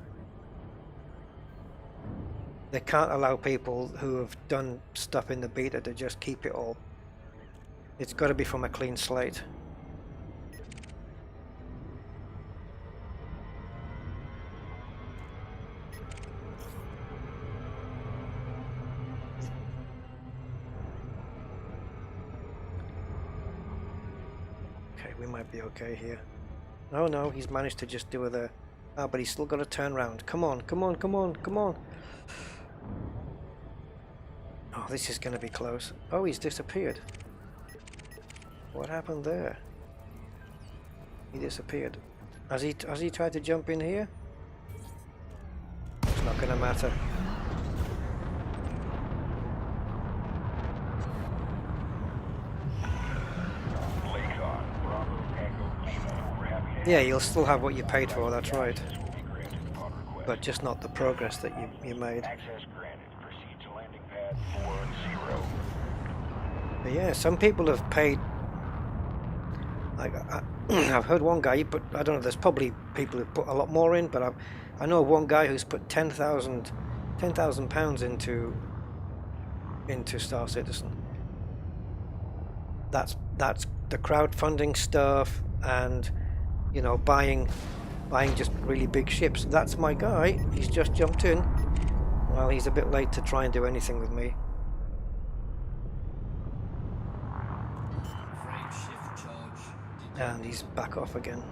[SPEAKER 1] They can't allow people who have done stuff in the beta to just keep it all. It's got to be from a clean slate. Okay, we might be okay here. Oh no, he's managed to just do the... Ah, but he's still got to turn around. Come on, come on, come on, come on. Oh, this is going to be close. Oh, he's disappeared. What happened there? He disappeared. Has he tried to jump in here? It's not going to matter. Yeah, you'll still have what you paid for, that's right. But just not the progress that you made. But yeah, some people have paid... Like, I've heard one guy, but I don't know, there's probably people who've put a lot more in, but I know of one guy who's put £10,000 into Star Citizen. That's the crowdfunding stuff and, you know, buying just really big ships. That's my guy. He's just jumped in. Well, he's a bit late to try and do anything with me.
[SPEAKER 2] Frame shift charge.
[SPEAKER 1] And he's back off again.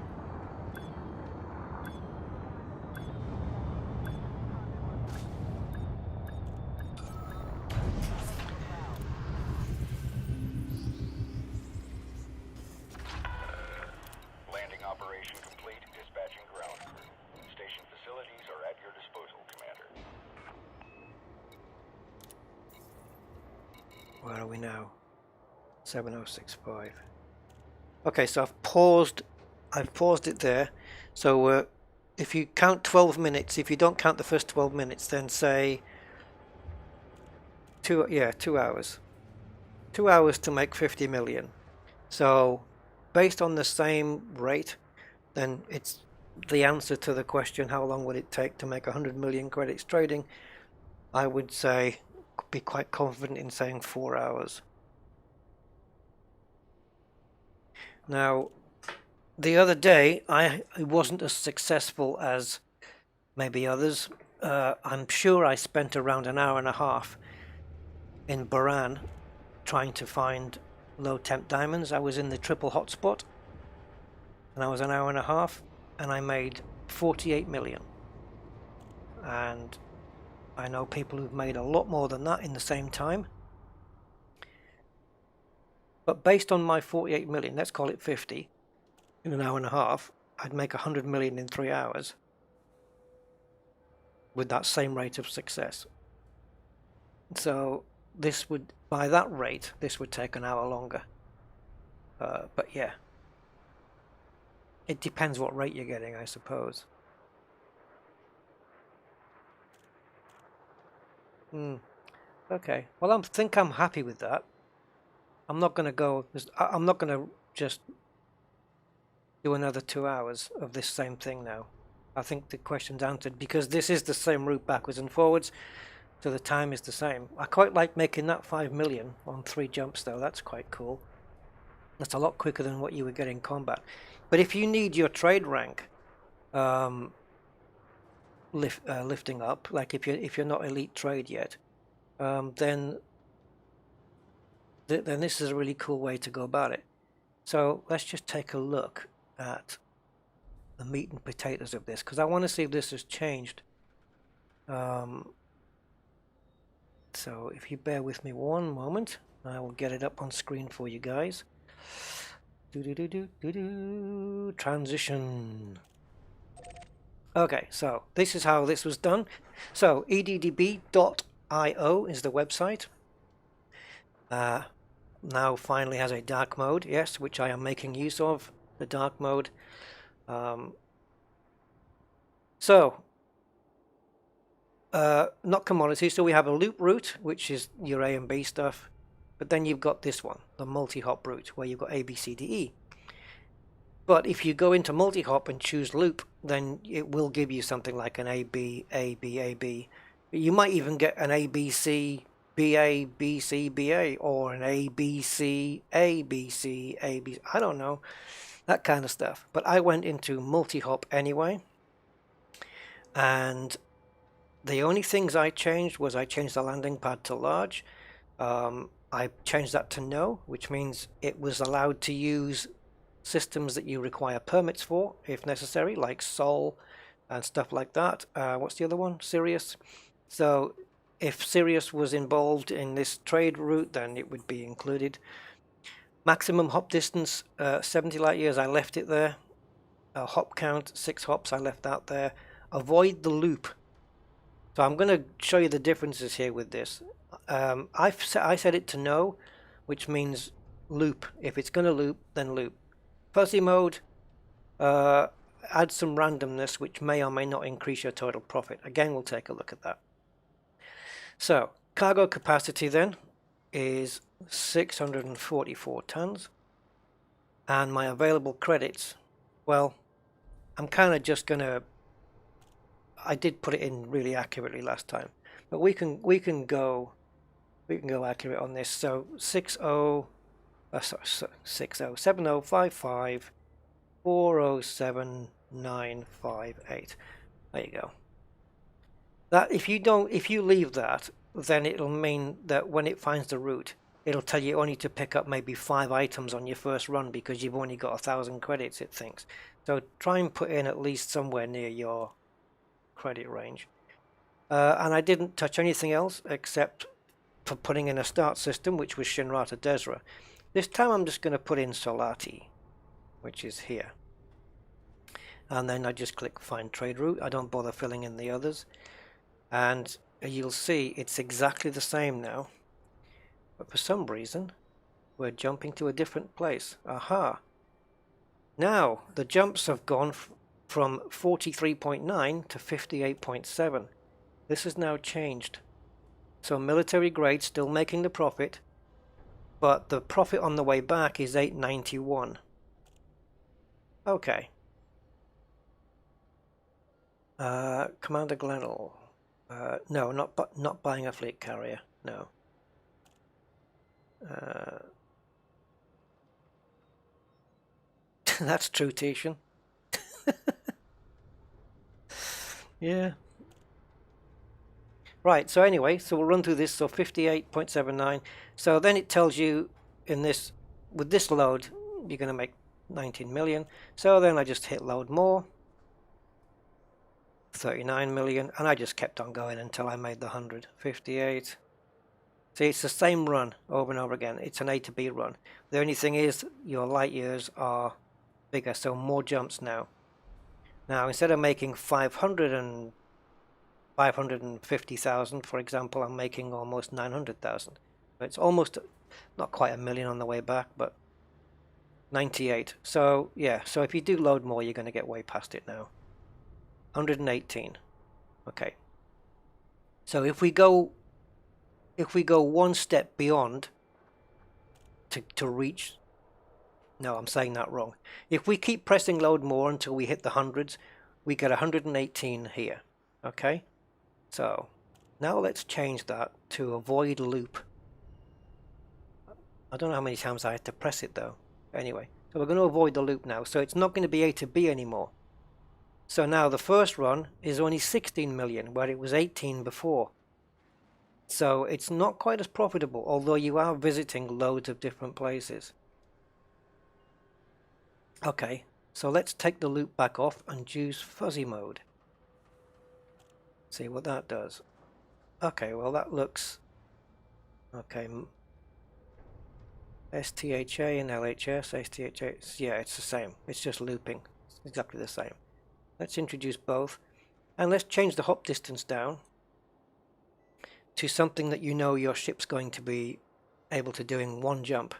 [SPEAKER 4] Landing operation complete. Dispatching ground crew. Station facilities are at your disposal, Commander.
[SPEAKER 1] Where are we now? 7065. Okay, so I've paused it there. So if you count 12 minutes, if you don't count the first 12 minutes, then say 2 hours. 2 hours to make 50 million. So based on the same rate, then it's the answer to the question, how long would it take to make 100 million credits trading? I would say, be quite confident in saying 4 hours. Now, the other day, I wasn't as successful as maybe others. I'm sure I spent around an hour and a half in Baran trying to find low temp diamonds. I was in the triple hotspot, and I was an hour and a half, and I made 48 million. And I know people who've made a lot more than that in the same time. But based on my 48 million, let's call it 50, in an hour and a half, I'd make 100 million in 3 hours with that same rate of success. So this would, by that rate, this would take an hour longer. But yeah, it depends what rate you're getting, I suppose. Okay, well, I think I'm happy with that. I'm not going to go, I'm not going to just do another 2 hours of this same thing now. I think the question's answered, because this is the same route backwards and forwards, so the time is the same. I quite like making that 5 million on 3 jumps though. That's quite cool. That's a lot quicker than what you would get in combat. But if you need your trade rank lifting up, like if you're not elite trade yet, then this is a really cool way to go about it. So let's just take a look at the meat and potatoes of this, because I want to see if this has changed. So if you bear with me one moment, I will get it up on screen for you guys. Transition. Okay, so this is how this was done. So eddb.io is the website. Now finally has a dark mode, yes, which I am making use of, the dark mode. So, not commodity. So we have a loop route, which is your A and B stuff. But then you've got this one, the multi-hop route, where you've got A, B, C, D, E. But if you go into multi-hop and choose loop, then it will give you something like an A, B, A, B, A, B. You might even get an A, B, C, B, A, B, C, B, A, or an A, B, C, A, B, C, A, B. I don't know. That kind of stuff. But I went into multi-hop anyway. And the only things I changed was I changed the landing pad to large. I changed that to no, which means it was allowed to use systems that you require permits for, if necessary, like Sol and stuff like that. What's the other one? Sirius. So if Sirius was involved in this trade route, then it would be included. Maximum hop distance, 70 light years, I left it there. Hop count, 6 hops, I left that there. Avoid the loop. So I'm going to show you the differences here with this. I set it to no, which means loop. If it's going to loop, then loop. Fuzzy mode, add some randomness, which may or may not increase your total profit. Again, we'll take a look at that. So, cargo capacity then is 644 tons. And my available credits, well, I'm kind of just going to, I did put it in really accurately last time, but we can go accurate on this. So 7055 407958. There you go. That if you leave that, then it'll mean that when it finds the route, it'll tell you only to pick up maybe 5 items on your first run because you've only got 1,000 credits, it thinks. So try and put in at least somewhere near your credit range. And I didn't touch anything else except for putting in a start system, which was Shinrata Desra. This time I'm just going to put in Solati, which is here. And then I just click find trade route. I don't bother filling in the others. And you'll see it's exactly the same now. But for some reason, we're jumping to a different place. Aha! Now, the jumps have gone from 43.9 to 58.7. This has now changed. So military grade still making the profit, but the profit on the way back is 891. Okay. Commander Glenell. No, not buying a fleet carrier. No. That's true, Tishan. Yeah. Right, so anyway, so we'll run through this. So 58.79. So then it tells you in this, with this load, you're going to make 19 million. So then I just hit load more. 39 million. And I just kept on going until I made the 100. 58. See, it's the same run over and over again. It's an A to B run. The only thing is your light years are bigger, so more jumps now. Now, instead of making 550,000, for example, I'm making almost 900,000. It's almost, not quite a million on the way back, but 98. So, yeah, so if you do load more, you're going to get way past it now. 118. Okay. So if we go one step beyond to reach, no, I'm saying that wrong. If we keep pressing load more until we hit the hundreds, we get 118 here. Okay? So now let's change that to avoid loop. I don't know how many times I had to press it though. Anyway, so we're going to avoid the loop now. So it's not going to be A to B anymore. So now the first run is only 16 million, where it was 18 before. So it's not quite as profitable, although you are visiting loads of different places. Okay, so let's take the loop back off and choose fuzzy mode. See what that does. Okay, well that looks... Okay. STHA and LHS, STHA, yeah, it's the same. It's just looping. It's exactly the same. Let's introduce both. And let's change the hop distance down to something that you know your ship's going to be able to do in one jump.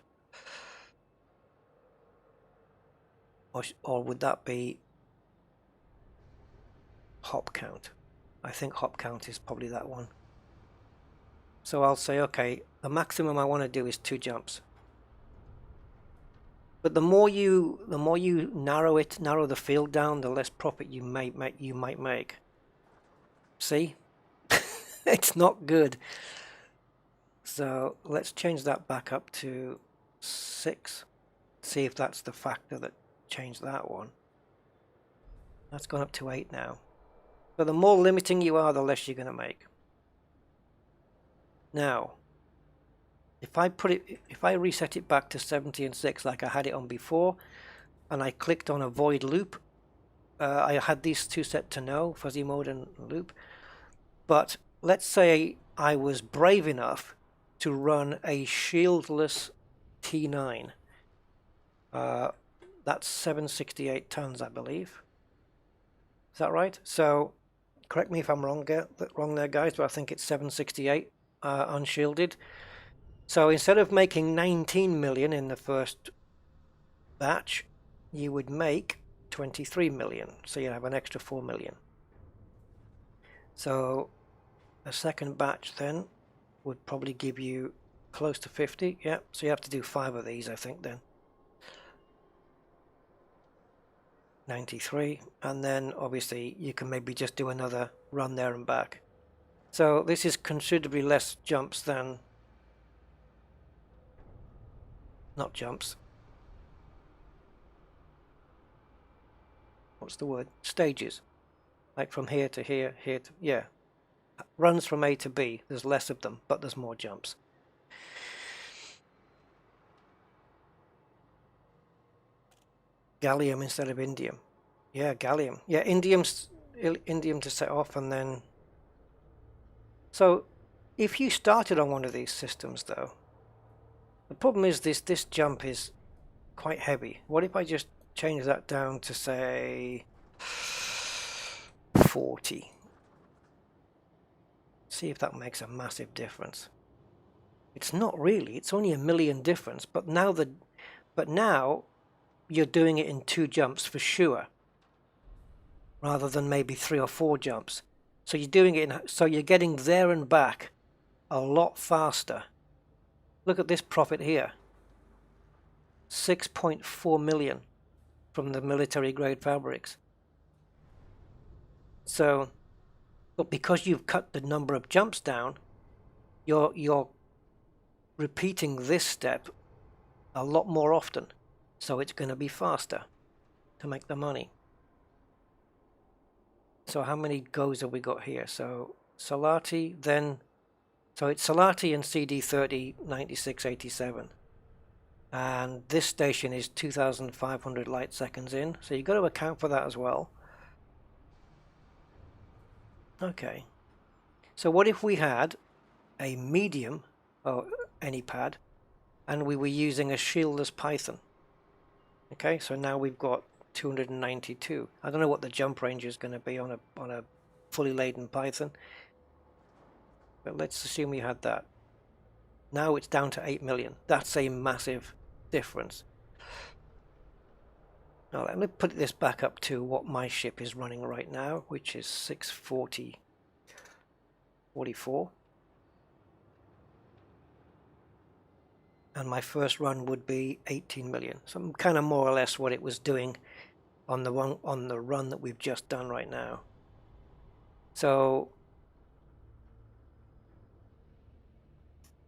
[SPEAKER 1] Or would that be hop count. I think hop count is probably that one. So I'll say, okay, the maximum I want to do is 2 jumps. But the more you narrow the field down, the less profit you might make. See? It's not good. So let's change that back up to 6. See if that's the factor that changed that one. That's gone up to 8 now. So the more limiting you are, the less you're going to make. Now, if I reset it back to 70 and 6 like I had it on before, and I clicked on avoid loop, I had these two set to no, fuzzy mode and loop. But let's say I was brave enough to run a shieldless T9. That's 768 tons, I believe. Is that right? So, correct me if I'm wrong there, guys, but I think it's 768 unshielded. So instead of making 19 million in the first batch, you would make 23 million. So you have an extra 4 million. So a second batch then would probably give you close to 50. Yeah, so you have to do 5 of these, I think, then. 93, and then obviously you can maybe just do another run there and back. So this is considerably less jumps than, not jumps, what's the word, stages, like from here to here, here to, yeah, runs from A to B. There's less of them, but there's more jumps. Gallium instead of indium. Yeah, gallium. Yeah, indium to set off, and then... So, if you started on one of these systems, though, the problem is this jump is quite heavy. What if I just change that down to, say, 40? See if that makes a massive difference. It's not really. It's only 1 million difference, but now you're doing it in 2 jumps for sure, rather than maybe 3 or 4 jumps. So you're doing it so you're getting there and back a lot faster. Look at this profit here. 6.4 million from the military grade fabrics. So, but because you've cut the number of jumps down, you're repeating this step a lot more often. So it's going to be faster to make the money. So how many goes have we got here? So Solati, then, so it's Solati and CD30 9687. And this station is 2,500 light seconds in. So you've got to account for that as well. Okay. So what if we had a medium, or any pad, and we were using a shieldless Python? Okay, so now we've got 292. I don't know what the jump range is going to be on a fully laden Python, but let's assume we had that. Now it's down to 8 million. That's a massive difference. Now let me put this back up to what my ship is running right now, which is 640.44. And my first run would be 18 million. So kind of more or less what it was doing on the run that we've just done right now. So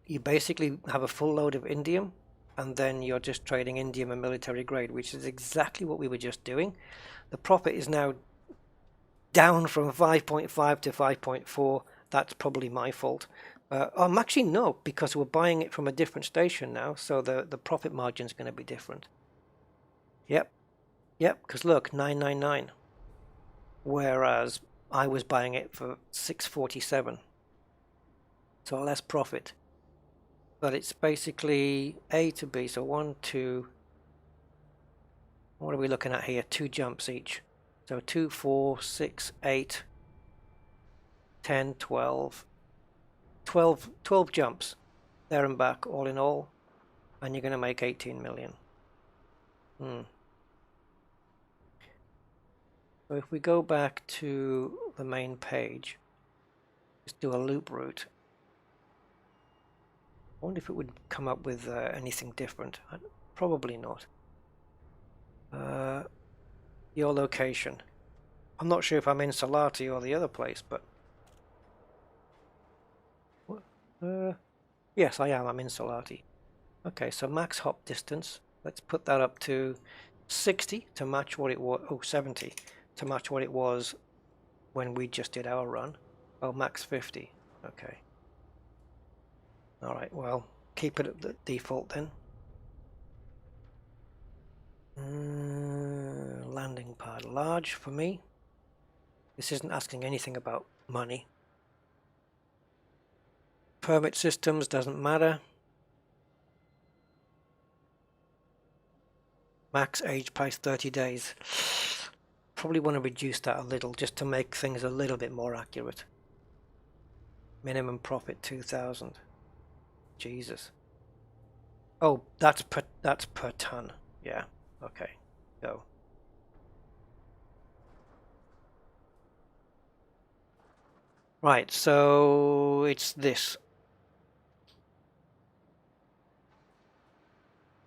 [SPEAKER 1] you basically have a full load of indium, and then you're just trading indium and military grade, which is exactly what we were just doing. The profit is now down from 5.5 to 5.4. That's probably my fault. Actually no, because we're buying it from a different station now, so the profit margin is going to be different. Yep, because look, 999, whereas I was buying it for 647, so less profit. But it's basically A to B, so 1, 2, what are we looking at here? 2 jumps each. So 2, 4, 6, 8, 10, 12 jumps there and back all in all, and you're going to make 18 million. So if we go back to the main page. Just do a loop route. I wonder if it would come up with anything different. Probably not. Your location. I'm not sure if I'm in Salati or the other place, but yes, I am. I'm in Salati. Okay, so max hop distance. Let's put that up to 60 to match what it was. Oh, 70 to match what it was when we just did our run. Oh, max 50. Okay. All right. Well, keep it at the default then. Landing pad large for me. This isn't asking anything about money. Permit systems doesn't matter. Max age price 30 days. Probably want to reduce that a little just to make things a little bit more accurate. Minimum profit 2,000. Jesus. Oh, that's per ton. Yeah. Okay. Go. Right, so it's this.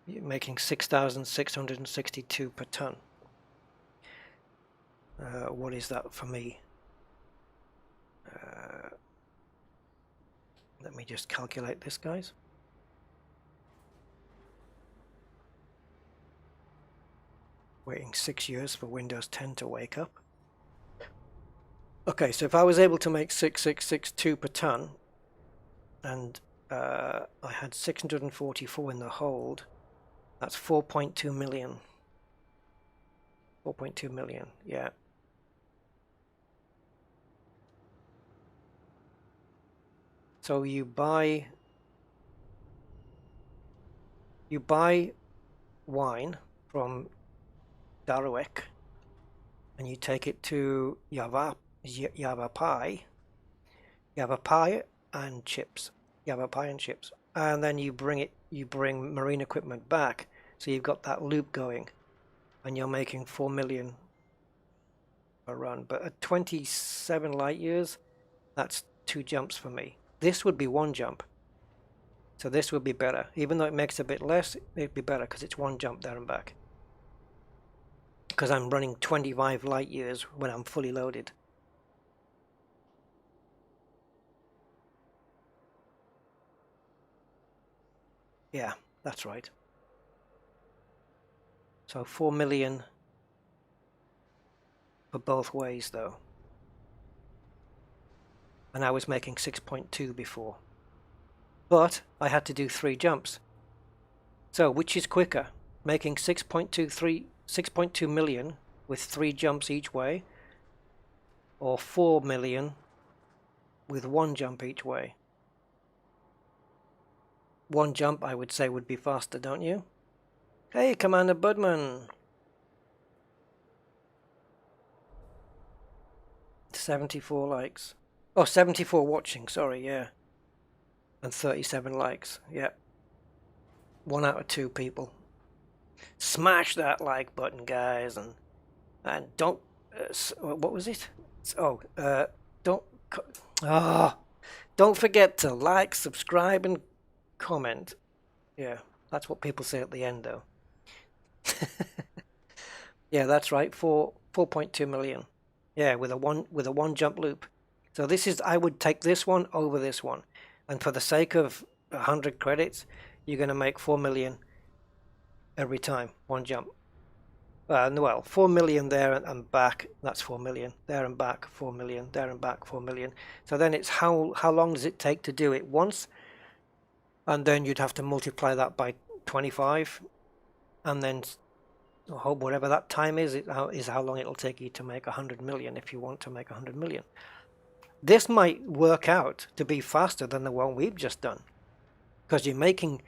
[SPEAKER 1] You're making 6,662 per ton. What is that for me? Let me just calculate this, guys. Waiting 6 years for Windows 10 to wake up. Okay, so if I was able to make 6,662 per ton, and I had 644 in the hold, that's 4.2 million. 4.2 million, yeah. So you buy wine from Darawek and you take it to Yavapai and chips. Yavapai and chips. And then you bring marine equipment back. So you've got that loop going and you're making 4 million per run. But at 27 light years, that's 2 jumps for me. This would be 1 jump. So this would be better. Even though it makes a bit less, it'd be better because it's 1 jump there and back. Because I'm running 25 light years when I'm fully loaded. Yeah, that's right. So 4 million for both ways though. And I was making 6.2 before. But I had to do 3 jumps. So which is quicker? Making 6.2 million with 3 jumps each way, or 4 million with 1 jump each way? 1 jump I would say would be faster, don't you? Hey, Commander Budman! 74 likes. Oh, 74 watching, sorry, yeah. And 37 likes, yeah. 1 out of 2 people. Smash that like button, guys, and don't. What was it? Oh, don't forget to like, subscribe, and comment. Yeah, that's what people say at the end, though. Yeah, that's right. 4.2 million. Yeah, with a one jump loop. So this is, I would take this one over this one, and for the sake of 100 credits, you're going to make 4 million every time, 1 jump. Well, 4 million there and back, that's 4 million. There and back, 4 million. There and back, 4 million. So then it's how long does it take to do it once? And then you'd have to multiply that by 25. And then whatever that time is how long it'll take you to make 100 million if you want to make 100 million. This might work out to be faster than the one we've just done. Because I'm making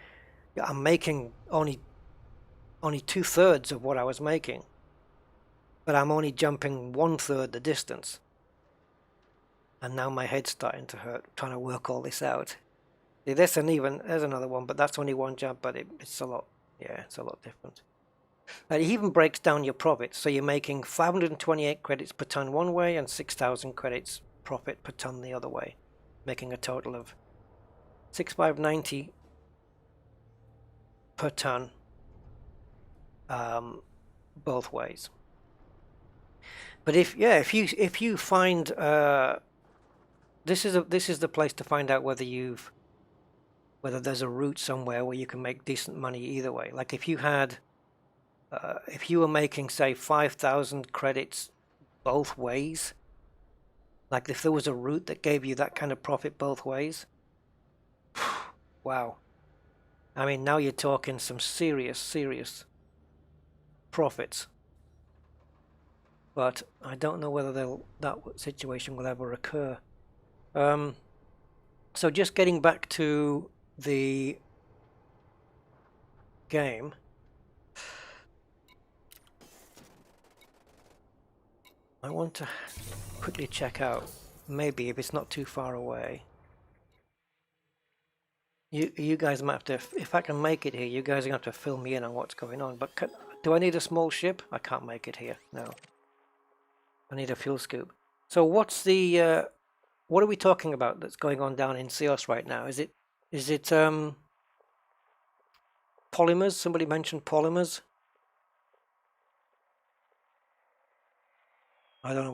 [SPEAKER 1] only 2/3 of what I was making, but I'm only jumping 1/3 the distance. And now my head's starting to hurt trying to work all this out. See, there's another one, but that's only 1 jump, but it's a lot. Yeah, it's a lot different. And it even breaks down your profits. So you're making 528 credits per ton one way and 6,000 credits profit per ton the other way, making a total of 6,590 per ton both ways. But if you find this is the place to find out whether there's a route somewhere where you can make decent money either way. Like if you were making, say, 5,000 credits both ways, like if there was a route that gave you that kind of profit both ways, wow. I mean, now you're talking some serious profits. But I don't know whether that situation will ever occur. So just getting back to the game. I want to quickly check out, maybe if it's not too far away. You guys might have to, if I can make it here, you guys are going to have to fill me in on what's going on. But do I need a small ship? I can't make it here, no. I need a fuel scoop. So what's the, what are we talking about that's going on down in Ceos right now? Is it polymers? Somebody mentioned polymers? I don't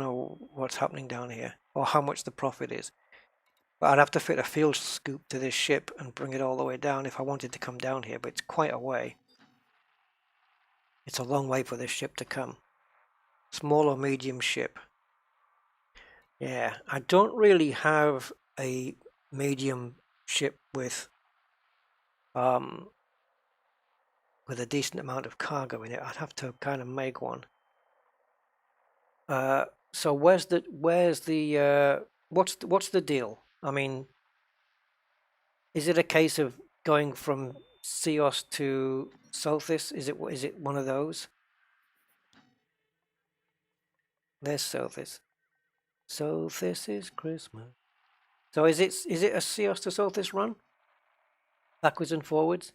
[SPEAKER 1] know what's happening down here or how much the profit is. But I'd have to fit a fuel scoop to this ship and bring it all the way down if I wanted to come down here, but it's quite a way. It's a long way for this ship to come. Small or medium ship. Yeah, I don't really have a medium ship with a decent amount of cargo in it. I'd have to kind of make one. So what's the deal? I mean, is it a case of going from Ceos to Sothis? Is it one of those? There's Sothis. Sothis is Christmas. So is it a Ceos to Sothis run? Backwards and forwards?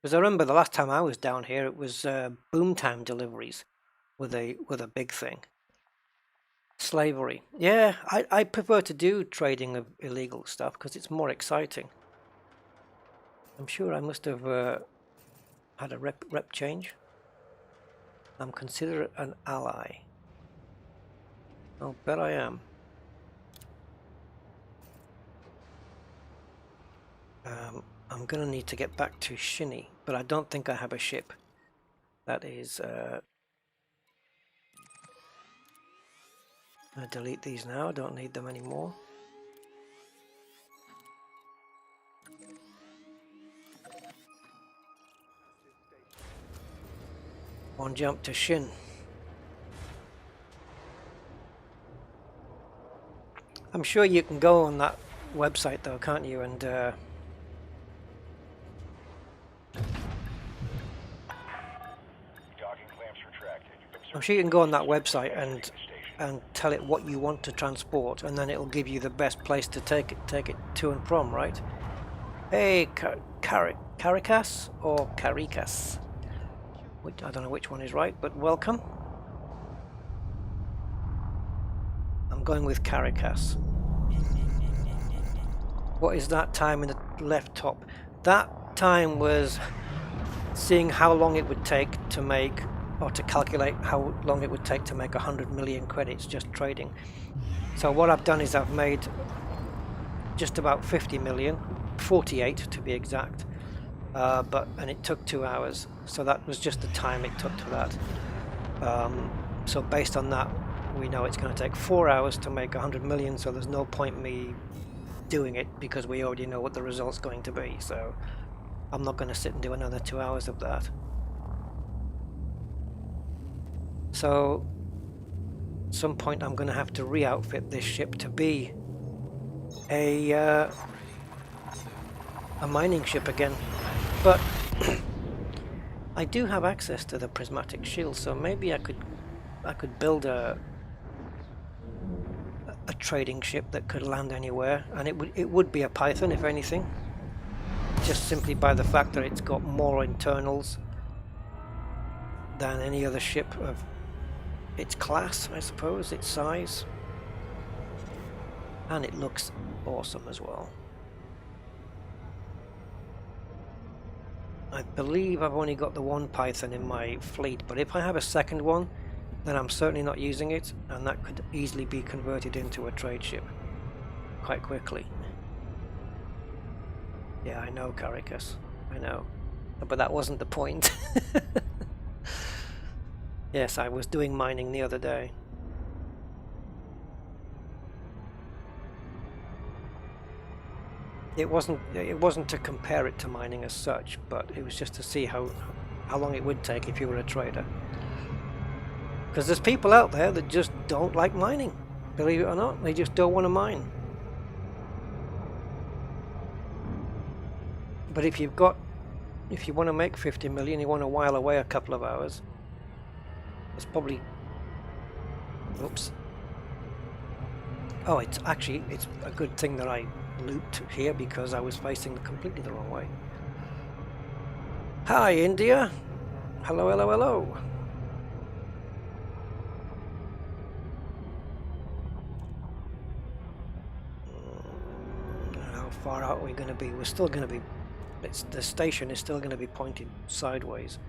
[SPEAKER 1] Because I remember the last time I was down here, it was boom time deliveries with a big thing. Slavery. Yeah, I prefer to do trading of illegal stuff because it's more exciting. I'm sure I must have had a rep change. I'm considered an ally. I'll bet I am. I'm gonna need to get back to Shinny, but I don't think I have a ship. That is I'm going to delete these now, I don't need them anymore. One jump to Shin. I'm sure you can go on that website though, can't you? And I'm sure you can go on that website and tell it what you want to transport, and then it'll give you the best place to take it to and from, right? Hey, Caracas or Caricas? I don't know which one is right, but welcome. I'm going with Caracas. What is that time in the left top? That time was seeing how long it would take to make, or to calculate how long it would take to make 100 million credits just trading. So what I've done is I've made just about 50 million, 48 to be exact, and it took 2 hours. So that was just the time it took to that. So based on that, we know it's going to take 4 hours to make 100 million, so there's no point me doing it because we already know what the result's going to be. So I'm not going to sit and do another 2 hours of that. So at some point I'm going to have to re-outfit this ship to be a mining ship again. But I do have access to the prismatic shield, so maybe I could build a trading ship that could land anywhere, and it would be a Python if anything, just simply by the fact that it's got more internals than any other ship of its class, I suppose, its size. And it looks awesome as well. I believe I've only got the one Python in my fleet, but if I have a second one, then I'm certainly not using it, and that could easily be converted into a trade ship quite quickly. Yeah, I know, Caricus. I know. But that wasn't the point. Yes, I was doing mining the other day. It wasn't to compare it to mining as such, but it was just to see how long it would take if you were a trader. Because there's people out there that just don't like mining. Believe it or not, they just don't want to mine. But if you want to make 50 million, you want to while away a couple of hours, it's probably... Oops. Oh, it's a good thing that I looped here because I was facing completely the wrong way. Hi, India. Hello, hello, hello. How far out are we going to be? We're still going to be... the station is still going to be pointed sideways.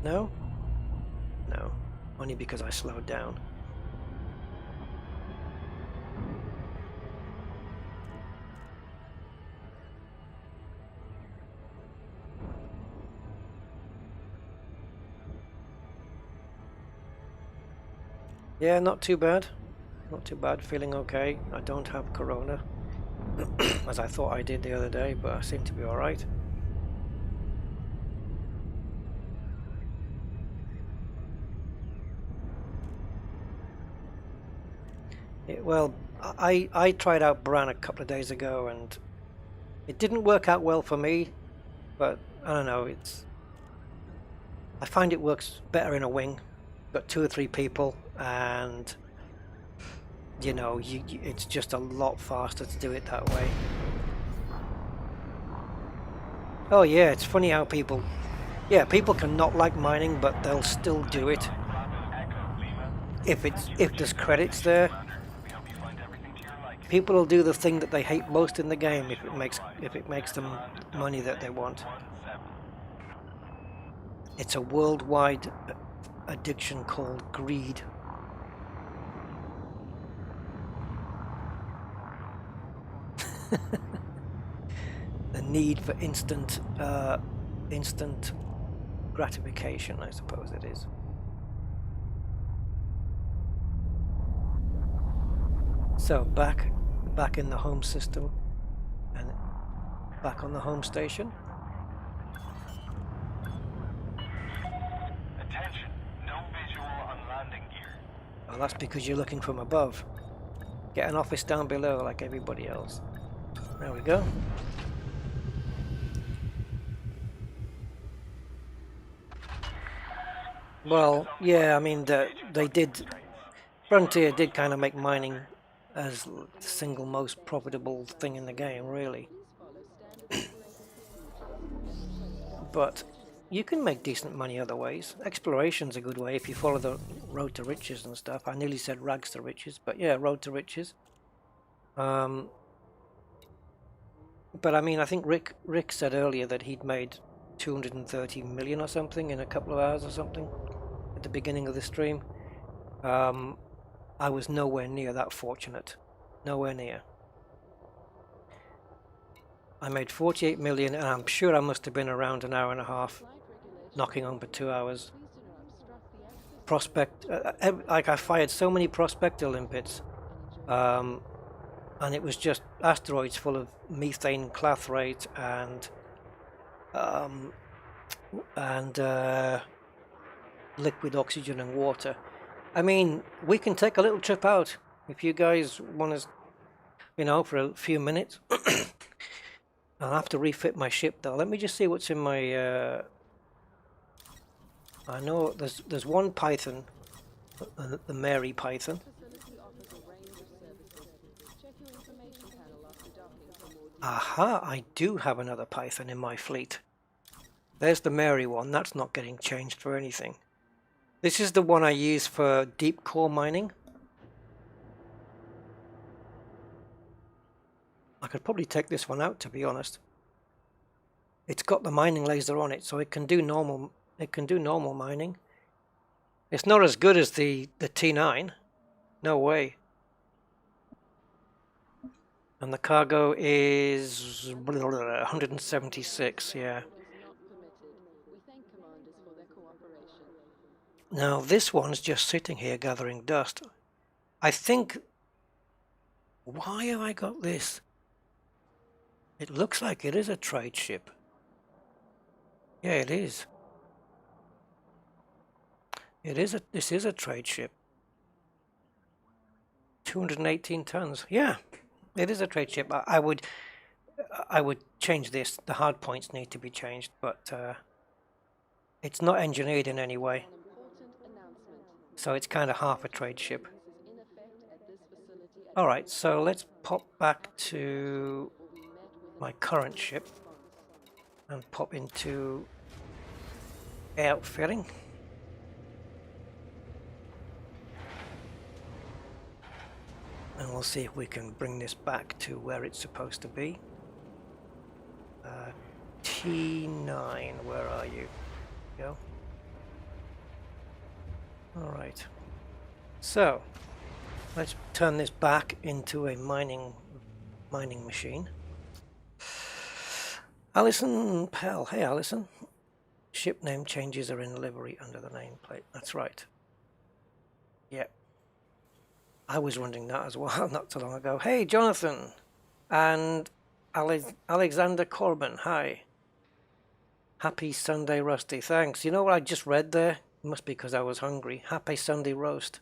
[SPEAKER 1] No? No. Only because I slowed down. Yeah, not too bad. Not too bad, feeling okay. I don't have corona, as I thought I did the other day, but I seem to be alright. Well, I tried out Bran a couple of days ago, and it didn't work out well for me, but I don't know, I find it works better in a wing. Got 2 or 3 people, and you know, it's just a lot faster to do it that way. Oh yeah, it's funny how people can not like mining, but they'll still do it if there's credits there. People will do the thing that they hate most in the game if it makes them money that they want. It's a worldwide addiction called greed. The need for instant gratification, I suppose it is. So back in the home system and back on the home station.
[SPEAKER 4] Attention, no visual on landing gear.
[SPEAKER 1] Well, that's because you're looking from above. Get an office down below like everybody else. There we go. Well, yeah, I mean, Frontier did kind of make mining as the single most profitable thing in the game, really. But you can make decent money other ways. Exploration's a good way if you follow the road to riches and stuff. I nearly said rags to riches, but yeah, road to riches. But I mean, I think Rick said earlier that he'd made 230 million or something in a couple of hours or something at the beginning of the stream. I was nowhere near that fortunate. Nowhere near. I made 48 million, and I'm sure I must have been around an hour and a half, knocking on for 2 hours. Like I fired so many prospector limpets, and it was just asteroids full of methane clathrate and liquid oxygen and water. I mean, we can take a little trip out if you guys want to, you know, for a few minutes. I'll have to refit my ship though. Let me just see what's in my. I know there's one Python, the Mary Python. Aha! I do have another Python in my fleet. There's the Mary one. That's not getting changed for anything. This is the one I use for deep core mining. I could probably take this one out, to be honest. It's got the mining laser on it, so it can do normal. It can do normal mining. It's not as good as the T9. No way. And the cargo is 176. Yeah. Now this one's just sitting here gathering dust. I think... Why have I got this? It looks like it is a trade ship. Yeah, it is. This is a trade ship. 218 tons. Yeah, it is a trade ship. I would change this. The hard points need to be changed, but it's not engineered in any way. So it's kind of half a trade ship. Alright, so let's pop back to my current ship and pop into outfitting. And we'll see if we can bring this back to where it's supposed to be. T9, where are you? Go. Alright. So, let's turn this back into a mining machine. Alison Pell. Hey, Alison. Ship name changes are in livery under the nameplate. That's right. Yep. I was wondering that as well not so long ago. Hey, Jonathan and Alexander Corbin. Hi. Happy Sunday, Rusty. Thanks. You know what I just read there? It must be because I was hungry. Happy Sunday roast.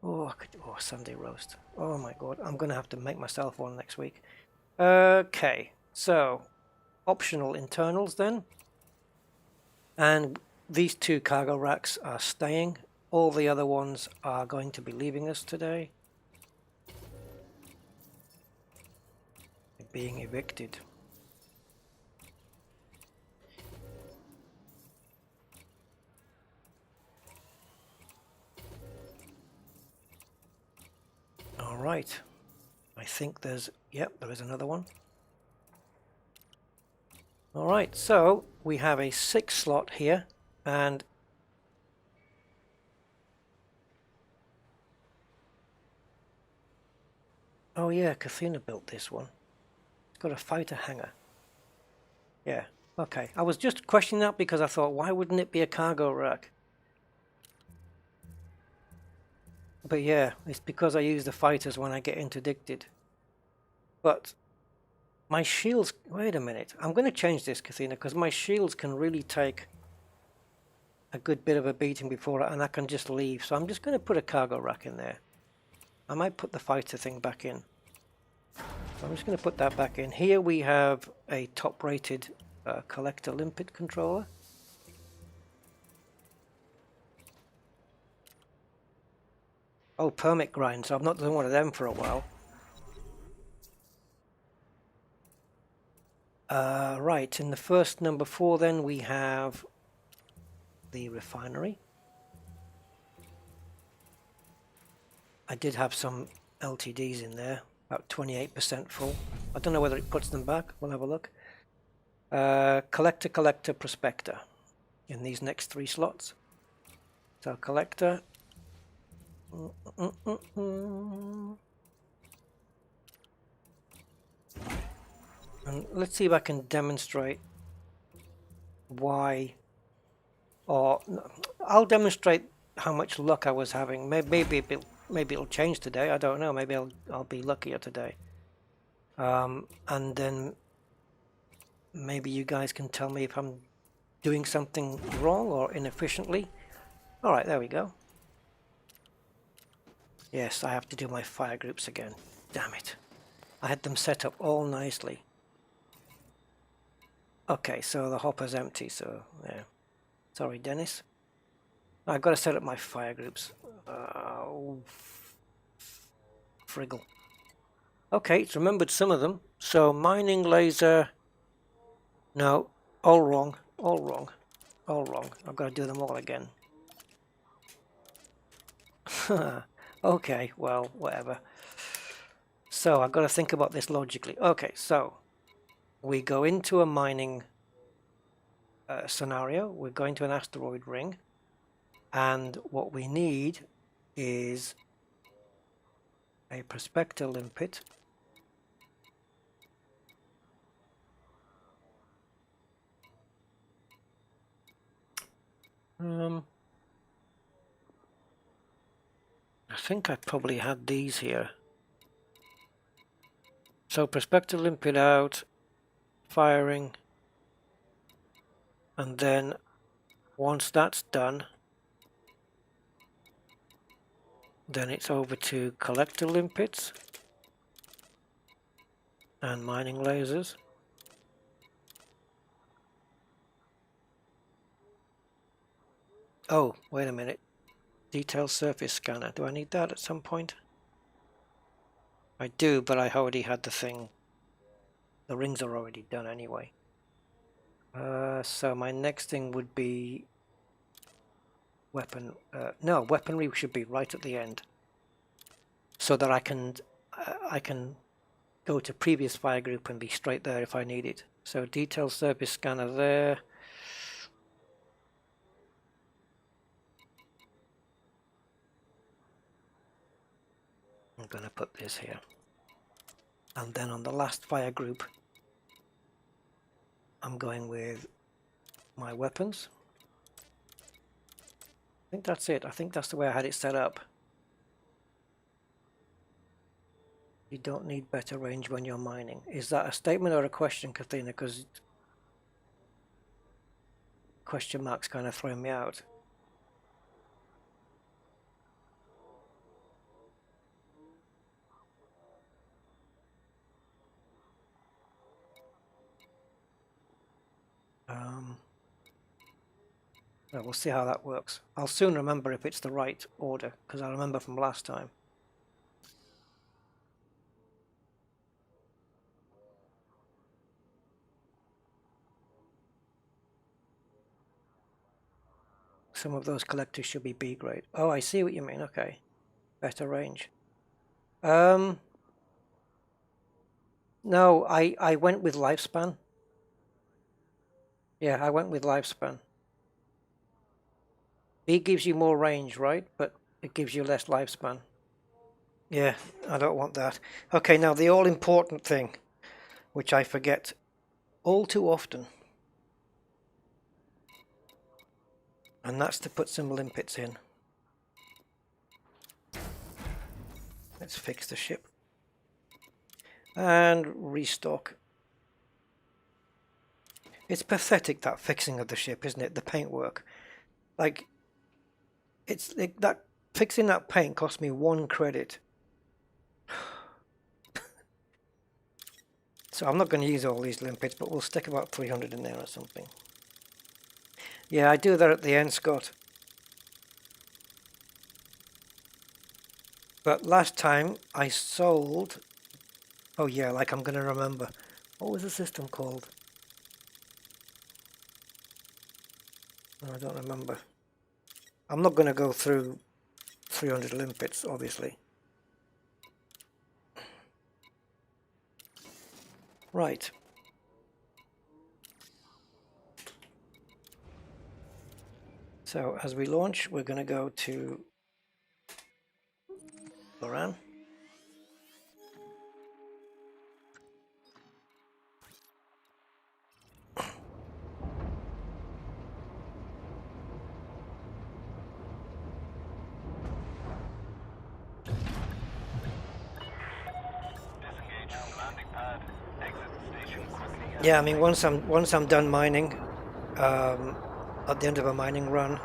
[SPEAKER 1] Oh, Sunday roast. Oh my God. I'm going to have to make myself one next week. Okay. So, optional internals then. And these two cargo racks are staying. All the other ones are going to be leaving us today. They're being evicted. All right. I think there's... Yep, there is another one. All right, so we have a 6 slot here, and oh yeah, Cathena built this one. It's got a fighter hangar. Yeah, okay. I was just questioning that because I thought, why wouldn't it be a cargo rack? But yeah, it's because I use the fighters when I get interdicted. But my shields... Wait a minute. I'm going to change this, Cathena, because my shields can really take a good bit of a beating before and I can just leave. So I'm just going to put a cargo rack in there. I might put the fighter thing back in. So I'm just going to put that back in. Here we have a top-rated collector limpet controller. Oh, permit grind. So I've not done one of them for a while. Right, in the first number 4 then we have the refinery. I did have some LTDs in there, about 28% full. I don't know whether it puts them back, we'll have a look. Collector, prospector in these next 3 slots. So collector. And let's see if I can demonstrate why, or I'll demonstrate how much luck I was having. Maybe it'll change today. I don't know. Maybe I'll be luckier today. And then maybe you guys can tell me if I'm doing something wrong or inefficiently. All right, there we go. Yes, I have to do my fire groups again. Damn it. I had them set up all nicely. Okay, so the hopper's empty, so yeah. Sorry, Dennis. I've got to set up my fire groups. Friggle. Okay, it's remembered some of them. So mining laser. No, all wrong. all wrong. All wrong. I've got to do them all again. Okay, well, whatever. So I've got to think about this logically. Okay, so we go into a mining scenario. We're going to an asteroid ring. And what we need is a prospector limpet. I think I probably had these here. So prospector limpet out, firing, and then once that's done, then it's over to collector limpets and mining lasers. Oh, wait a minute. Detailed surface scanner. Do I need that at some point? I do, but I already had the thing. The rings are already done anyway. So my next thing would be weapon. No, weaponry should be right at the end, so that I can go to previous fire group and be straight there if I need it. So detailed surface scanner there. I'm going to put this here. And then on the last fire group, I'm going with my weapons. I think that's it. I think that's the way I had it set up. You don't need better range when you're mining. Is that a statement or a question, Kathina? Because question marks kind of throwing me out. Well, we'll see how that works. I'll soon remember if it's the right order, because I remember from last time. Some of those collectors should be B grade. Oh, I see what you mean. Okay. Better range. No, I went with lifespan. Yeah, I went with lifespan. B gives you more range, right? But it gives you less lifespan. Yeah, I don't want that. Okay, now the all-important thing, which I forget all too often. And that's to put some limpets in. Let's fix the ship. And restock. It's pathetic, that fixing of the ship, isn't it? The paintwork. Like, that fixing that paint cost me 1 credit. So I'm not going to use all these limpets, but we'll stick about 300 in there or something. Yeah, I do that at the end, Scott. But last time I sold... Oh yeah, like I'm going to remember. What was the system called? I don't remember. I'm not going to go through 300 limpets, obviously. Right. So as we launch, we're going to go to Loran. Yeah, I mean, once I'm done mining, at the end of a mining run,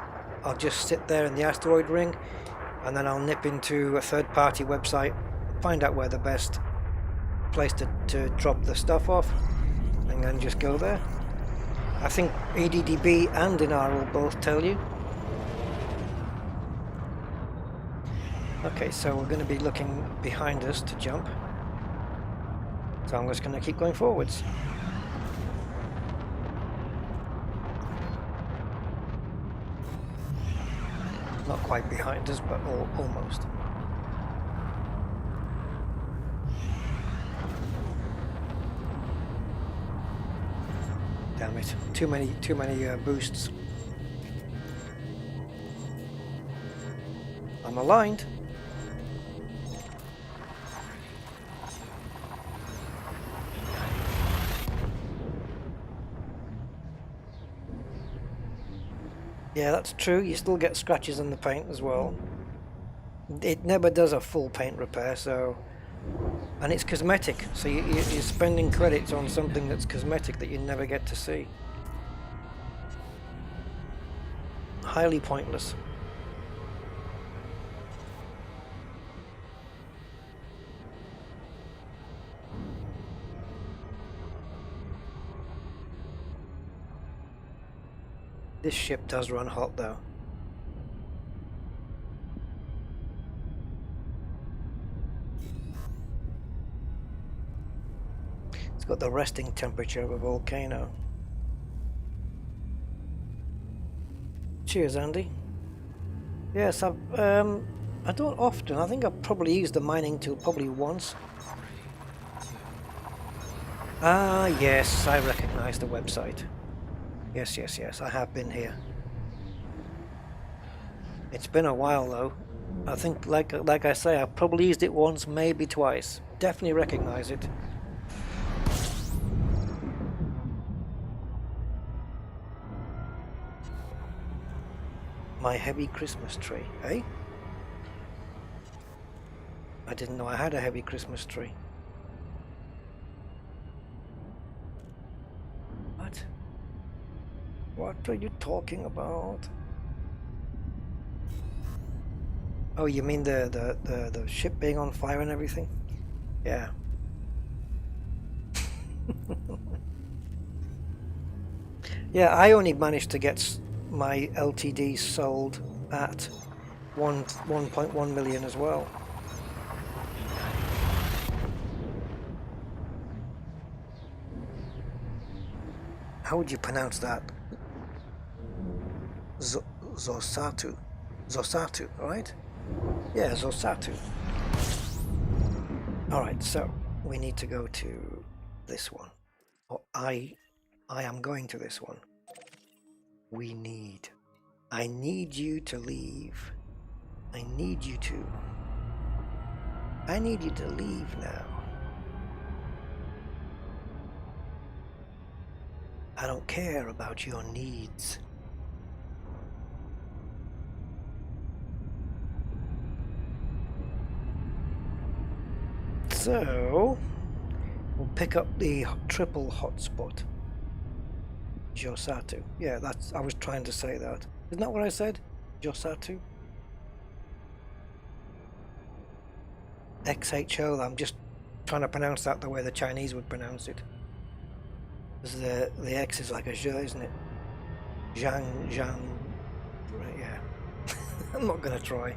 [SPEAKER 1] I'll just sit there in the asteroid ring, and then I'll nip into a third-party website, find out where the best place to drop the stuff off, and then just go there. I think EDDB and Dinar will both tell you. Okay, so we're going to be looking behind us to jump. So I'm just going to keep going forwards. quite behind us, but almost. Damn it! Too many boosts. I'm aligned. Yeah, that's true. You still get scratches in the paint as well. It never does a full paint repair, so... And it's cosmetic, so you're spending credits on something that's cosmetic that you never get to see. Highly pointless. This ship does run hot though. It's got the resting temperature of a volcano. Cheers, Andy. Yes, I don't often. I think I've probably used the mining tool probably once. Ah, yes, I recognize the website. Yes, I have been here. It's been a while though. I think, like I say, I've probably used it once, maybe twice. Definitely recognize it. My heavy Christmas tree, eh? I didn't know I had a heavy Christmas tree. What? What are you talking about? Oh, you mean the ship being on fire and everything? Yeah. Yeah, I only managed to get my LTD sold at 1.1 million as well. How would you pronounce that? Zosatu. Zosatu, right? Yeah, Zosatu. Alright, so we need to go to this one. Or I am going to this one. I need you to leave. I need you to leave now. I don't care about your needs. So, we'll pick up the triple hotspot. Josatu. Yeah, I was trying to say that. Isn't that what I said? Josatu? XHO, I'm just trying to pronounce that the way the Chinese would pronounce it. Because the X is like a zhe, isn't it? Zhang. Right, yeah. I'm not going to try.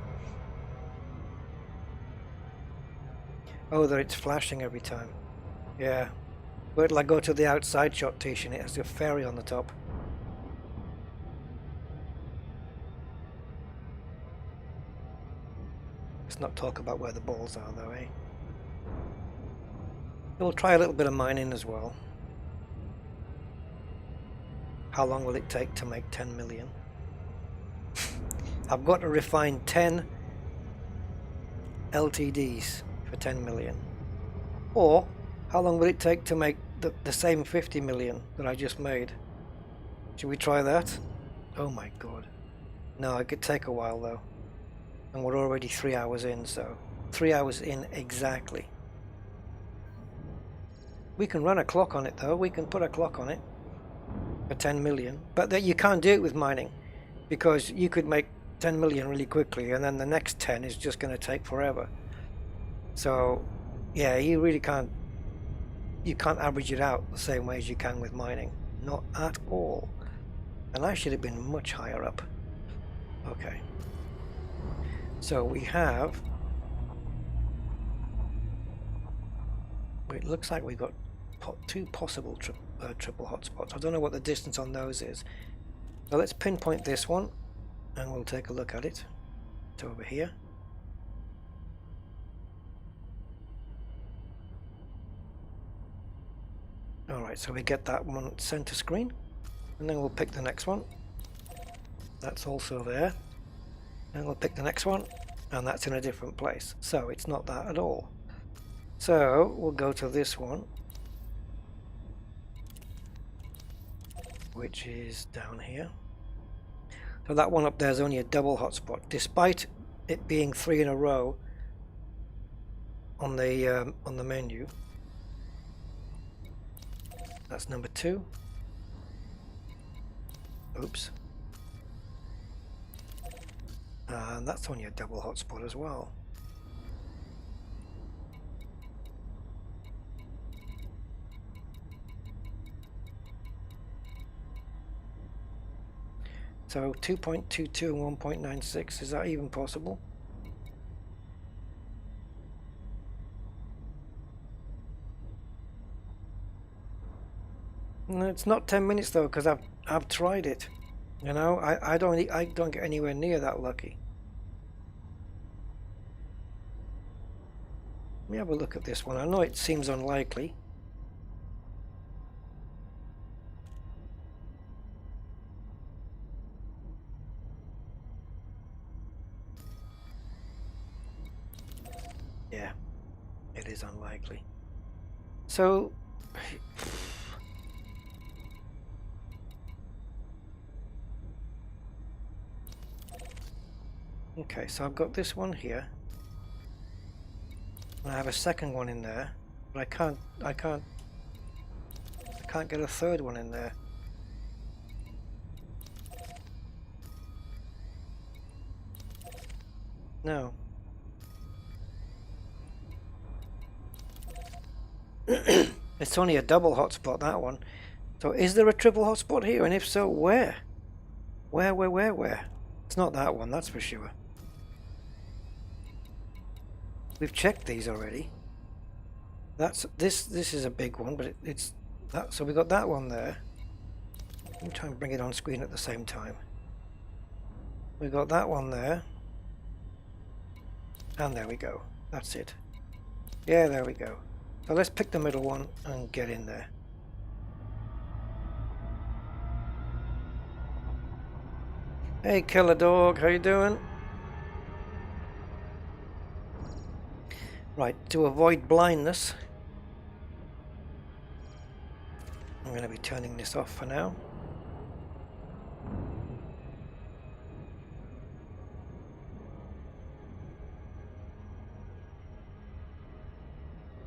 [SPEAKER 1] Oh, that it's flashing every time. Yeah. Wait till I go to the outside shot station, it has a fairy on the top. Let's not talk about where the balls are though, eh? We'll try a little bit of mining as well. How long will it take to make 10 million? I've got to refine 10 LTDs for 10 million. Or, how long will it take to make the same 50 million that I just made? Should we try that? Oh my god. No, it could take a while though. And we're already 3 hours in, so 3 hours in exactly. We can run a clock on it though, we can put a clock on it for 10 million. But that you can't do it with mining, because you could make 10 million really quickly and then the next 10 is just going to take forever. So yeah, you really can't average it out the same way as you can with mining. Not at all. And I should have been much higher up. Okay. So we have... It looks like we've got two possible triple hotspots. I don't know what the distance on those is. So let's pinpoint this one and we'll take a look at it. it over here. Alright, so we get that one center screen, and then we'll pick the next one. That's also there. And we'll pick the next one, and that's in a different place. So it's not that at all. So we'll go to this one, which is down here. So that one up there is only a double hotspot, despite it being 3 in a row on the menu. That's number 2. Oops. And that's only a double hotspot as well. So 2.22 and 1.96, is that even possible? No, it's not 10 minutes though, because I've tried it. You know, I don't get anywhere near that lucky. Let me have a look at this one. I know it seems unlikely. Yeah, it is unlikely. So okay, so I've got this one here. And I have a second one in there, but I can't get a third one in there. No. It's only a double hotspot, that one. So is there a triple hotspot here? And if so, where? Where? It's not that one, that's for sure. We've checked these already. That's this is a big one, but it's that. So we got that one there. Let me try and bring it on screen at the same time. We got that one there. And there we go. That's it. Yeah, there we go. So let's pick the middle one and get in there. Hey, killer dog, how you doing? Right, to avoid blindness, I'm going to be turning this off for now.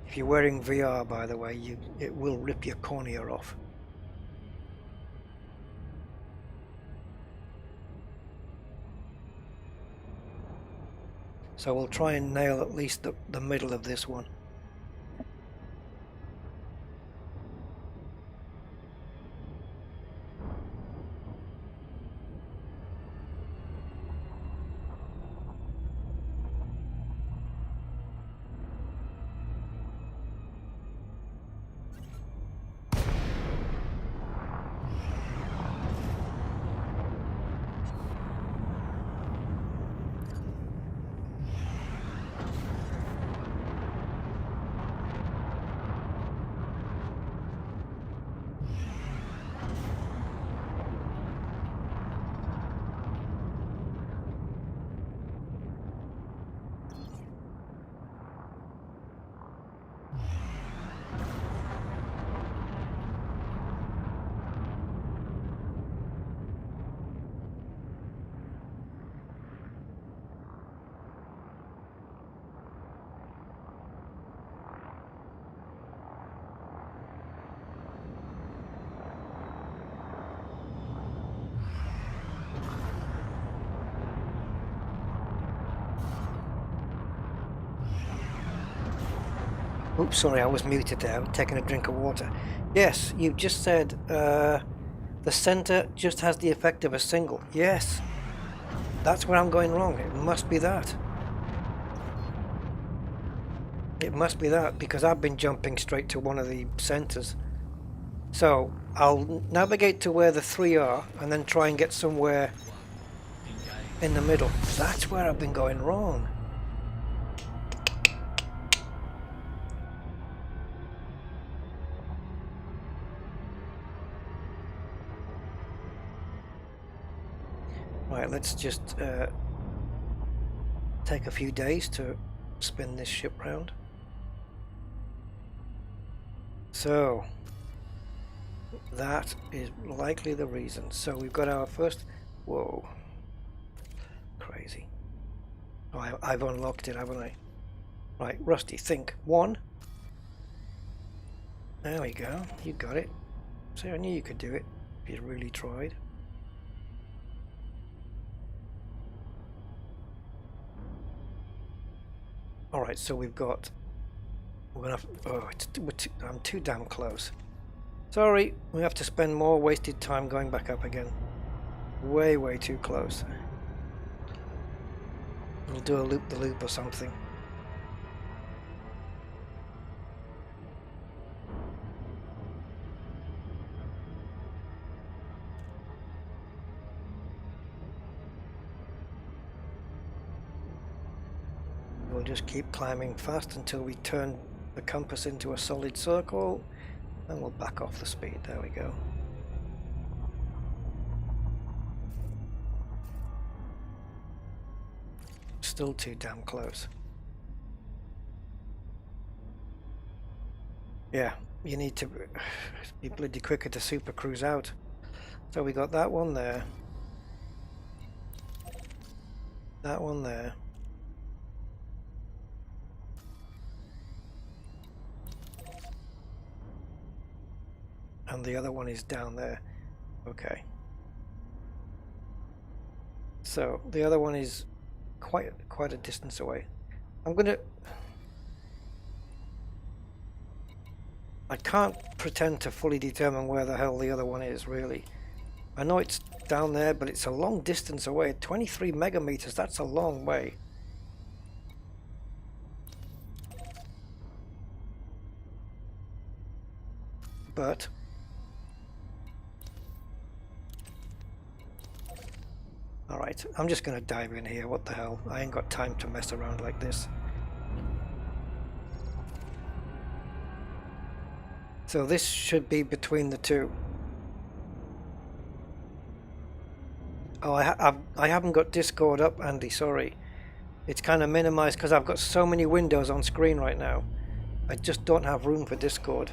[SPEAKER 1] If you're wearing VR, by the way, it will rip your cornea off. So we'll try and nail at least the middle of this one. Oops, sorry, I was muted there. I'm taking a drink of water. Yes, you just said the center just has the effect of a single. Yes, that's where I'm going wrong. It must be that. It must be that, because I've been jumping straight to one of the centers. So I'll navigate to where the 3 are and then try and get somewhere in the middle. That's where I've been going wrong. Right, let's just take a few days to spin this ship round. So that is likely the reason. So we've got our first. Whoa, crazy. Oh, I've unlocked it, haven't I? Right, Rusty, think. 1. There we go. You got it. See, I knew you could do it if you really tried. Alright, so we've got. We're gonna have. Oh, I'm too damn close. Sorry, we have to spend more wasted time going back up again. Way, way too close. We'll do a loop-the-loop or something. We'll just keep climbing fast until we turn the compass into a solid circle, and we'll back off the speed. There we go. Still too damn close. Yeah, you need to be bloody quicker to super cruise out. So we got that one there. That one there. And the other one is down there. Okay. So the other one is quite a distance away. I can't pretend to fully determine where the hell the other one is, really. I know it's down there, but it's a long distance away. 23 megameters, that's a long way. But alright, I'm just gonna dive in here. What the hell? I ain't got time to mess around like this. So this should be between the two. Oh, I haven't got Discord up, Andy, sorry. It's kind of minimized because I've got so many windows on screen right now. I just don't have room for Discord.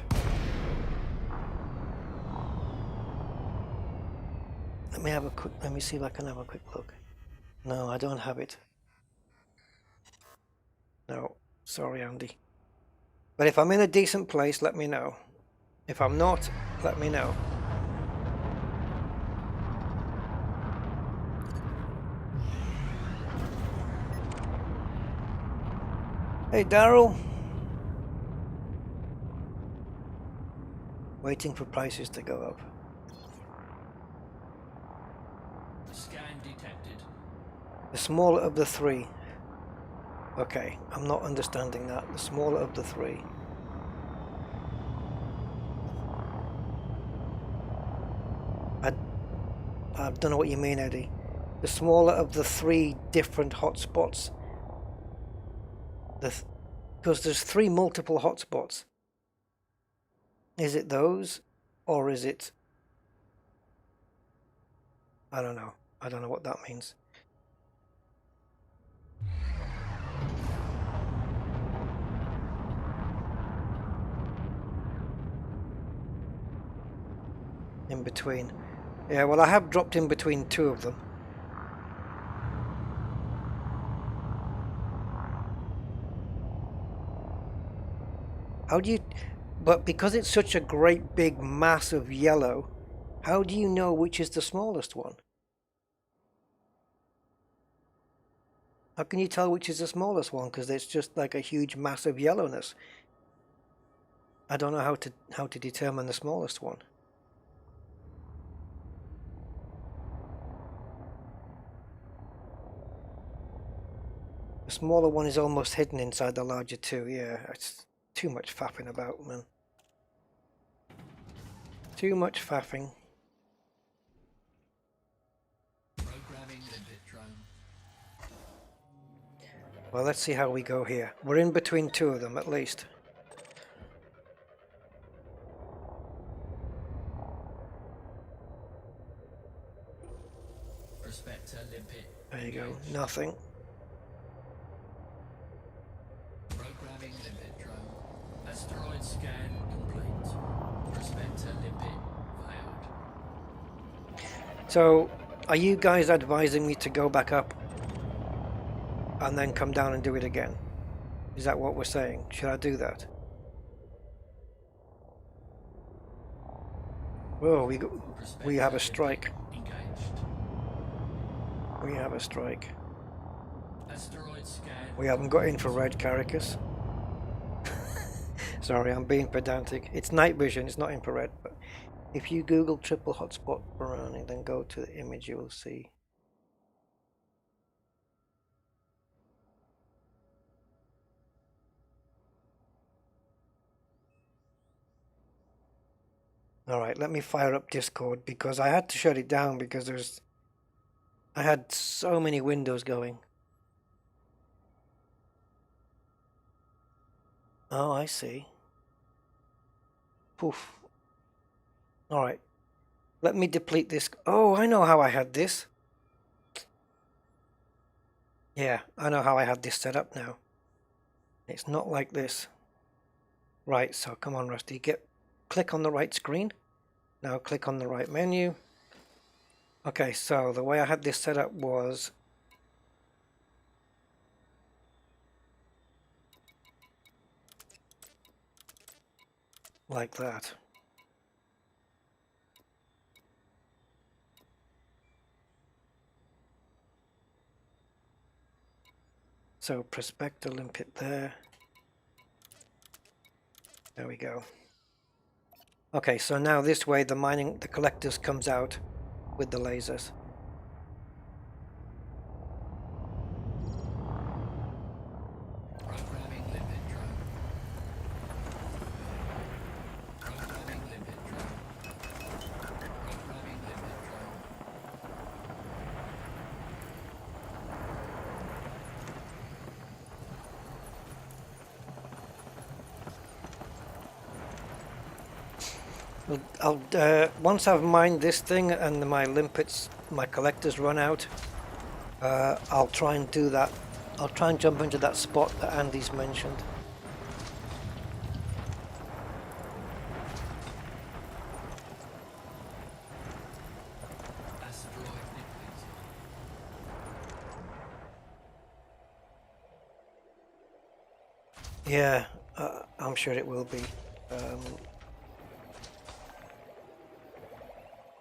[SPEAKER 1] Let me see if I can have a quick look. No, I don't have it. No, sorry, Andy. But if I'm in a decent place, let me know. If I'm not, let me know. Hey, Daryl. Waiting for prices to go up.
[SPEAKER 2] Scan detected.
[SPEAKER 1] The smaller of the three. Okay, I'm not understanding that. The smaller of the three. I don't know what you mean, Eddie. The smaller of the 3 different hotspots. Because there's 3 multiple hotspots. Is it those? Or is it... I don't know. I don't know what that means. In between. Yeah, well, I have dropped in between 2 of them. How do you... But because it's such a great big mass of yellow, how do you know which is the smallest one? How can you tell which is the smallest one? Because it's just like a huge mass of yellowness. I don't know how to determine the smallest one. The smaller one is almost hidden inside the larger 2. Yeah, it's too much faffing about, man. Too much faffing.
[SPEAKER 2] Programming the bit drone.
[SPEAKER 1] Well, let's see how we go here. We're in between two of them at least.
[SPEAKER 2] Prospector limpet.
[SPEAKER 1] There you go.
[SPEAKER 2] Engaged.
[SPEAKER 1] Nothing.
[SPEAKER 2] Programming limpet drone. Asteroid scan complete. Prospector limpet failed.
[SPEAKER 1] So, are you guys advising me to go back up and then come down and do it again? Is that what we're saying? Should I do that? Whoa, we have a strike.
[SPEAKER 2] Engaged.
[SPEAKER 1] We have a strike.
[SPEAKER 2] Asteroid scan.
[SPEAKER 1] We haven't got infrared caracas. Sorry, I'm being pedantic. It's night vision, it's not infrared. But if you Google triple hotspot Barani, then go to the image, you will see. Alright, let me fire up Discord because I had to shut it down because I had so many windows going. Oh, I see. Poof. Alright. Let me deplete this. Oh, I know how I had this. Yeah, I know how I had this set up now. It's not like this. Right, so come on, Rusty. Click on the right screen. Now click on the right menu. Okay, so the way I had this set up was like that. So prospector limpet there. There we go. Okay, so now this way the collectors comes out with the lasers.
[SPEAKER 2] Programming limpet drone. Programming limpet drone. Programming limpet drone.
[SPEAKER 1] Once I've mined this thing and my limpets, my collectors run out, I'll try and do that. I'll try and jump into that spot that Andy's mentioned.
[SPEAKER 2] Asteroid limpet.
[SPEAKER 1] Yeah, I'm sure it will be.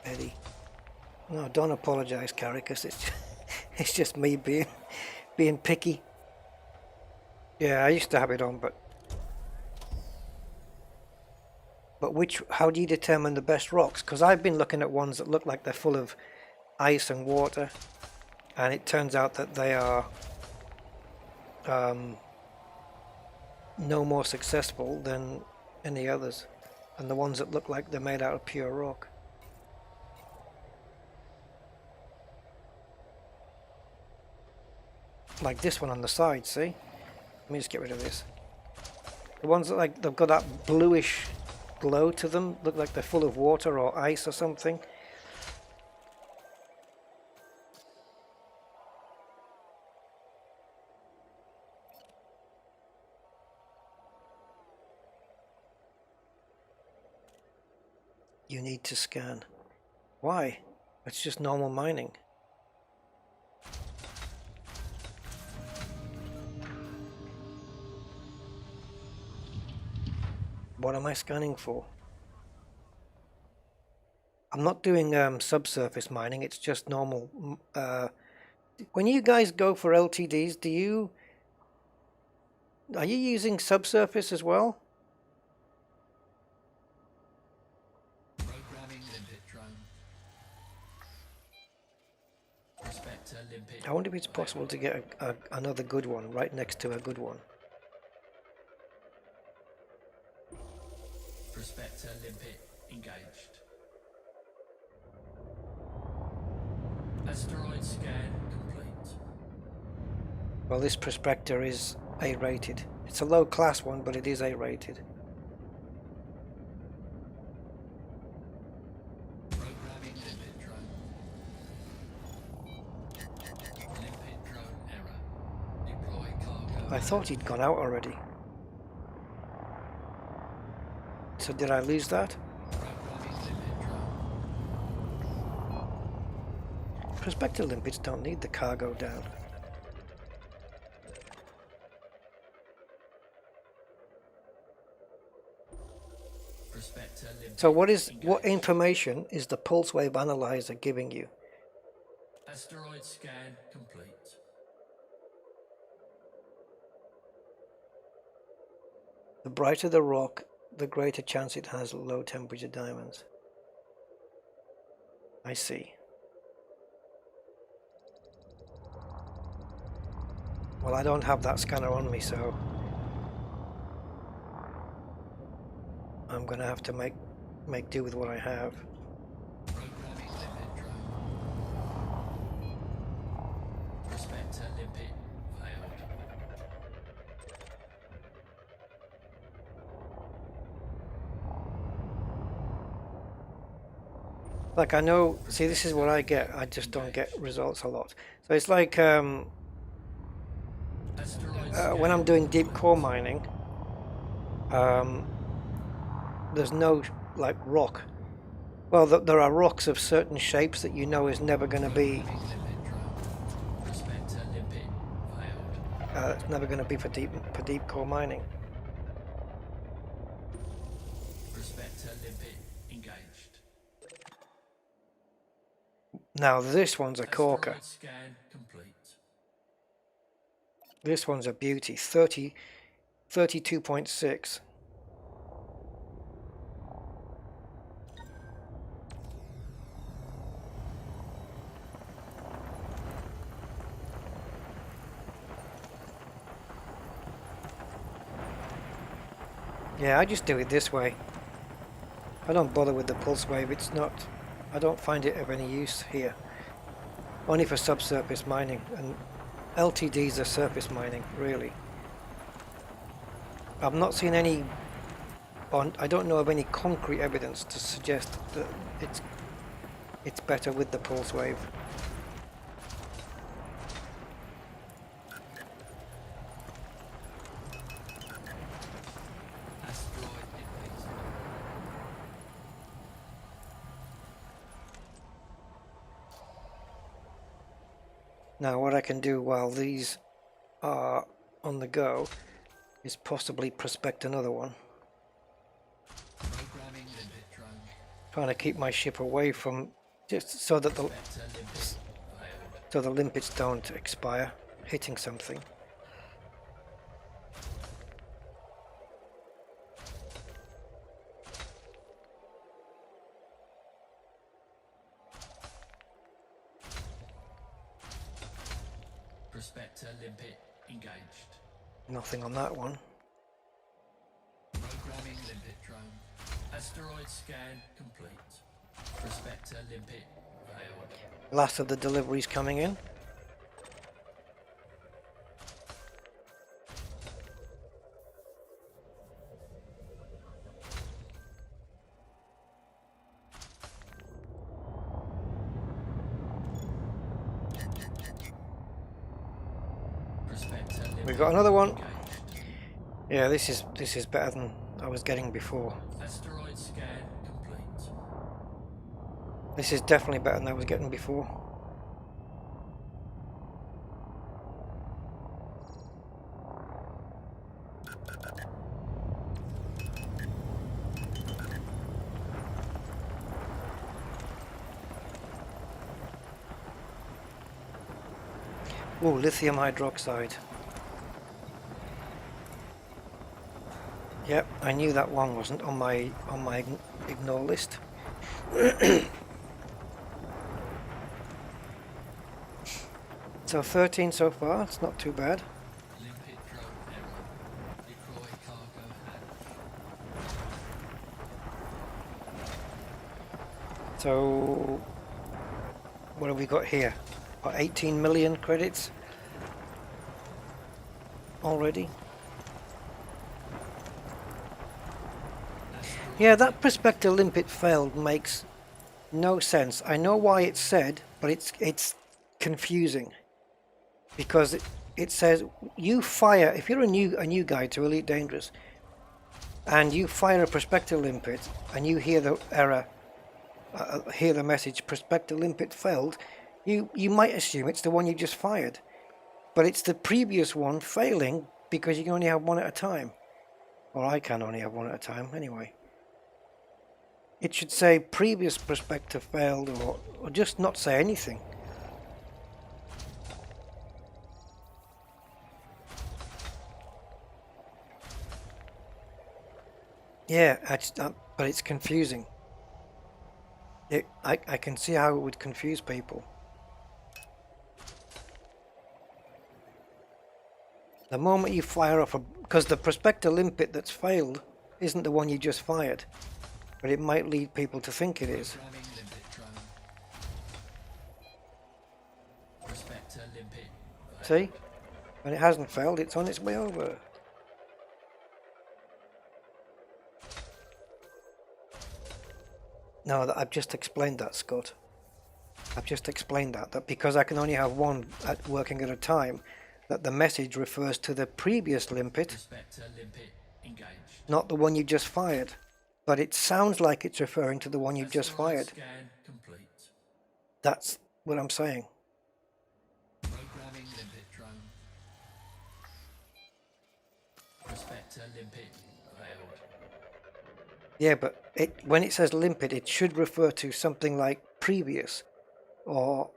[SPEAKER 1] Eddie. No, don't apologise, Caracas. It's just me being picky. Yeah, I used to have it on, but how do you determine the best rocks? Because I've been looking at ones that look like they're full of ice and water, and it turns out that they are no more successful than any others, and the ones that look like they're made out of pure rock. Like this one on the side, see? Let me just get rid of this. The ones that like they've got that bluish glow to them, look like they're full of water or ice or something. You need to scan. Why? It's just normal mining. What am I scanning for? I'm not doing subsurface mining, it's just normal. When you guys go for LTDs, are you using subsurface as well?
[SPEAKER 2] Programming limpet drone. Prospector limpet.
[SPEAKER 1] I wonder if it's possible to get another good one right next to a good one.
[SPEAKER 2] Prospector limpet engaged. Asteroid scan complete.
[SPEAKER 1] Well, this prospector is A-rated. It's a low class one, but it is A-rated.
[SPEAKER 2] Programming limpet drone. Limpet drone error. Deploy cargo.
[SPEAKER 1] I thought he'd gone out already. So did I lose that?
[SPEAKER 2] Programming limpet drone.
[SPEAKER 1] Prospector limpets don't need the cargo down.
[SPEAKER 2] Prospector limpet.
[SPEAKER 1] So what
[SPEAKER 2] engaged.
[SPEAKER 1] information is the pulse wave analyzer giving you?
[SPEAKER 2] Asteroid scan complete.
[SPEAKER 1] The brighter the rock, the greater chance it has of low temperature diamonds. I see. Well, I don't have that scanner on me, so I'm gonna have to make do with what I have.
[SPEAKER 2] Programming limpet drone. Prospector limpet failed.
[SPEAKER 1] Like I know, see, this is what I get. I just don't get results a lot. So it's like
[SPEAKER 2] Asteroid
[SPEAKER 1] when I'm doing deep core mining, there's no like rock. Well, there are rocks of certain shapes that you know is never going to be.
[SPEAKER 2] limpet drone. Prospector limpet failed.
[SPEAKER 1] It's never going to be for deep core mining.
[SPEAKER 2] Prospector limpet engaged.
[SPEAKER 1] Now this one's a corker.
[SPEAKER 2] Asteroid scan complete.
[SPEAKER 1] This one's a beauty. 32.6. Yeah, I just do it this way. I don't bother with the pulse wave. It's not. I don't find it of any use here. Only for subsurface mining, and LTDs are surface mining, really. I've not seen any. I don't know of any concrete evidence to suggest that it's better with the pulse wave.
[SPEAKER 2] Asteroid depleted.
[SPEAKER 1] Now what I can do while these are on the go is possibly prospect another one.
[SPEAKER 2] Programming limpet drone.
[SPEAKER 1] Trying to keep my ship away from, just so that
[SPEAKER 2] Prospector limpet failed.
[SPEAKER 1] the limpets don't expire hitting something.
[SPEAKER 2] Prospector limpet engaged.
[SPEAKER 1] Nothing on that one.
[SPEAKER 2] Programming limpet drone. Asteroid scan complete. Prospector limpet failed.
[SPEAKER 1] Last of the deliveries coming in.
[SPEAKER 2] Prospector
[SPEAKER 1] We
[SPEAKER 2] limpet
[SPEAKER 1] got another one.
[SPEAKER 2] engaged.
[SPEAKER 1] Yeah, this is better than I was getting before.
[SPEAKER 2] Asteroid scan complete.
[SPEAKER 1] This is definitely better than I was getting before. Ooh, lithium hydroxide. Yep, I knew that one wasn't on my ignore list. So 13 so far, it's not too bad.
[SPEAKER 2] Limpet drone error. Deploy cargo hatch.
[SPEAKER 1] So what have we got here? Got 18 million credits. already. Yeah, that prospector limpet failed makes no sense. I know why it's said, but it's confusing because it says you fire if you're a new guy to Elite Dangerous, and you fire a prospector limpet and you hear the error, hear the message prospector limpet failed. You might assume it's the one you just fired, but it's the previous one failing because you can only have one at a time, or I can only have one at a time anyway. It should say previous prospector failed, or just not say anything. Yeah, but it's confusing. I can see how it would confuse people. The moment you fire off because the prospector limpet that's failed isn't the one you just fired, but it might lead people to think it is. See? When it hasn't failed, it's on its way over. No, I've just explained that, Scott. I've just explained that because I can only have one working at a time, that the message refers to the previous limpet, not the one you just fired. But it sounds like it's referring to the one you just fired. That's what I'm saying.
[SPEAKER 2] Programming limpet drone. Prospector limpet failed.
[SPEAKER 1] Yeah, but when it says limpet, it should refer to something like previous, or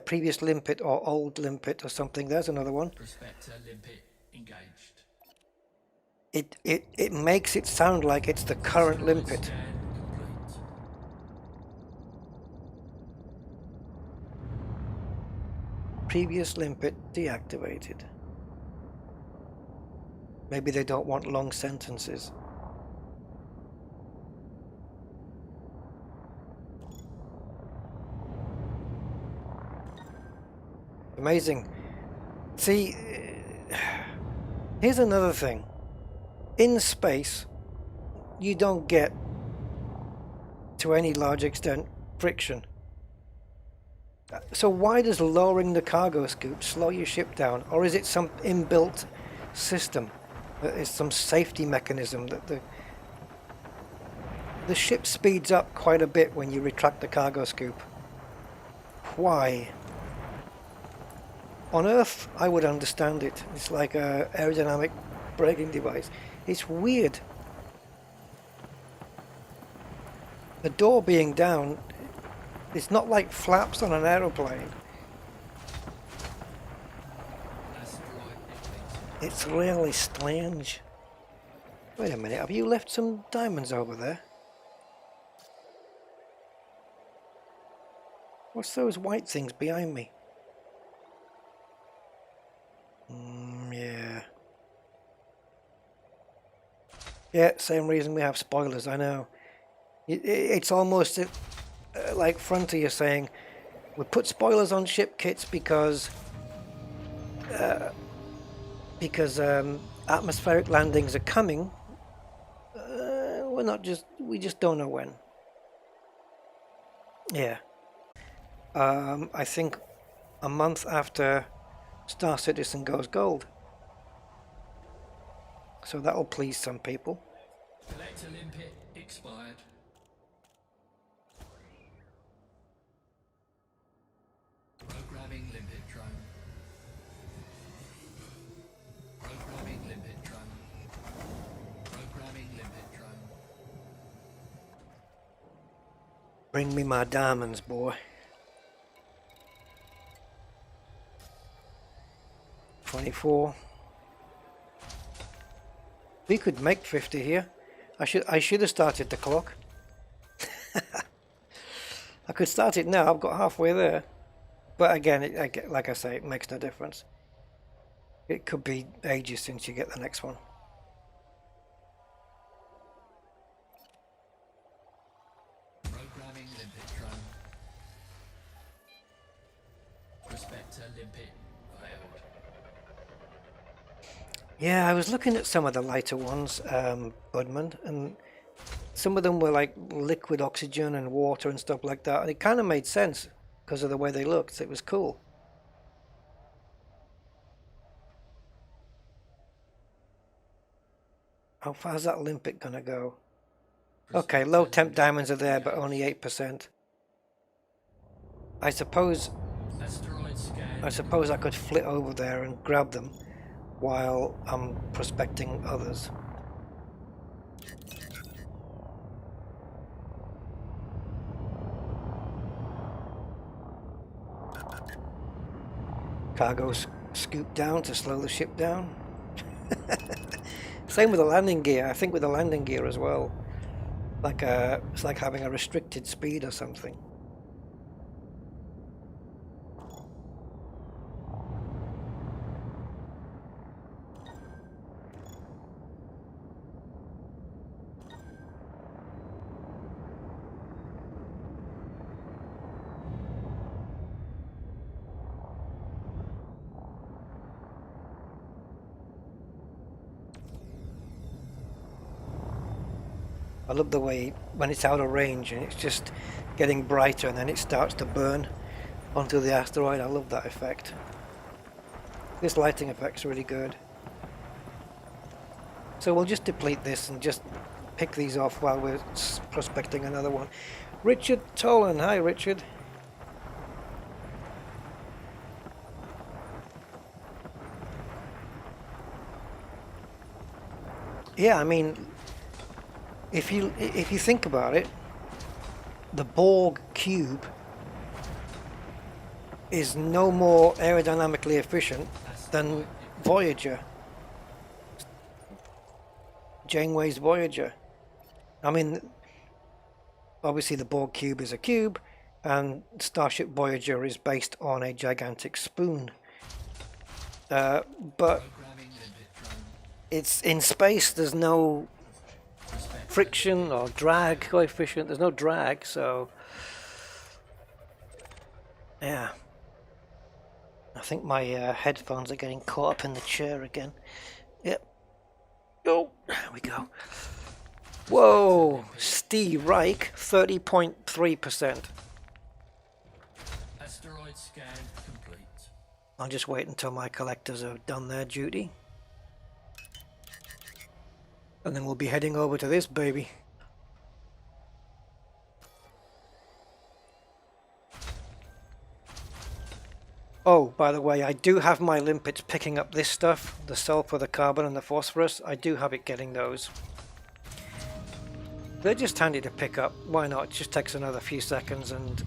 [SPEAKER 1] previous limpet or old limpet or something. There's another one.
[SPEAKER 2] Prospector limpet engaged.
[SPEAKER 1] It makes it sound like it's the current limpet. Previous limpet deactivated. Maybe they don't want long sentences. Amazing. See, here's another thing. In space, you don't get, to any large extent, friction. So why does lowering the cargo scoop slow your ship down? Or is it some inbuilt system? It's some safety mechanism that the ship speeds up quite a bit when you retract the cargo scoop. Why? On Earth, I would understand it. It's like an aerodynamic braking device. It's weird. The door being down, it's not like flaps on an aeroplane. It's really strange. Wait a minute, have you left some diamonds over there? What's those white things behind me? Yeah. Yeah, same reason we have spoilers, I know. It's almost like Frontier saying, we put spoilers on ship kits because atmospheric landings are coming. We just don't know when. Yeah. I think a month after Star Citizen goes gold. So that'll please some people.
[SPEAKER 2] Collector limpet expired. Programming limpet drone. Programming limpet drone. Programming limpet drone.
[SPEAKER 1] Bring me my diamonds, boy. 24. We could make 50 here. I should have started the clock. I could start it now. I've got halfway there. But again, like I say, it makes no difference. It could be ages since you get the next one.
[SPEAKER 2] Programming limpet drone. Prospector limpet failed.
[SPEAKER 1] Yeah, I was looking at some of the lighter ones, Budman, and some of them were like liquid oxygen and water and stuff like that, and it kind of made sense because of the way they looked. It was cool. How far's that limpet gonna go? Okay, low temp diamonds are there, but only 8%. I suppose
[SPEAKER 2] Asteroid scan.
[SPEAKER 1] I could flit over there and grab them while I'm prospecting others. Cargo's scooped down to slow the ship down. Same with the landing gear. I think with the landing gear as well. It's like having a restricted speed or something. I love the way when it's out of range and it's just getting brighter and then it starts to burn onto the asteroid. I love that effect. This lighting effect's really good. So we'll just deplete this and just pick these off while we're prospecting another one. Richard Tolan, hi Richard. Yeah, I mean, if you think about it, the Borg cube is no more aerodynamically efficient than Voyager. Janeway's Voyager. I mean, obviously the Borg cube is a cube, and Starship Voyager is based on a gigantic spoon. But it's in space. There's no friction or drag coefficient. There's no drag, so yeah. I think my headphones are getting caught up in the chair again. Yep. Oh, there we go. Whoa, Steve Reich, 30.3%.
[SPEAKER 2] Asteroid scan complete.
[SPEAKER 1] I'll just wait until my collectors have done their duty. And then we'll be heading over to this baby. Oh, by the way, I do have my limpets picking up this stuff, the sulfur, the carbon and the phosphorus. I do have it getting those. They're just handy to pick up. Why not? It just takes another few seconds and...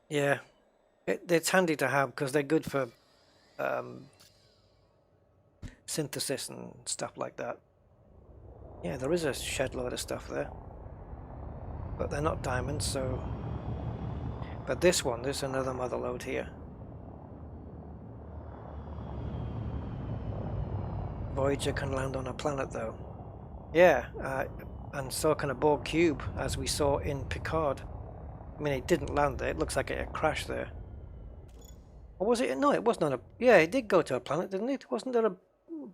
[SPEAKER 1] yeah, it's handy to have because they're good for synthesis and stuff like that. Yeah, there is a shed load of stuff there. But they're not diamonds, so... but this one, there's another mother lode here. Voyager can land on a planet though. Yeah, and so can a Borg cube, as we saw in Picard. I mean, it didn't land there. It looks like it had crashed there. Or was it? No, it was not a... yeah, it did go to a planet, didn't it? Wasn't there a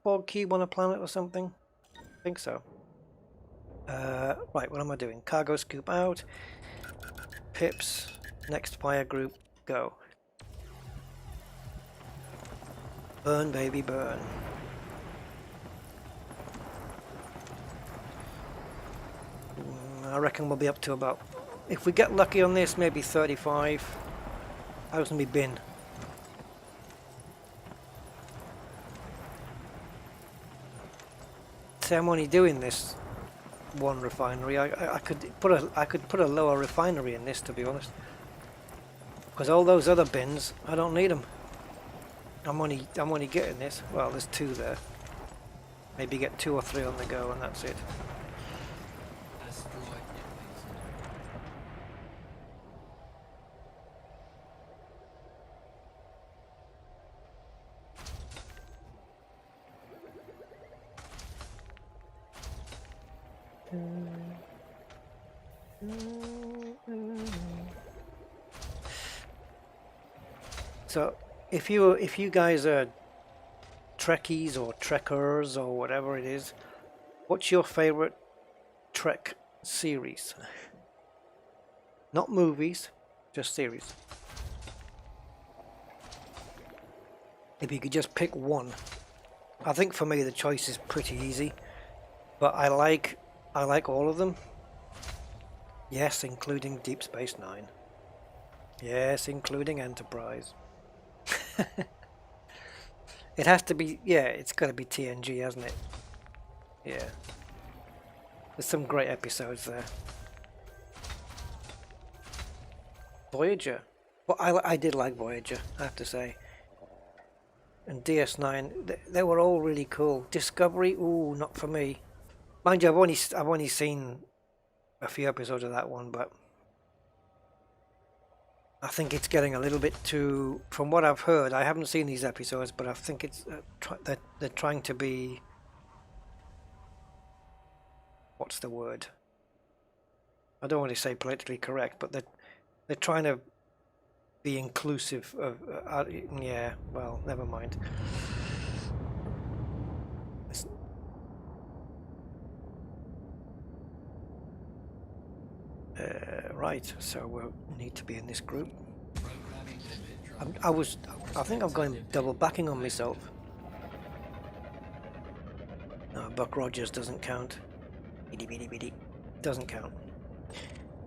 [SPEAKER 1] Borg cube on a planet or something? I think so. Right, what am I doing? Cargo scoop out. Pips. Next fire group, go. Burn, baby, burn. I reckon we'll be up to about, if we get lucky on this, maybe 35. How's me bin? See, I'm only doing this one refinery. I could put a lower refinery in this, to be honest. Because all those other bins, I don't need them. I'm only getting this. Well, there's 2 there. Maybe get 2 or 3 on the go, and that's it.
[SPEAKER 2] Asteroid
[SPEAKER 1] So if you guys are Trekkies or Trekkers or whatever it is, what's your favorite Trek series? Not movies, just series. If you could just pick one. I think for me the choice is pretty easy, but I like all of them. Yes, including Deep Space Nine. Yes, including Enterprise. It has to be, yeah, it's got to be TNG, hasn't it? Yeah. There's some great episodes there. Voyager. Well, I did like Voyager, I have to say. And DS9, they were all really cool. Discovery, ooh, not for me. Mind you, I've only seen a few episodes of that one, but I think it's getting a little bit too. From what I've heard, I haven't seen these episodes, but I think it's they're trying to be. What's the word? I don't want to say politically correct, but they're trying to be inclusive of. Yeah, well, never mind. Right, so we'll need to be in this group. I think I'm going double backing on myself. No, Buck Rogers doesn't count. Biddy biddy biddy. Doesn't count.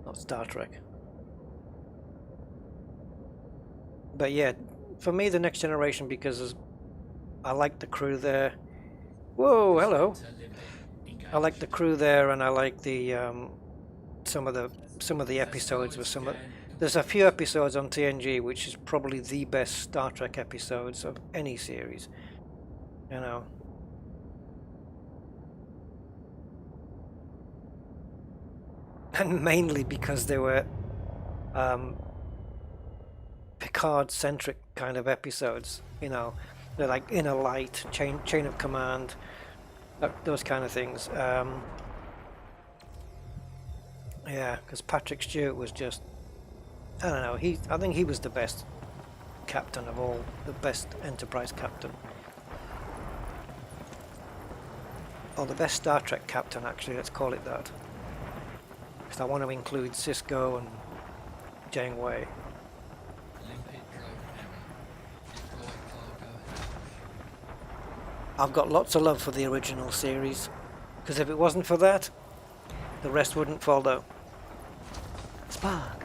[SPEAKER 1] Not Star Trek. But yeah, for me, the Next Generation, because I like the crew there. Whoa, hello. I like the crew there, and I like the some of the episodes with some of. There's a few episodes on TNG which is probably the best Star Trek episodes of any series. You know. And mainly because they were Picard-centric kind of episodes. You know, they're like Inner Light, Chain of Command, those kind of things. Yeah, because Patrick Stewart was just, I don't know. I think he was the best captain of all, the best Enterprise captain, or the best Star Trek captain. Actually, let's call it that. Because I want to include Sisko and Janeway. I've got lots of love for the original series, because if it wasn't for that, the rest wouldn't follow. Spock.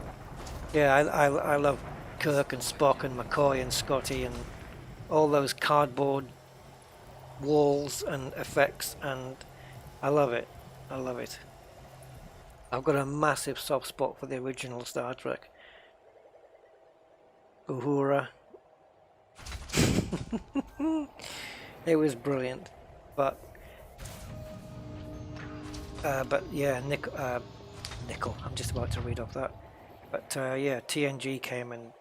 [SPEAKER 1] Yeah, I love Kirk and Spock and McCoy and Scotty and all those cardboard walls and effects, and I love it. I love it. I've got a massive soft spot for the original Star Trek. Uhura. It was brilliant, but yeah, Nickel. I'm just about to read off that, but yeah, TNG came and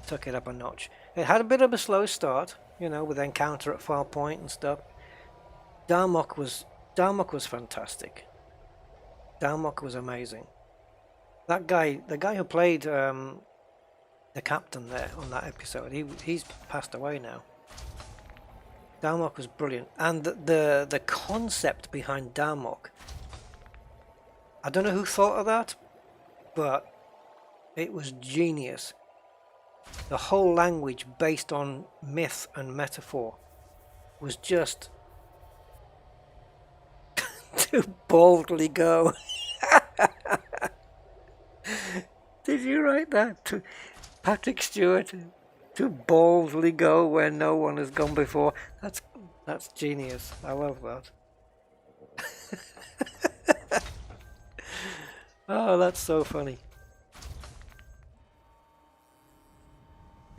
[SPEAKER 1] took it up a notch. It had a bit of a slow start, you know, with Encounter at Farpoint and stuff. Darmok was fantastic. Darmok was amazing. That guy, the guy who played the captain there on that episode, he's passed away now. Darmok was brilliant, and the concept behind Darmok, I don't know who thought of that, but it was genius. The whole language based on myth and metaphor was just to boldly go. Did you write that? Patrick Stewart, to boldly go where no one has gone before. That's genius. I love that. Oh, that's so funny.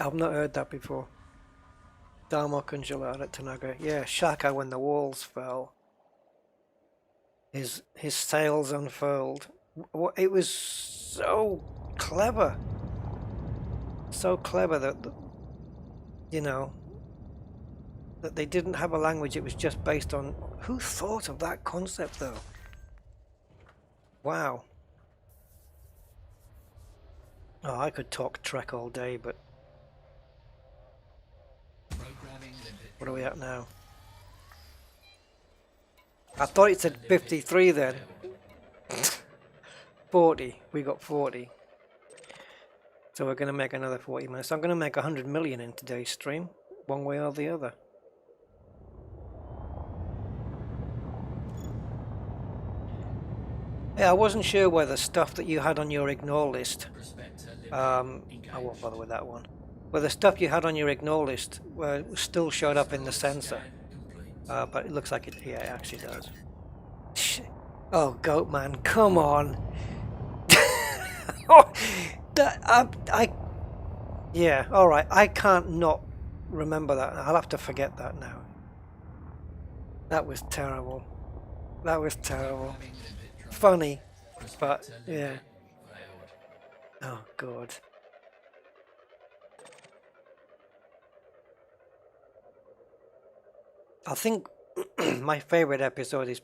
[SPEAKER 1] I've not heard that before. Darmok and Jalad Tanaga. Yeah, Shaka when the walls fell. His sails unfurled. It was so clever. So clever that, you know, that they didn't have a language. It was just based on... Who thought of that concept, though? Wow. Oh, I could talk Trek all day, but What are we at now? I thought it said 53 then. 40. We got 40. So we're going to make another 40 minutes. I'm going to make 100 million in today's stream, one way or the other. Yeah, I wasn't sure whether stuff that you had on your ignore list, I won't bother with that one, whether stuff you had on your ignore list still showed up in the sensor, but it looks like it, yeah, it actually does. Oh, Goatman, come on. Yeah, alright, I can't not remember that. I'll have to forget that now. That was terrible. That was terrible. Funny, but yeah. Oh god. I think my favorite episode is...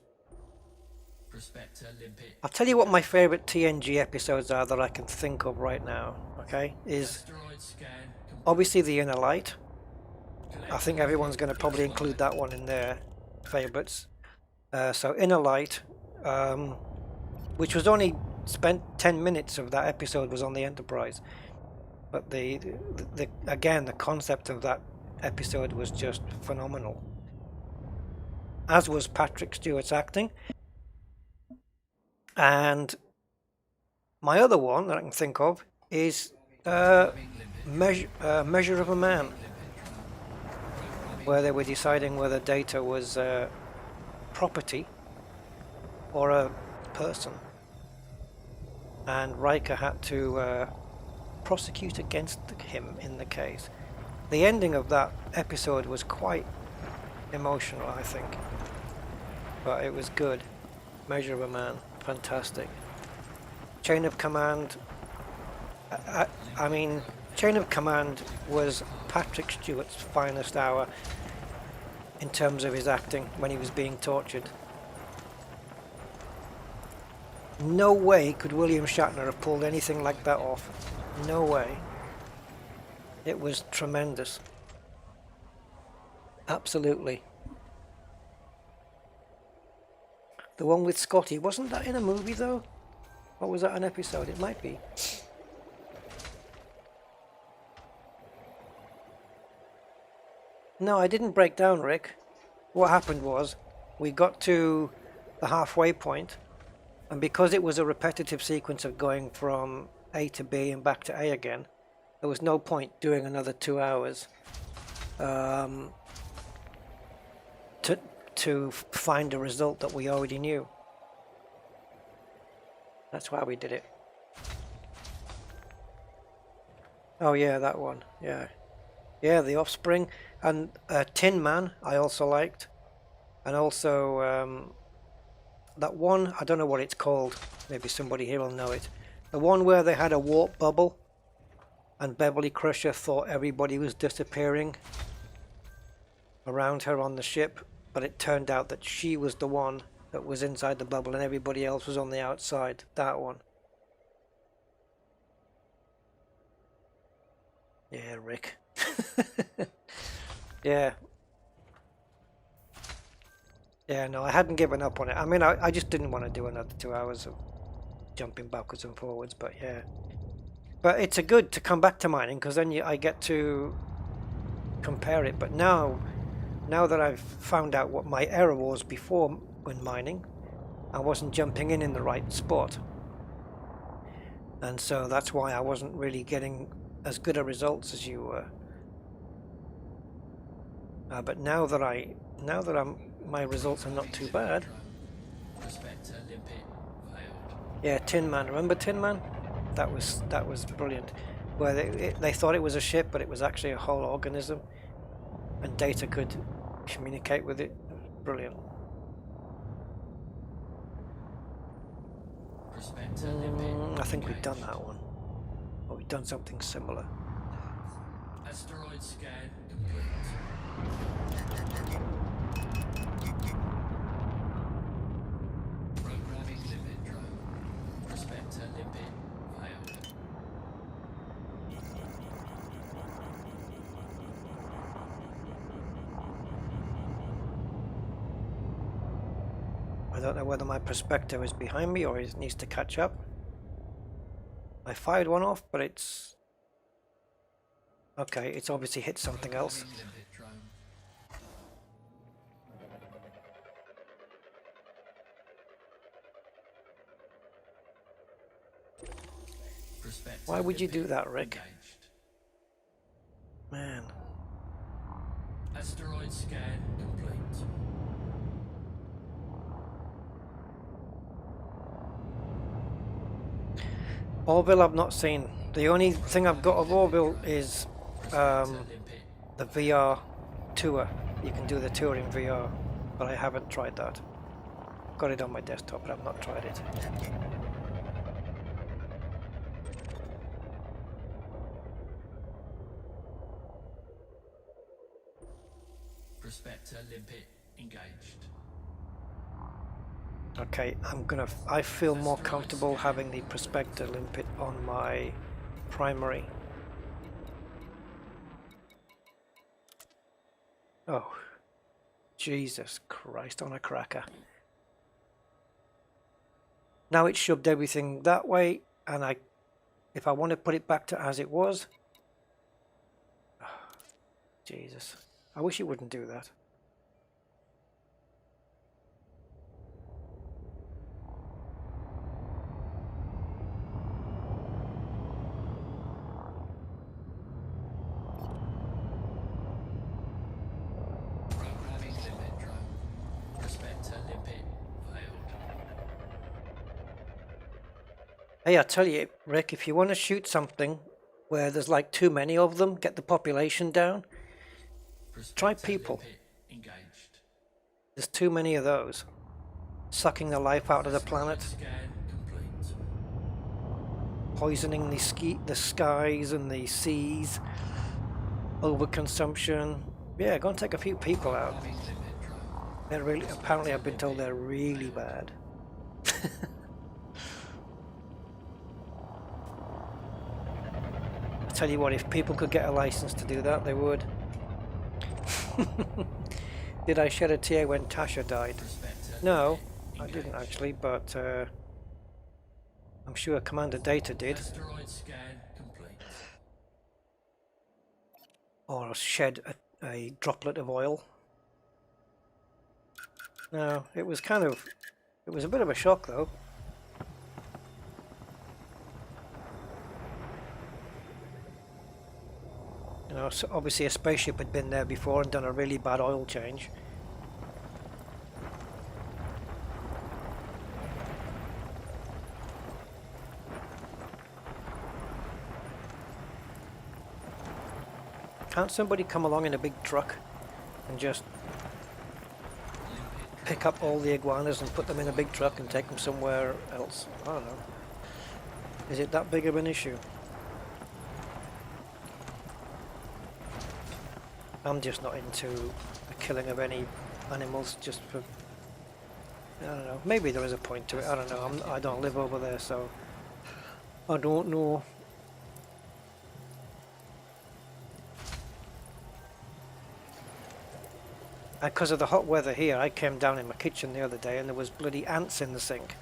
[SPEAKER 1] I'll tell you what my favorite TNG episodes are that I can think of right now, okay? Is obviously the Inner Light. I think everyone's going to probably include that one in their favorites. So Inner Light, which was only spent 10 minutes of that episode was on the Enterprise, but again the concept of that episode was just phenomenal, as was Patrick Stewart's acting. And my other one that I can think of is Measure of a Man, where they were deciding whether Data was property or a person, and Riker had to prosecute against him in the case. The ending of that episode was quite emotional, I think, but it was good. Measure of a Man, fantastic. Chain of Command, I mean, Chain of Command was Patrick Stewart's finest hour in terms of his acting when he was being tortured. No way could William Shatner have pulled anything like that off. No way. It was tremendous. Absolutely. The one with Scotty, wasn't that in a movie though? Or was that an episode? It might be. No, I didn't break down, Rick. What happened was, we got to the halfway point, and because it was a repetitive sequence of going from A to B and back to A again, there was no point doing another 2 hours to find a result that we already knew. That's why we did it. Oh yeah, that one. Yeah. Yeah, The Offspring. And Tin Man, I also liked. And also that one, I don't know what it's called. Maybe somebody here will know it. The one where they had a warp bubble and Beverly Crusher thought everybody was disappearing around her on the ship, but it turned out that she was the one that was inside the bubble and everybody else was on the outside. That one. Yeah, Rick. Yeah. Yeah, no, I hadn't given up on it. I mean, I just didn't want to do another 2 hours of jumping backwards and forwards, but yeah. But it's a good to come back to mining, because then I get to compare it. But now that I've found out what my error was before when mining, I wasn't jumping in the right spot. And so that's why I wasn't really getting as good a results as you were. But now that my results are not too bad. Yeah, Tin Man. Remember Tin Man? That was brilliant. Where they thought it was a ship, but it was actually a whole organism, and Data could communicate with it. Brilliant. I think we've done that one. Or we've done something similar.
[SPEAKER 2] Asteroid scan complete. Programming limit drone. Prospector limit failed.
[SPEAKER 1] don't know whether my prospector is behind me or it needs to catch up. I fired one off, but it's... Okay, it's obviously hit something else.
[SPEAKER 2] Programming limpet drone. Prospector
[SPEAKER 1] Why would you do
[SPEAKER 2] limpet
[SPEAKER 1] that, Rick?
[SPEAKER 2] engaged.
[SPEAKER 1] Man.
[SPEAKER 2] Asteroid scan complete.
[SPEAKER 1] Orville I've not seen. The only thing I've got of Orville is
[SPEAKER 2] Prospector limpet.
[SPEAKER 1] the VR tour. You can do the tour in VR, but I haven't tried that. Got it on my desktop, but I've not tried it.
[SPEAKER 2] Prospector limpet engaged.
[SPEAKER 1] Okay, I feel more comfortable having the prospector limpet on my primary. Oh, Jesus Christ on a cracker. Now it shoved everything that way, and if I want to put it back to as it was, Jesus, I wish it wouldn't do that.
[SPEAKER 2] Programming limpet drone. Prospector limpet failed.
[SPEAKER 1] Hey, I tell you, Rick, if you want to shoot something where there's like too many of them, get the population down, try
[SPEAKER 2] Prospector
[SPEAKER 1] people.
[SPEAKER 2] limpet engaged.
[SPEAKER 1] There's too many of those, sucking the life out of the planet,
[SPEAKER 2] Scan complete.
[SPEAKER 1] poisoning the skies and the seas, overconsumption. Yeah, go and take a few people out.
[SPEAKER 2] Programming limpet drone.
[SPEAKER 1] They're really, apparently I've been told they're really bad. I tell you what, if people could get a license to do that, they would. Did I shed a tear when Tasha died?
[SPEAKER 2] Prospector
[SPEAKER 1] No,
[SPEAKER 2] limpet
[SPEAKER 1] I didn't
[SPEAKER 2] engaged.
[SPEAKER 1] actually, but I'm sure Commander Data did.
[SPEAKER 2] Asteroid scan complete.
[SPEAKER 1] Or shed a droplet of oil. No, it was a bit of a shock though. You know, so obviously a spaceship had been there before and done a really bad oil change. Can't somebody come along in a big truck and just pick up all the iguanas and put them in a big truck and take them somewhere else? I don't know. Is it that big of an issue? I'm just not into the killing of any animals just for... I don't know. Maybe there is a point to it. I don't know. I don't live over there, so... I don't know. Because of the hot weather here, I came down in my kitchen the other day and there was bloody ants in the sink.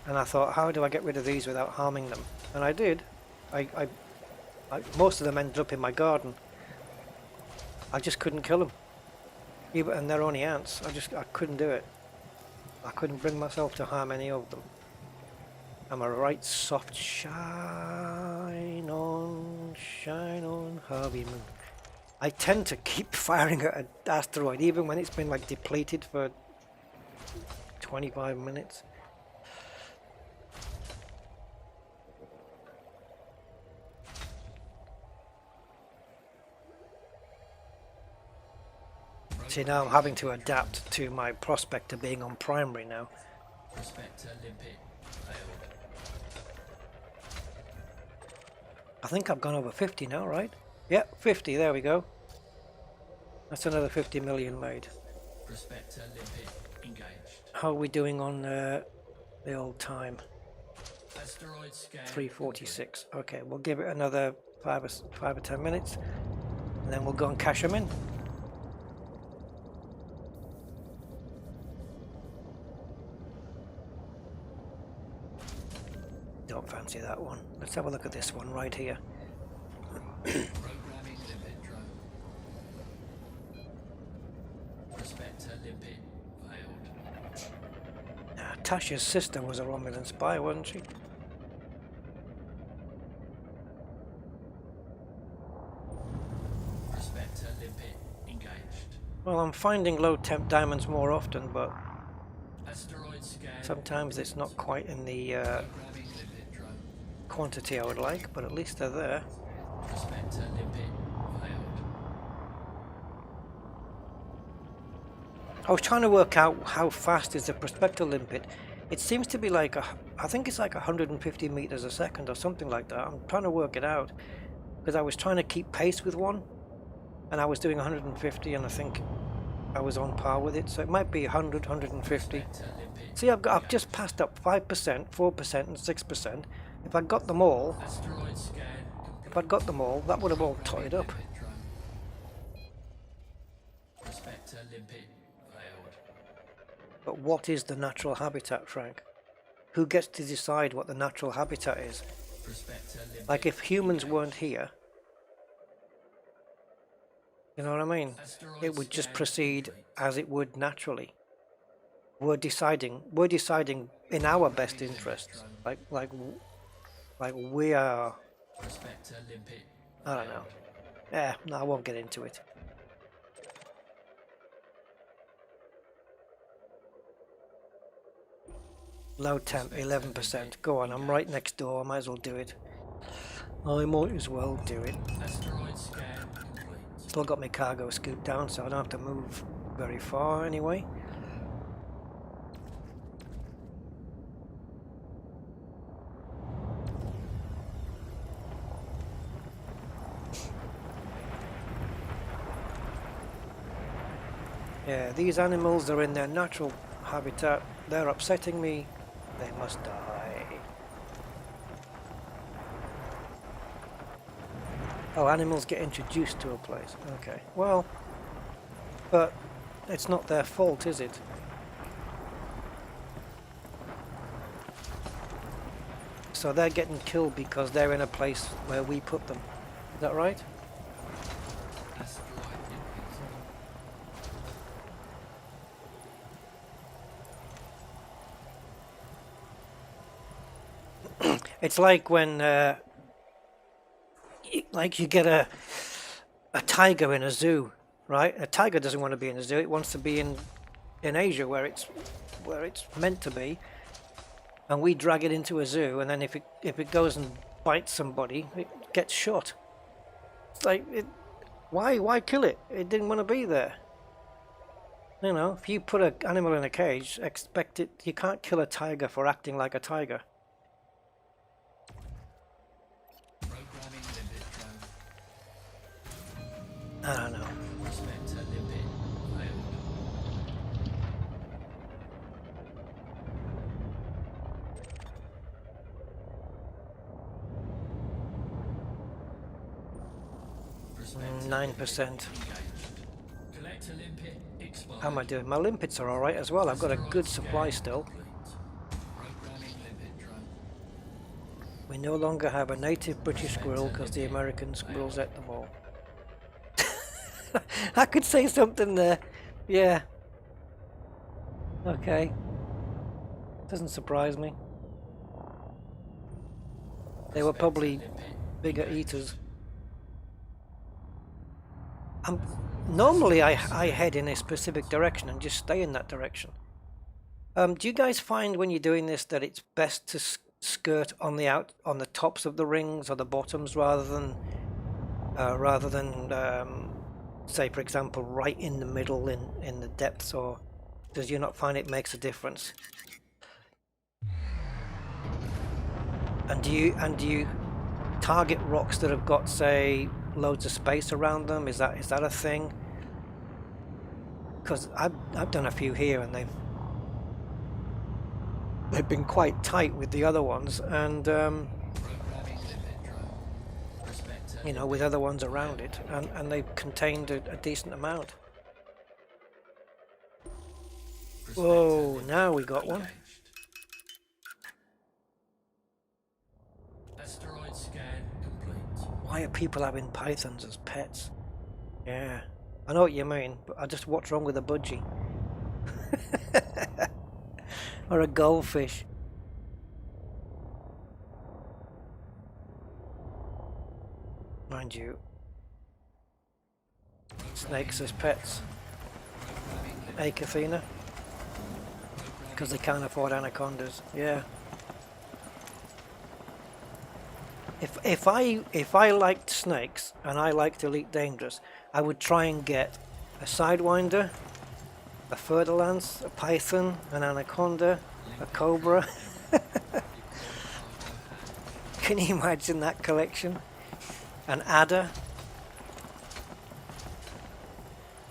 [SPEAKER 1] And I thought, how do I get rid of these without harming them? And I did. Most of them ended up in my garden. I just couldn't kill them. Even, and they're only ants. I couldn't do it. I couldn't bring myself to harm any of them. I'm a right soft shine on, Harvey Moon. I tend to keep firing at an asteroid even when it's been like depleted for 25 minutes. See, now I'm having to adapt to my prospector being on primary now.
[SPEAKER 2] Prospector limpet failed.
[SPEAKER 1] I think I've gone over 50 now, right? Yep, 50, there we go. That's another 50 million made.
[SPEAKER 2] Prospector limpet engaged.
[SPEAKER 1] How are we doing on the old time?
[SPEAKER 2] Asteroid scan
[SPEAKER 1] 346. Okay, we'll give it another 5 or 10 minutes, and then we'll go and cash them in. fancy that one. Let's have a look at this one right here.
[SPEAKER 2] Programming limpet drone. Prospector limpet failed.
[SPEAKER 1] Tasha's sister was a Romulan spy, wasn't she?
[SPEAKER 2] Prospector limpet engaged.
[SPEAKER 1] Well, I'm finding low temp diamonds more often, but
[SPEAKER 2] Asteroid scan.
[SPEAKER 1] sometimes it's not quite in the
[SPEAKER 2] Programming limpet drone.
[SPEAKER 1] quantity I would like, but at least they're there.
[SPEAKER 2] Prospector limpet failed.
[SPEAKER 1] I was trying to work out how fast is the prospector limpet. It seems to be like I think it's like 150 meters a second or something like that. I'm trying to work it out because I was trying to keep pace with one, and I was doing 150, and I think I was on par with it. So it might be 100, 150. See, I've just passed up 5%, 4%, and 6%. If I got them all,
[SPEAKER 2] Asteroid scan.
[SPEAKER 1] if I'd got them all, that would have all totted up.
[SPEAKER 2] Limpet drone. Prospector limpet failed.
[SPEAKER 1] But what is the natural habitat, Frank? Who gets to decide what the natural habitat is?
[SPEAKER 2] Prospector limpet.
[SPEAKER 1] Like if humans weren't here, you know what I mean? It would just proceed as it would naturally. We're deciding in our best interests. Like we are.
[SPEAKER 2] Prospector limpet.
[SPEAKER 1] I don't know. Yeah, no, I won't get into it. Low temp, 11%. Go on, I'm right next door. I might as well do it. I might as well do it.
[SPEAKER 2] Asteroid scan complete.
[SPEAKER 1] Still got my cargo scooped down, so I don't have to move very far anyway. Yeah, these animals are in their natural habitat. They're upsetting me. They must die. Oh, animals get introduced to a place. Okay, well, but it's not their fault, is it? So they're getting killed because they're in a place where we put them. Is that right?
[SPEAKER 2] Asteroid limpet.
[SPEAKER 1] It's like when like you get a tiger in a zoo, right? A tiger doesn't want to be in a zoo. It wants to be in Asia where it's meant to be, and we drag it into a zoo, and then if it goes and bites somebody, it gets shot. It's like why kill it? It didn't want to be there. You know, if you put an animal in a cage, expect it. You can't kill a tiger for acting like a tiger.
[SPEAKER 2] Programming limpet drone.
[SPEAKER 1] I don't know.
[SPEAKER 2] Prospector limpet failed. Prospector
[SPEAKER 1] 9%.
[SPEAKER 2] engaged. Collector limpet expired.
[SPEAKER 1] How am I doing? My limpets are alright as well. I've got a good supply still.
[SPEAKER 2] Programming limpet drone.
[SPEAKER 1] We no longer have a native British squirrel because the American squirrels ate them all. I could say something there. Yeah. Okay. Doesn't surprise me. They were probably bigger eaters. Normally I head in a specific direction and just stay in that direction. Do you guys find when you're doing this that it's best to skirt on the tops of the rings or the bottoms rather than say, for example, right in the middle in the depths, or does you not find it makes a difference? And do you target rocks that have got, say, loads of space around them? Is that a thing? Because I've done a few here and they've been quite tight with the other ones, and you know, with other ones around it, and they've contained a decent amount. Whoa, now we got one. Why are people having pythons as pets? Yeah, I know what you mean, but I just what's wrong with a budgie? Or a goldfish? Mind you, snakes as pets. Hey, Athena? Because they can't afford anacondas. Yeah. If I liked snakes and I liked Elite Dangerous, I would try and get a Sidewinder, a Fer-de-Lance, a Python, an Anaconda, a Cobra. Can you imagine that collection? An Adder,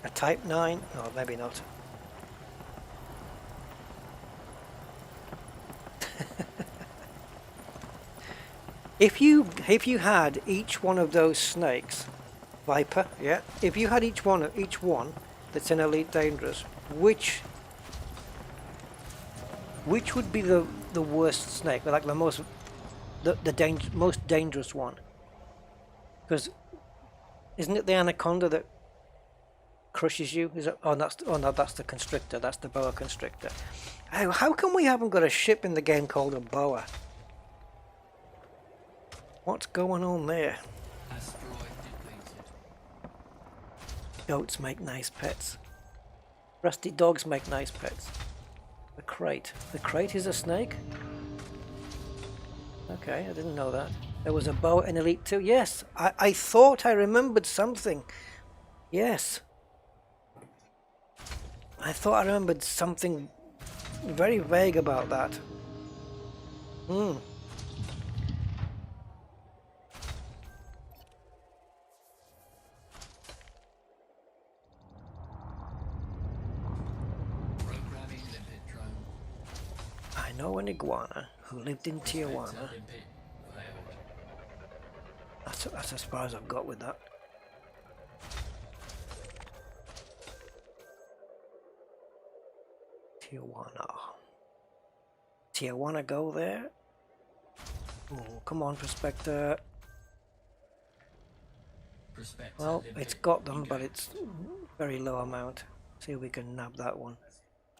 [SPEAKER 1] a Type 9, oh maybe not. If you had each one of those snakes, Viper, yeah. If you had each one that's in Elite Dangerous, which would be the worst snake, like the most most dangerous one? Because isn't it the Anaconda that crushes you? Is it? Oh, no, that's the Constrictor. That's the boa constrictor. How come we haven't got a ship in the game called a boa? What's going on there?
[SPEAKER 2] Asteroid depleted.
[SPEAKER 1] Goats make nice pets. Rusty dogs make nice pets. The crate. The crate is a snake? Okay, I didn't know that. There was a boa in Elite 2. Yes, I thought I remembered something. Yes. I thought I remembered something very vague about that.
[SPEAKER 2] Programming limpet drone.
[SPEAKER 1] I know an iguana who lived in Tijuana.
[SPEAKER 2] Limpet failed.
[SPEAKER 1] That's as far as I've got with that. Tijuana go there? Oh, come on, Prospector.
[SPEAKER 2] Prospector
[SPEAKER 1] Well,
[SPEAKER 2] limpet
[SPEAKER 1] it's got them,
[SPEAKER 2] engaged.
[SPEAKER 1] but it's very low amount. See if we can nab that one.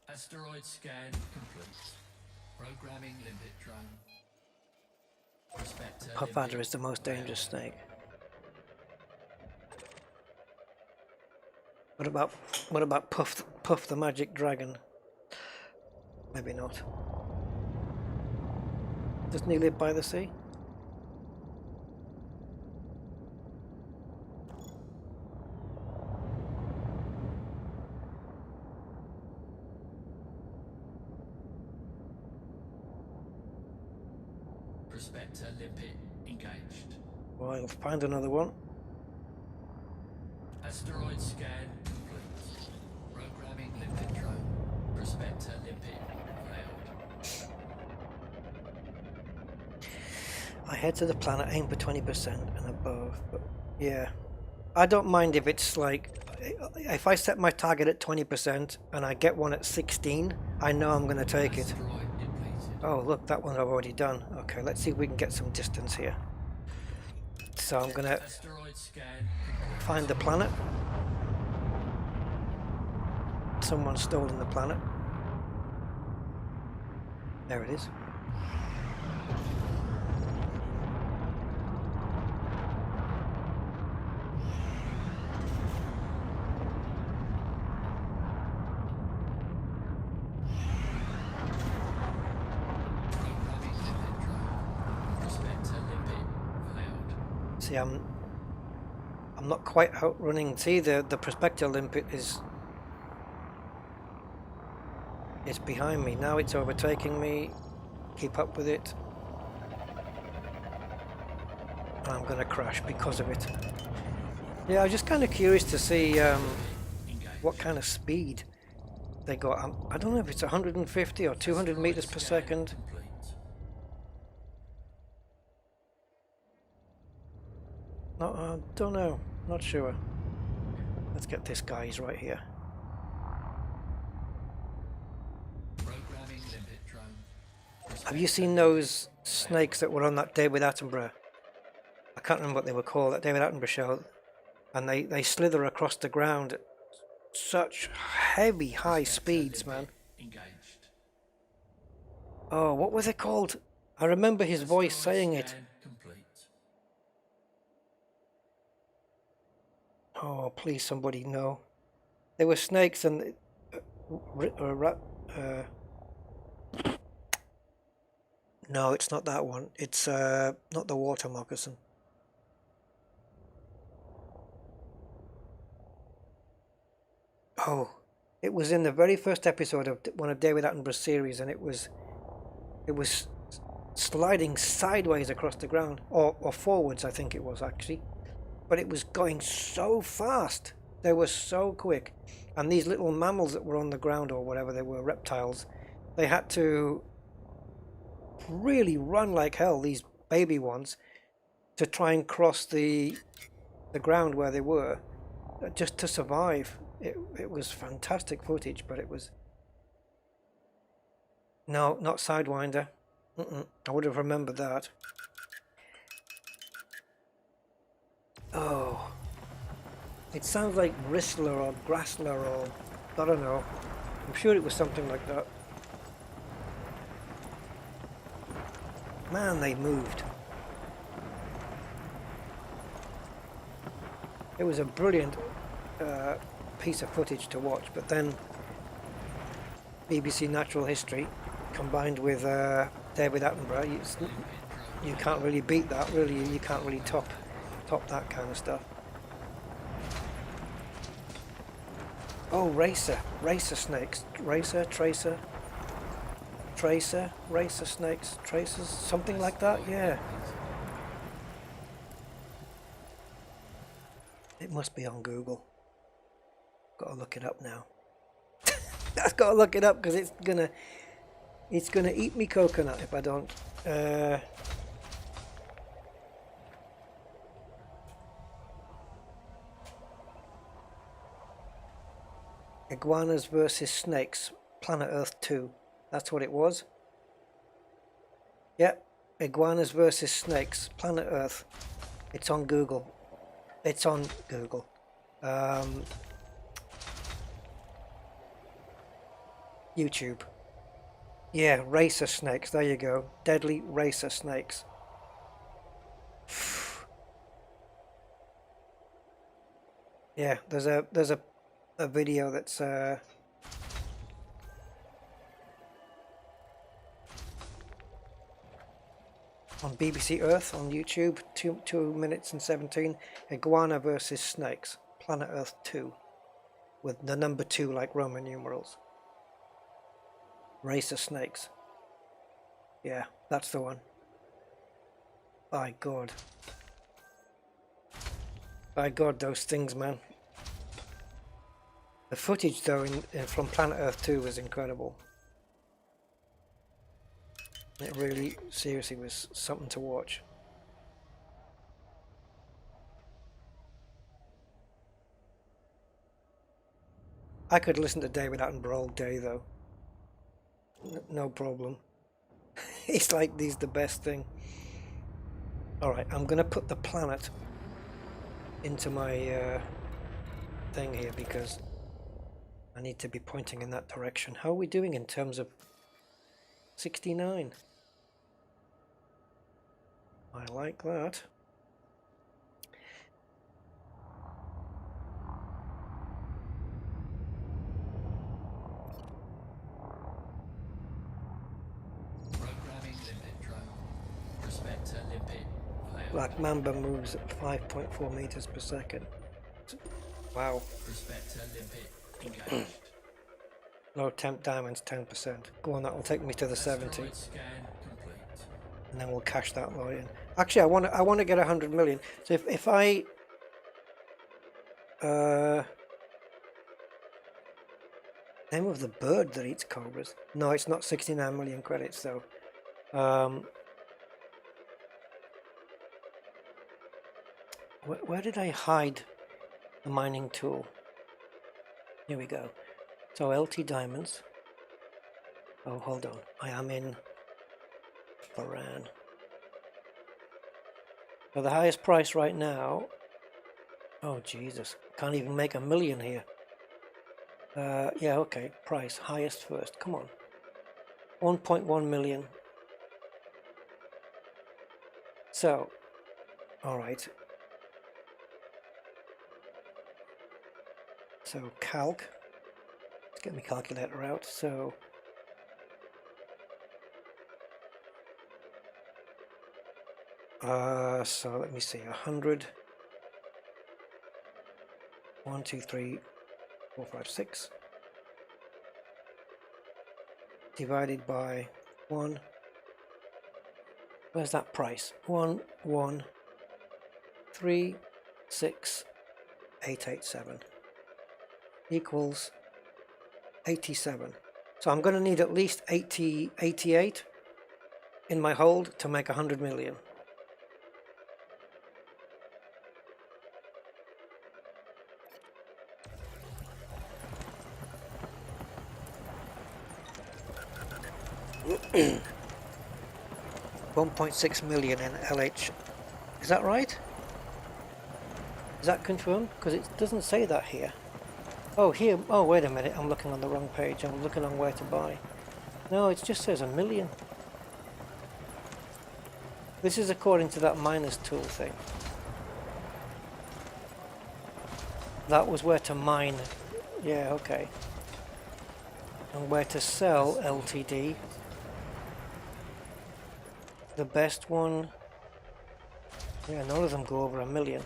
[SPEAKER 2] Asteroid scan complete. Programming limpet drone. Prospector
[SPEAKER 1] Puff
[SPEAKER 2] limpet
[SPEAKER 1] Adder is the most dangerous snake. What about Puff the Magic Dragon? Maybe not. Doesn't he live by the sea?
[SPEAKER 2] Prospector limpet engaged.
[SPEAKER 1] Well, I'll find another one.
[SPEAKER 2] Asteroid scan complete. Programming limpet drone. Prospector limpet failed.
[SPEAKER 1] I head to the planet, aim for 20% and above, but yeah. I don't mind if it's like, if I set my target at 20% and I get one at 16, I know I'm going to take it.
[SPEAKER 2] Asteroid depleted.
[SPEAKER 1] Oh look, that one I've already done. Okay, let's see if we can get some distance here. So I'm going to
[SPEAKER 2] Asteroid scan
[SPEAKER 1] find the planet. Someone's stolen the planet. There it is.
[SPEAKER 2] Programming limpet drone. Prospector limpet failed.
[SPEAKER 1] See, I'm not quite outrunning. See, the Prospector limpet is behind me. Now it's overtaking me. Keep up with it. And I'm gonna crash because of it. Yeah, I'm just kind of curious to see what kind of speed they got. I don't know if it's 150 or 200 meters per second.
[SPEAKER 2] Complete.
[SPEAKER 1] No, I don't know. Not sure. Let's get this guy. He's right here.
[SPEAKER 2] Programming limpet drone.
[SPEAKER 1] Have you seen those snakes that were on that day with Attenborough? I can't remember what they were called, that David Attenborough show, and they slither across the ground at such heavy high
[SPEAKER 2] Prospector
[SPEAKER 1] speeds, man.
[SPEAKER 2] limpet engaged.
[SPEAKER 1] Oh, what was it called? I remember his voice
[SPEAKER 2] Asteroid
[SPEAKER 1] saying it.
[SPEAKER 2] scan complete.
[SPEAKER 1] Oh, please, somebody know. They were snakes and no, it's not that one. It's not the water moccasin. Oh, it was in the very first episode of one of David Attenborough's series, and it was sliding sideways across the ground, or forwards, I think it was actually, but it was going so fast. They were so quick, and these little mammals that were on the ground, or whatever they were, reptiles, they had to really run like hell, these baby ones, to try and cross the ground where they were, just to survive. It was fantastic footage, but it was... No, not Sidewinder. I would have remembered that. Oh. It sounds like Bristler or Grassler or... I don't know. I'm sure it was something like that. Man, they moved. It was a brilliant piece of footage to watch, but then BBC Natural History combined with David Attenborough, you can't really beat that, really. You can't really top that kind of stuff. Oh, racer snakes, racer snakes, tracers, something like that, yeah. It must be on Google. Got to look it up now. I've got to look it up because it's gonna eat me coconut if I don't. Iguanas versus snakes, Planet Earth 2. That's what it was. Yep, iguanas versus snakes, Planet Earth. It's on Google. It's on Google. YouTube. Yeah, racer snakes. There you go. Deadly racer snakes. Yeah, there's a video that's on BBC Earth on YouTube, 2 minutes and 17. Iguana versus snakes, Planet Earth 2, with the number 2 like Roman numerals. Racer snakes. Yeah, that's the one. By God. By God, those things, man. The footage, though, from Planet Earth 2 was incredible. It really, seriously, was something to watch. I could listen to David Attenborough all day, though. No problem. It's like he's the best thing. Alright, I'm going to put the planet into my thing here because I need to be pointing in that direction. How are we doing in terms of 69? I like that.
[SPEAKER 2] Programming limpet drone. Prospector limpet failed.
[SPEAKER 1] Black Mamba moves at 5.4 meters per second. Wow.
[SPEAKER 2] Prospector limpet engaged.
[SPEAKER 1] Low temp diamonds 10%. Go on, that will take me to the 70.
[SPEAKER 2] Asteroid scan complete.
[SPEAKER 1] And then we'll cash that lot in. Actually, I want to get 100 million. So if I name of the bird that eats cobras. No, it's not 69 million credits though. Where did I hide the mining tool? Here we go. So LT diamonds. Oh, hold on. I am in Varan. So the highest price right now, oh Jesus, can't even make $1 million here. Yeah, okay, price, highest first, come on. 1.1 million. So, alright. So calc, let's get my calculator out. So let me see, 100, 1, 2, 3, 4, 5, 6 divided by 1. Where's that price? 1, 1, 3, 6, 887 equals 87. So I'm going to need at least 88 in my hold to make 100 million. $1.6 million in LH. Is that right? Is that confirmed? Because it doesn't say that here. Oh, here. Oh, wait a minute. I'm looking on the wrong page. I'm looking on where to buy. No, it just says $1 million. This is according to that miners tool thing. That was where to mine. Yeah, okay. And where to sell LTD. The best one. Yeah, none of them go over $1 million.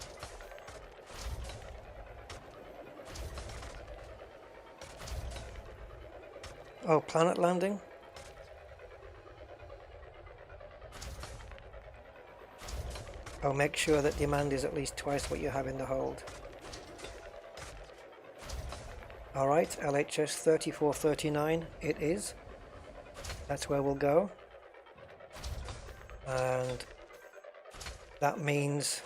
[SPEAKER 1] Oh, planet landing? Oh, make sure that demand is at least twice what you have in the hold. Alright, LHS 3439, it is. That's where we'll go. And that means,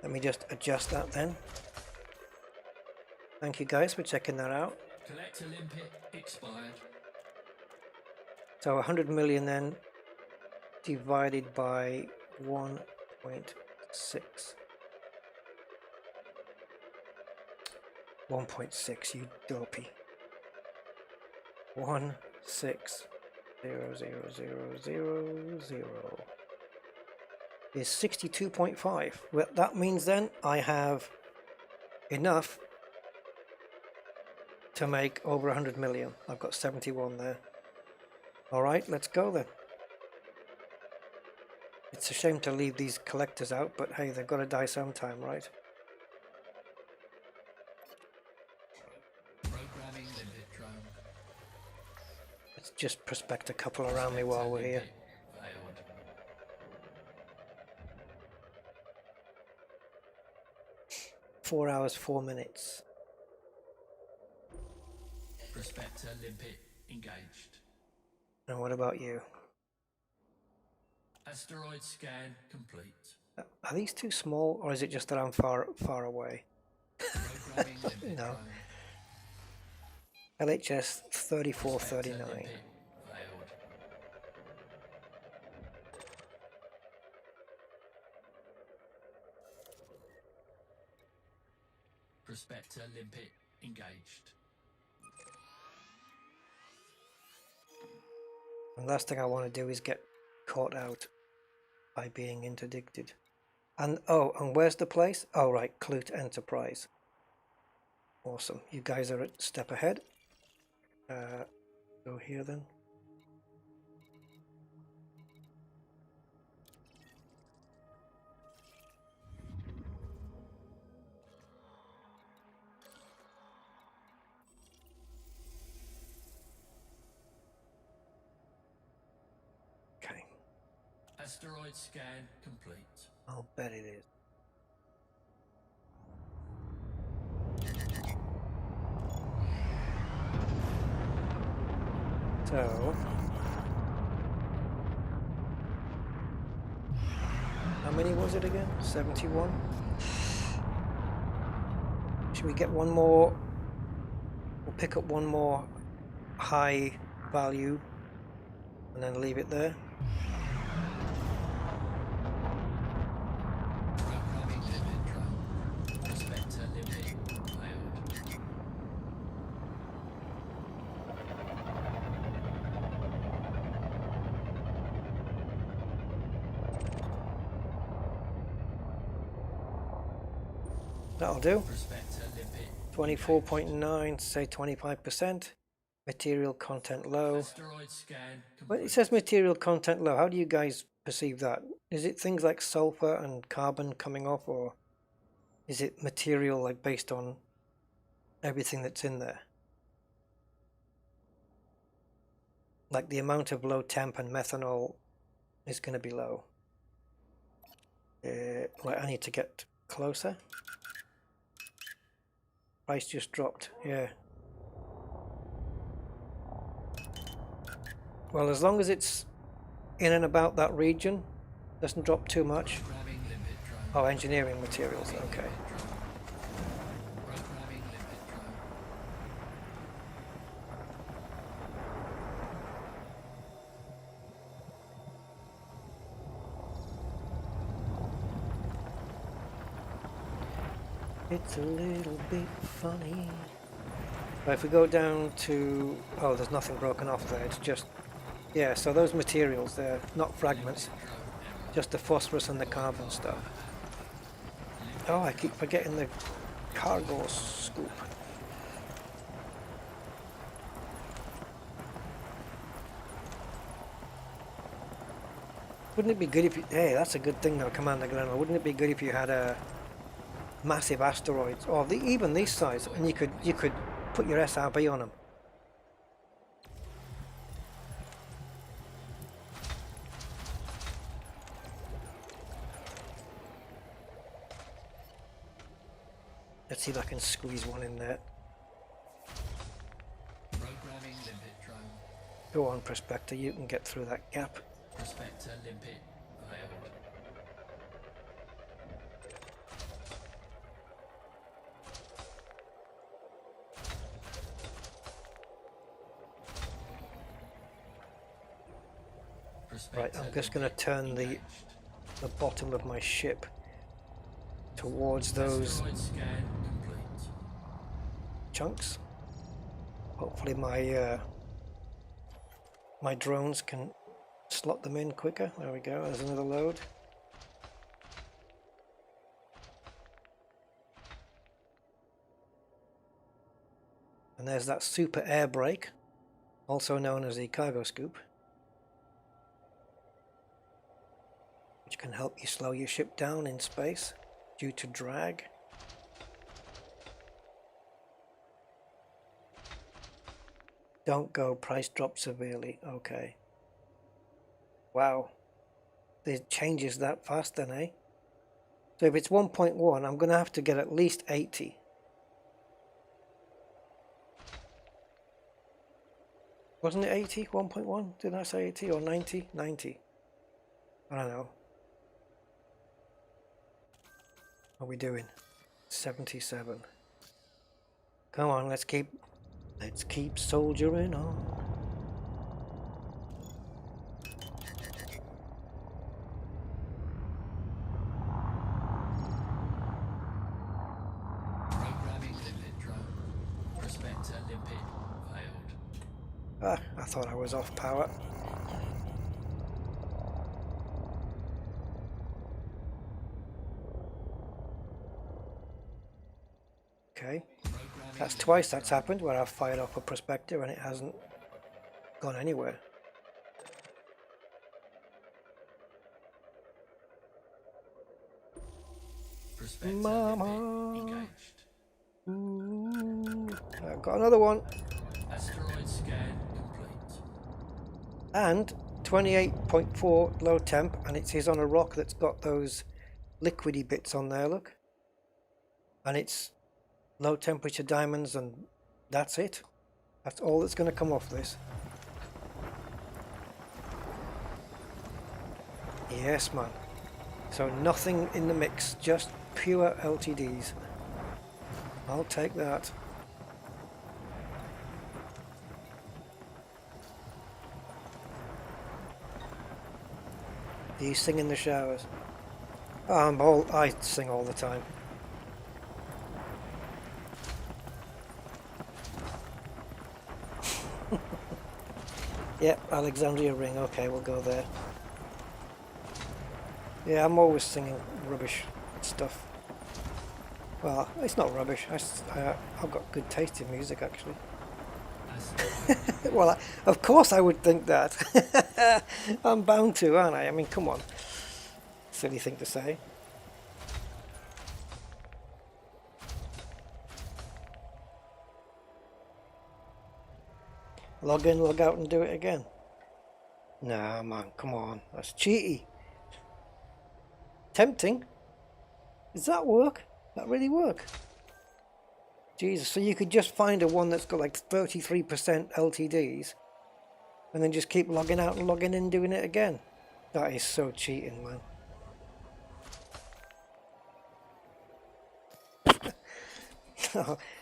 [SPEAKER 1] let me just adjust that then. Thank you guys for checking that out.
[SPEAKER 2] Collector limpet expired.
[SPEAKER 1] So 100 million then divided by 1.6. 1.6, you dopey. 1,6,0,0,0,0 is 62.5. Well, that means then I have enough to make over 100 million. I've got 71 there. Alright, let's go then. It's a shame to leave these collectors out, but hey, they've got to die sometime, right?
[SPEAKER 2] Programming limpet drone.
[SPEAKER 1] Let's just prospect a couple around me while we're here.
[SPEAKER 2] Failed.
[SPEAKER 1] 4 hours, 4 minutes.
[SPEAKER 2] Prospector limpet engaged.
[SPEAKER 1] And what about you?
[SPEAKER 2] Asteroid scan complete.
[SPEAKER 1] Are these too small, or is it just that I'm far away?
[SPEAKER 2] Programming limpet
[SPEAKER 1] No.
[SPEAKER 2] drone.
[SPEAKER 1] LHS 3439.
[SPEAKER 2] Failed. Prospector limpet engaged.
[SPEAKER 1] And last thing I want to do is get caught out by being interdicted. And oh, and where's the place? Oh right, Clute Enterprise. Awesome. You guys are a step ahead. Go here then. Okay.
[SPEAKER 2] Asteroid scan complete.
[SPEAKER 1] I'll bet it is. So, how many was it again? 71? Should we get one more? We'll pick up one more high value and then leave it there. That'll do.
[SPEAKER 2] Prospector limpet.
[SPEAKER 1] 24.9, say 25%. Material content low.
[SPEAKER 2] Asteroid scan
[SPEAKER 1] When
[SPEAKER 2] complete.
[SPEAKER 1] it says material content low, how do you guys perceive that? Is it things like sulfur and carbon coming off, or is it material like based on everything that's in there? Like the amount of low temp and methanol is going to be low. Like I need to get closer. Price just dropped, yeah. Well, as long as it's in and about that region, doesn't drop too much.
[SPEAKER 2] Programming limpet drone.
[SPEAKER 1] Oh, engineering materials, okay.
[SPEAKER 2] Programming limpet drone.
[SPEAKER 1] It's a little bit funny. But if we go down to... Oh, there's nothing broken off there, it's just... Yeah, so those materials, they're not fragments, just the phosphorus and the carbon stuff. Oh, I keep forgetting the cargo scoop. Wouldn't it be good if you... Hey, that's a good thing though, Commander Glenn. Wouldn't it be good if you had a massive asteroids, or even these size, and you could put your SRB on them? Let's see if I can squeeze one in there.
[SPEAKER 2] Programming limpet drone.
[SPEAKER 1] Go on, Prospector, you can get through that gap.
[SPEAKER 2] Prospector limpet failed.
[SPEAKER 1] Right, I'm just going to turn the bottom of my ship towards those
[SPEAKER 2] Asteroid scan complete.
[SPEAKER 1] chunks. Hopefully my my drones can slot them in quicker. There we go, there's another load. And there's that super air brake, also known as the cargo scoop, which can help you slow your ship down in space due to drag. Don't go, price drop severely. Okay. Wow. It changes that fast then, eh? So if it's 1.1, I'm going to have to get at least 80. Wasn't it 80? 1.1? Did I say 80 or 90? 90. I don't know. What are we doing? 77. Come on, let's keep soldiering on.
[SPEAKER 2] Programming limpet drone. Prospector limpet failed.
[SPEAKER 1] Ah, I thought I was off power. Okay. That's twice that's happened where I've fired off a prospector and it hasn't gone anywhere.
[SPEAKER 2] Prospector
[SPEAKER 1] Mama.
[SPEAKER 2] limpet engaged.
[SPEAKER 1] Ooh, I've got another one.
[SPEAKER 2] Asteroid scan complete.
[SPEAKER 1] And 28.4 low temp, and it is on a rock that's got those liquidy bits on there, look. And it's low temperature diamonds, and that's it. That's all that's going to come off this. Yes, man. So nothing in the mix, just pure LTDs. I'll take that. Do you sing in the showers? I sing all the time. Yep, Alexandria Ring. Okay, we'll go there. Yeah, I'm always singing rubbish stuff. Well, it's not rubbish. I've got good taste in music, actually.
[SPEAKER 2] Asteroid
[SPEAKER 1] Well, of course I would think that. I'm bound to, aren't I? I mean, come on. Silly thing to say. Log in, log out and do it again. Nah, man, come on. That's cheaty. Tempting. Does that work? That really work? Jesus, so you could just find a one that's got like 33% LTDs and then just keep logging out and logging in and doing it again. That is so cheating, man.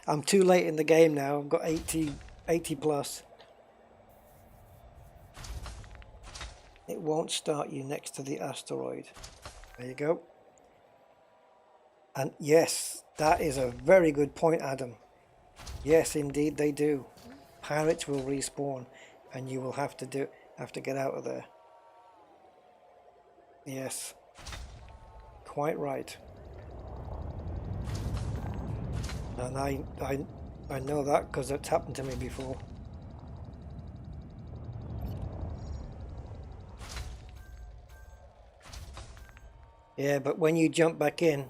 [SPEAKER 1] I'm too late in the game now. I've got 80 plus. It won't start you next to the asteroid. There you go. And yes, that is a very good point, Adam. Yes, indeed they do. Pirates will respawn and you will have to get out of there. Yes. Quite right. And I know that because it's happened to me before. Yeah, but when you jump back in,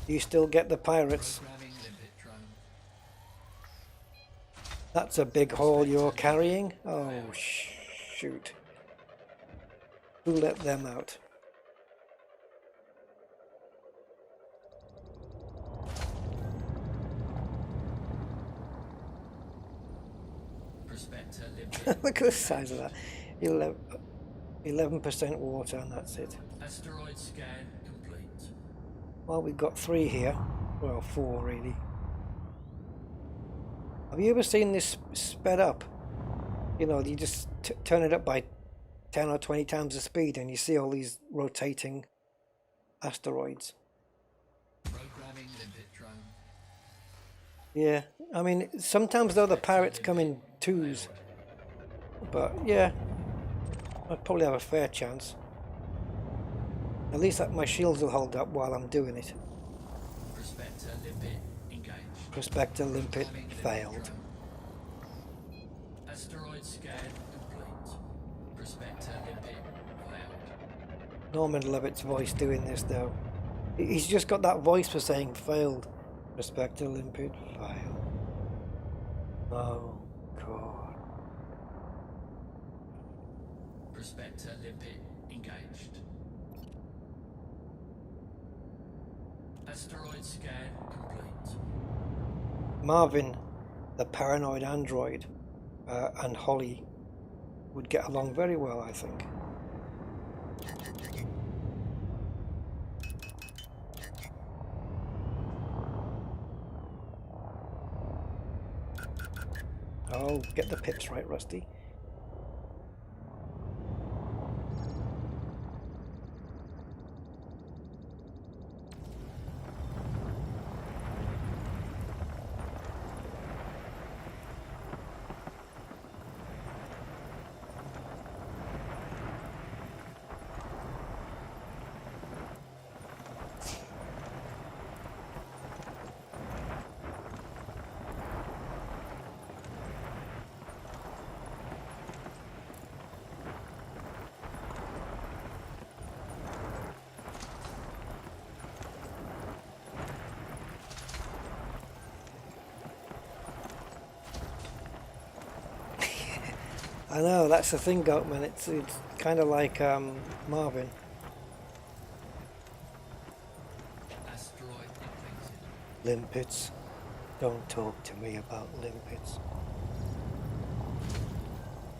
[SPEAKER 1] you still get the pirates.
[SPEAKER 2] programming limpet drone.
[SPEAKER 1] That's a big haul you're carrying? Oh, shoot. Who let them out?
[SPEAKER 2] Prospector limpet.
[SPEAKER 1] Look at the size of that. 11% water and that's it.
[SPEAKER 2] Asteroid scan complete.
[SPEAKER 1] Well, we've got 3 here. Well, 4 really. Have you ever seen this sped up? You know, you just turn it up by 10 or 20 times the speed and you see all these rotating asteroids.
[SPEAKER 2] Programming limpet drone.
[SPEAKER 1] Yeah, I mean, sometimes though the pirates come in twos. But yeah, I'd probably have a fair chance. At least that my shields will hold up while I'm doing it.
[SPEAKER 2] Prospector limpet engaged.
[SPEAKER 1] Prospector limpet
[SPEAKER 2] Programming limpet
[SPEAKER 1] failed.
[SPEAKER 2] drone. Asteroid scan complete. Prospector limpet failed.
[SPEAKER 1] Norman Levitt's voice doing this though. He's just got that voice for saying failed. Prospector limpet failed. Oh God.
[SPEAKER 2] Prospector limpet engaged. Asteroid scan complete.
[SPEAKER 1] Marvin, the paranoid android, and Holly would get along very well, I think. Oh, get the pips right, Rusty. I know, that's the thing, Goatman. It's kind of like Marvin.
[SPEAKER 2] Asteroid depleted.
[SPEAKER 1] Limpets. Don't talk to me about limpets.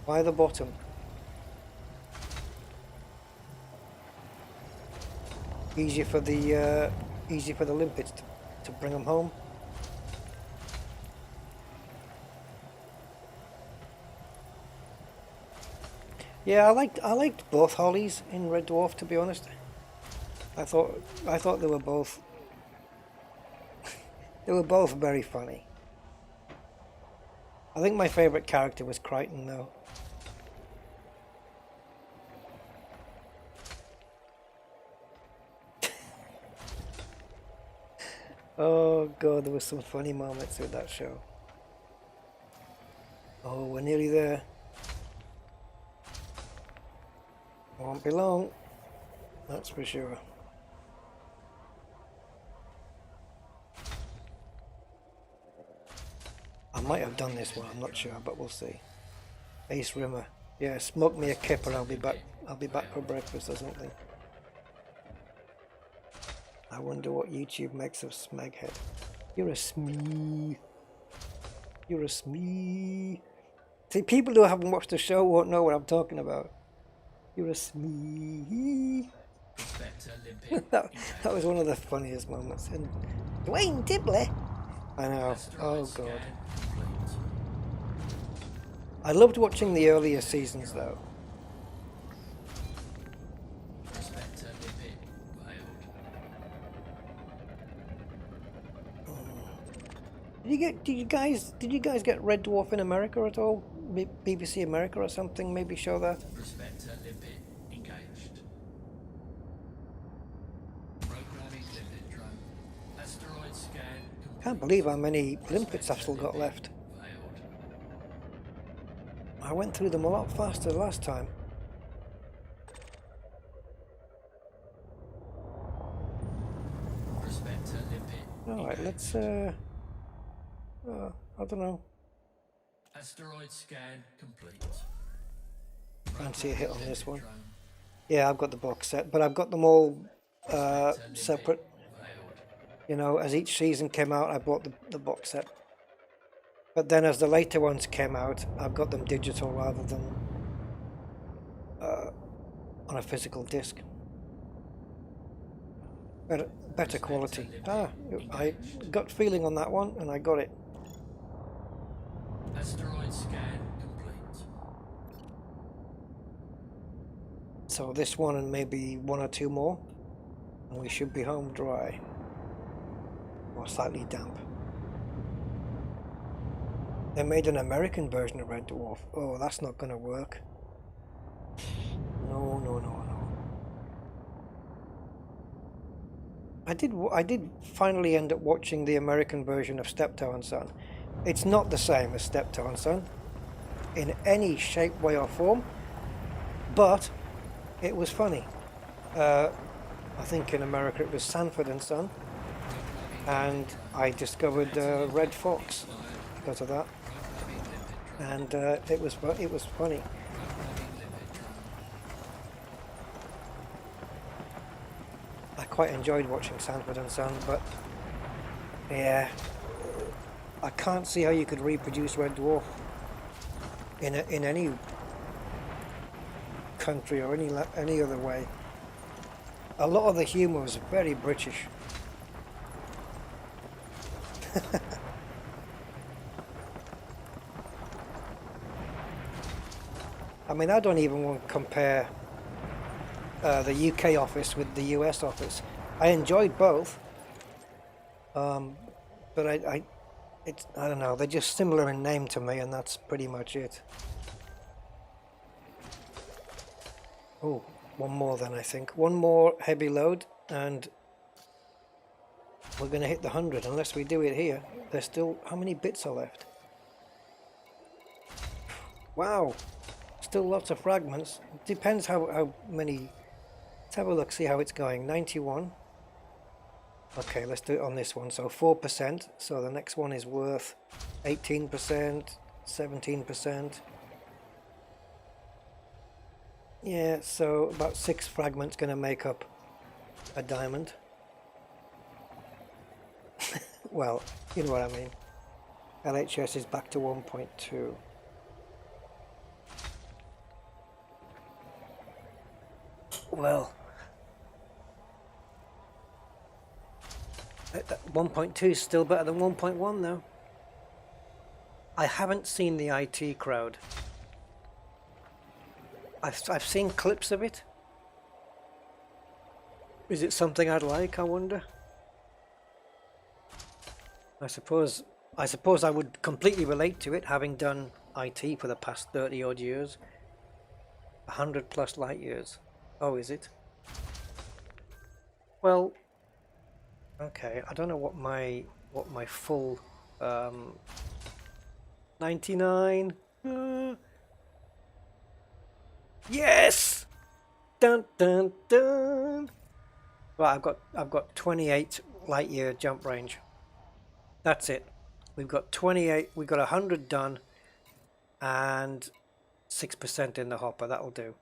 [SPEAKER 1] By the bottom. Easier for the limpets to bring them home. Yeah, I liked both Hollies in Red Dwarf, to be honest. I thought they were both very funny. I think my favourite character was Crichton though. Oh god, there were some funny moments with that show. Oh, we're nearly there. Won't be long, that's for sure. I might have done this one, I'm not sure, but we'll see. Ace Rimmer. Yeah, smoke me a kipper, I'll be back for breakfast or something. I wonder what YouTube makes of Smeghead. You're a smee. You're a smee. See, people who haven't watched the show won't know what I'm talking about. You're a smee. that was one of the funniest moments. And Dwayne Dibley. I know. Oh god. I loved watching the earlier seasons though. Did you guys get Red Dwarf in America at all? BBC America or something? Maybe show that.
[SPEAKER 2] Prospector limpet engaged. Programming limpet drone. Asteroid scan complete.
[SPEAKER 1] Can't believe how many limpets I've still got left.
[SPEAKER 2] Failed.
[SPEAKER 1] I went through them a lot faster last time.
[SPEAKER 2] Prospector limpet.
[SPEAKER 1] Alright, let's I don't know.
[SPEAKER 2] Asteroid scan complete.
[SPEAKER 1] Fancy a hit on this one. Yeah, I've got the box set, but I've got them all separate. You know, as each season came out, I bought the box set. But then as the later ones came out, I've got them digital rather than on a physical disc. Better quality. I got feeling on that one, and I got it.
[SPEAKER 2] Asteroid scan complete.
[SPEAKER 1] So this one and maybe one or two more, and we should be home dry. Or slightly damp. They made an American version of Red Dwarf. Oh, that's not going to work. No, no, no, no. I did finally end up watching the American version of Steptoe and Son. It's not the same as Steptoe and Son in any shape, way or form, but it was funny. I think in America it was Sanford and Son, and I discovered Red Fox because of that, and it was funny. I quite enjoyed watching Sanford and Son, but yeah, I can't see how you could reproduce Red Dwarf in any country or any other way. A lot of the humour was very British. I mean, I don't even want to compare the UK office with the US office. I enjoyed both, but I don't know. They're just similar in name to me, and that's pretty much it. Oh, one more then I think. One more heavy load, and we're going to hit the 100 unless we do it here. There's still, how many bits are left? Wow, still lots of fragments. Depends how many. Let's have a look, see how it's going. 91. Okay, let's do it on this one. So 4%. So the next one is worth 18%, 17%. Yeah, so about 6 fragments going to make up a diamond. Well, you know what I mean. LHS is back to 1.2. Well, 1.2 is still better than 1.1 though. I haven't seen the IT crowd. I've seen clips of it. Is it something I'd like, I wonder? I suppose I would completely relate to it, having done IT for the past 30 odd years. 100 plus light years. Oh, is it? Well, Okay, I don't know what my full 99. Yes! Dun dun dun. Right, I've got 28 light year jump range. That's it. We've got 28. We've got 100 done, and 6% in the hopper. That'll do.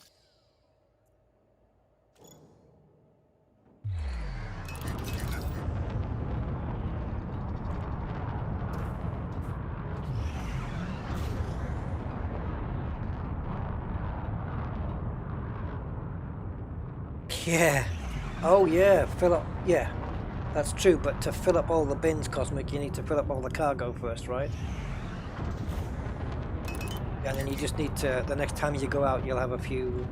[SPEAKER 1] Yeah. Oh yeah. Fill up. Yeah. That's true. But to fill up all the bins, Cosmic, you need to fill up all the cargo first, right? And then you just need to. The next time you go out, you'll have a few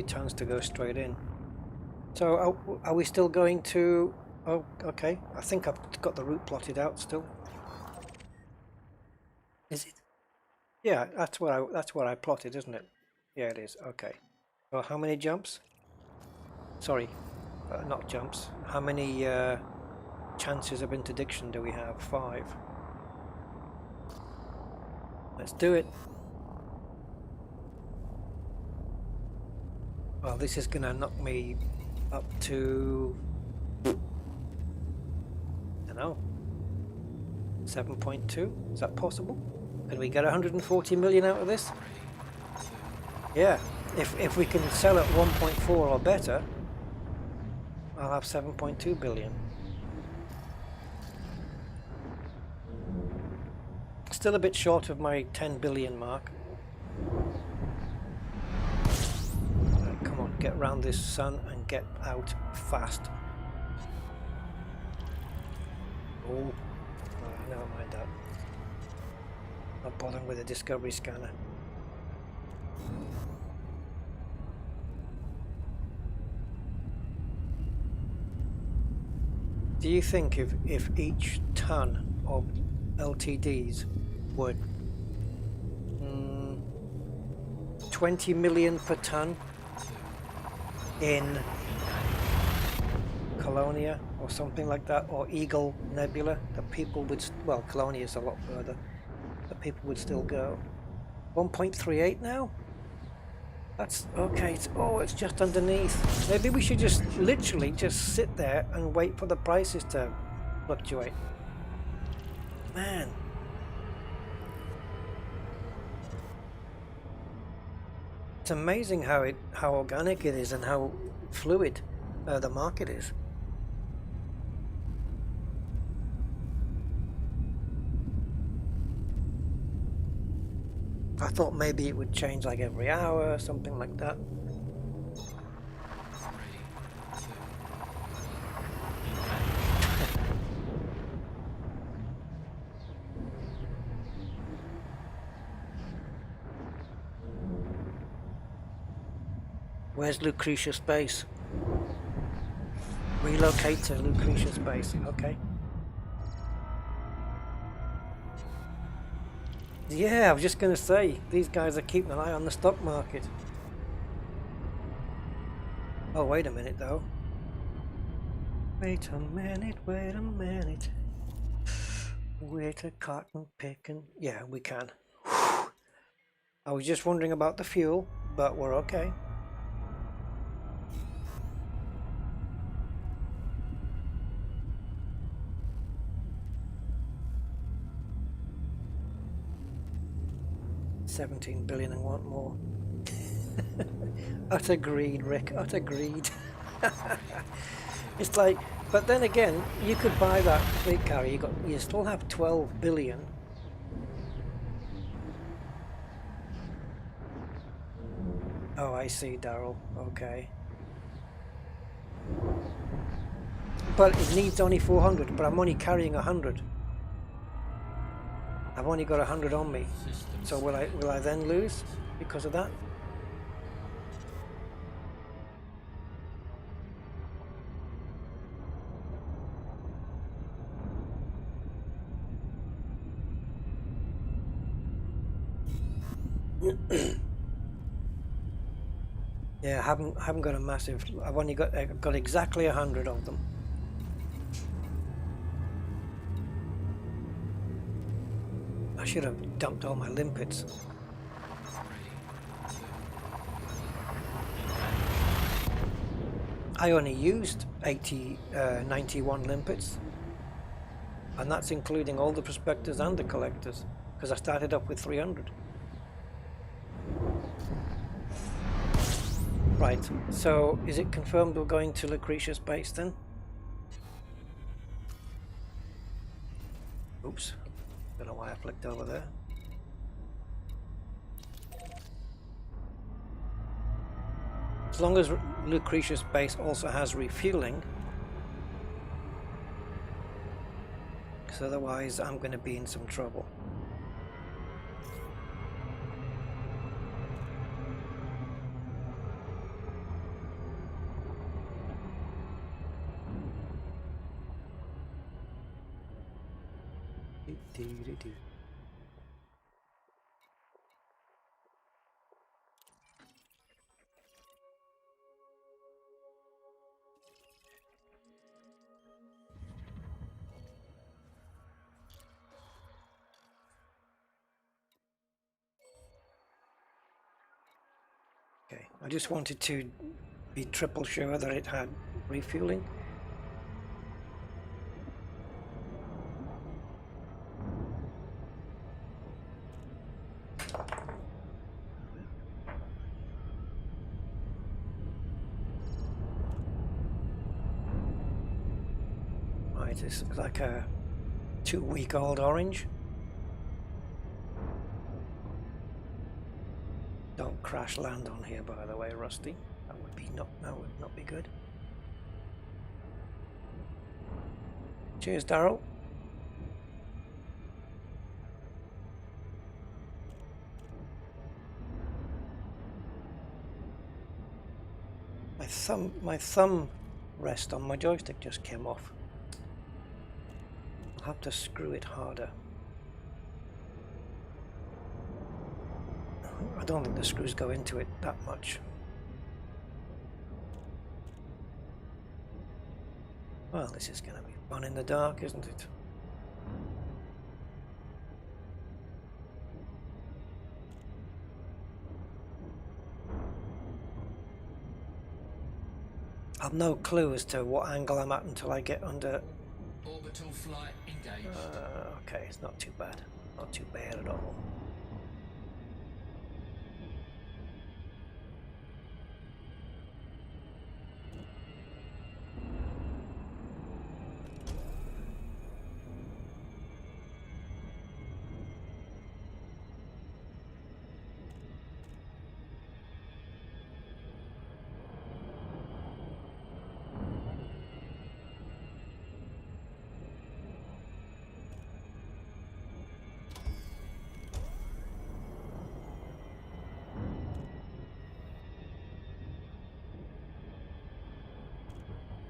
[SPEAKER 1] tons to go straight in. So are we still going to? Oh, okay. I think I've got the route plotted out still. Is it? Yeah, that's what I plotted, isn't it? Yeah, it is. Okay. So how many jumps? Sorry, not jumps. How many chances of interdiction do we have? 5. Let's do it. Well, this is gonna knock me up to, I don't know, 7.2. Is that possible? Can we get 140 million out of this? Yeah. If we can sell at 1.4 or better, I'll have 7.2 billion. Still a bit short of my 10 billion mark. Right, come on, get round this sun and get out fast. Oh, never mind that. Not bothering with a discovery scanner. Do you think if each ton of LTDs would 20 million per ton in Colonia or something like that, or Eagle Nebula, the people would, well, Colonia is a lot further, the people would still go? 1.38 now? That's okay. It's just underneath. Maybe we should just literally just sit there and wait for the prices to fluctuate. Man. It's amazing how organic it is and how fluid the market is. I thought maybe it would change like every hour or something like that. Where's Lucretia Space? Relocate to Lucretia Space. Okay. Yeah, I was just going to say, these guys are keeping an eye on the stock market. Oh, wait a minute, though. Wait a minute, wait a minute. Wait a cotton picking. Yeah, we can. I was just wondering about the fuel, but we're okay. $17 billion and want more. Utter greed, Rick. Utter greed. It's like, but then again, you could buy that fleet carrier. You still have 12 billion. Oh, I see, Daryl. Okay. But it needs only 400. But I'm only carrying 100. I've only got 100 on me. So will I then lose because of that? Yeah, I haven't got a massive. I've got exactly 100 of them. I should have dumped all my limpets.
[SPEAKER 2] 3, 2,
[SPEAKER 1] I only used 91 limpets, and that's including all the prospectors and the collectors, because I started up with 300. Right, so is it confirmed we're going to Lucretius base then? Oops, don't know why I flicked over there. As long as Lucretius base also has refueling, because otherwise I'm going to be in some trouble. Okay, I just wanted to be triple sure that it had refueling. Right, it's like a 2-week-old orange. Don't crash land on here, by the way, Rusty. That would not be good. Cheers, Daryl. My thumb rest on my joystick just came off. I'll have to screw it harder. I don't think the screws go into it that much. Well, this is going to be fun in the dark, isn't it? I've no clue as to what angle I'm at until I get under.
[SPEAKER 2] orbital flight engaged.
[SPEAKER 1] Okay, it's not too bad. Not too bad at all.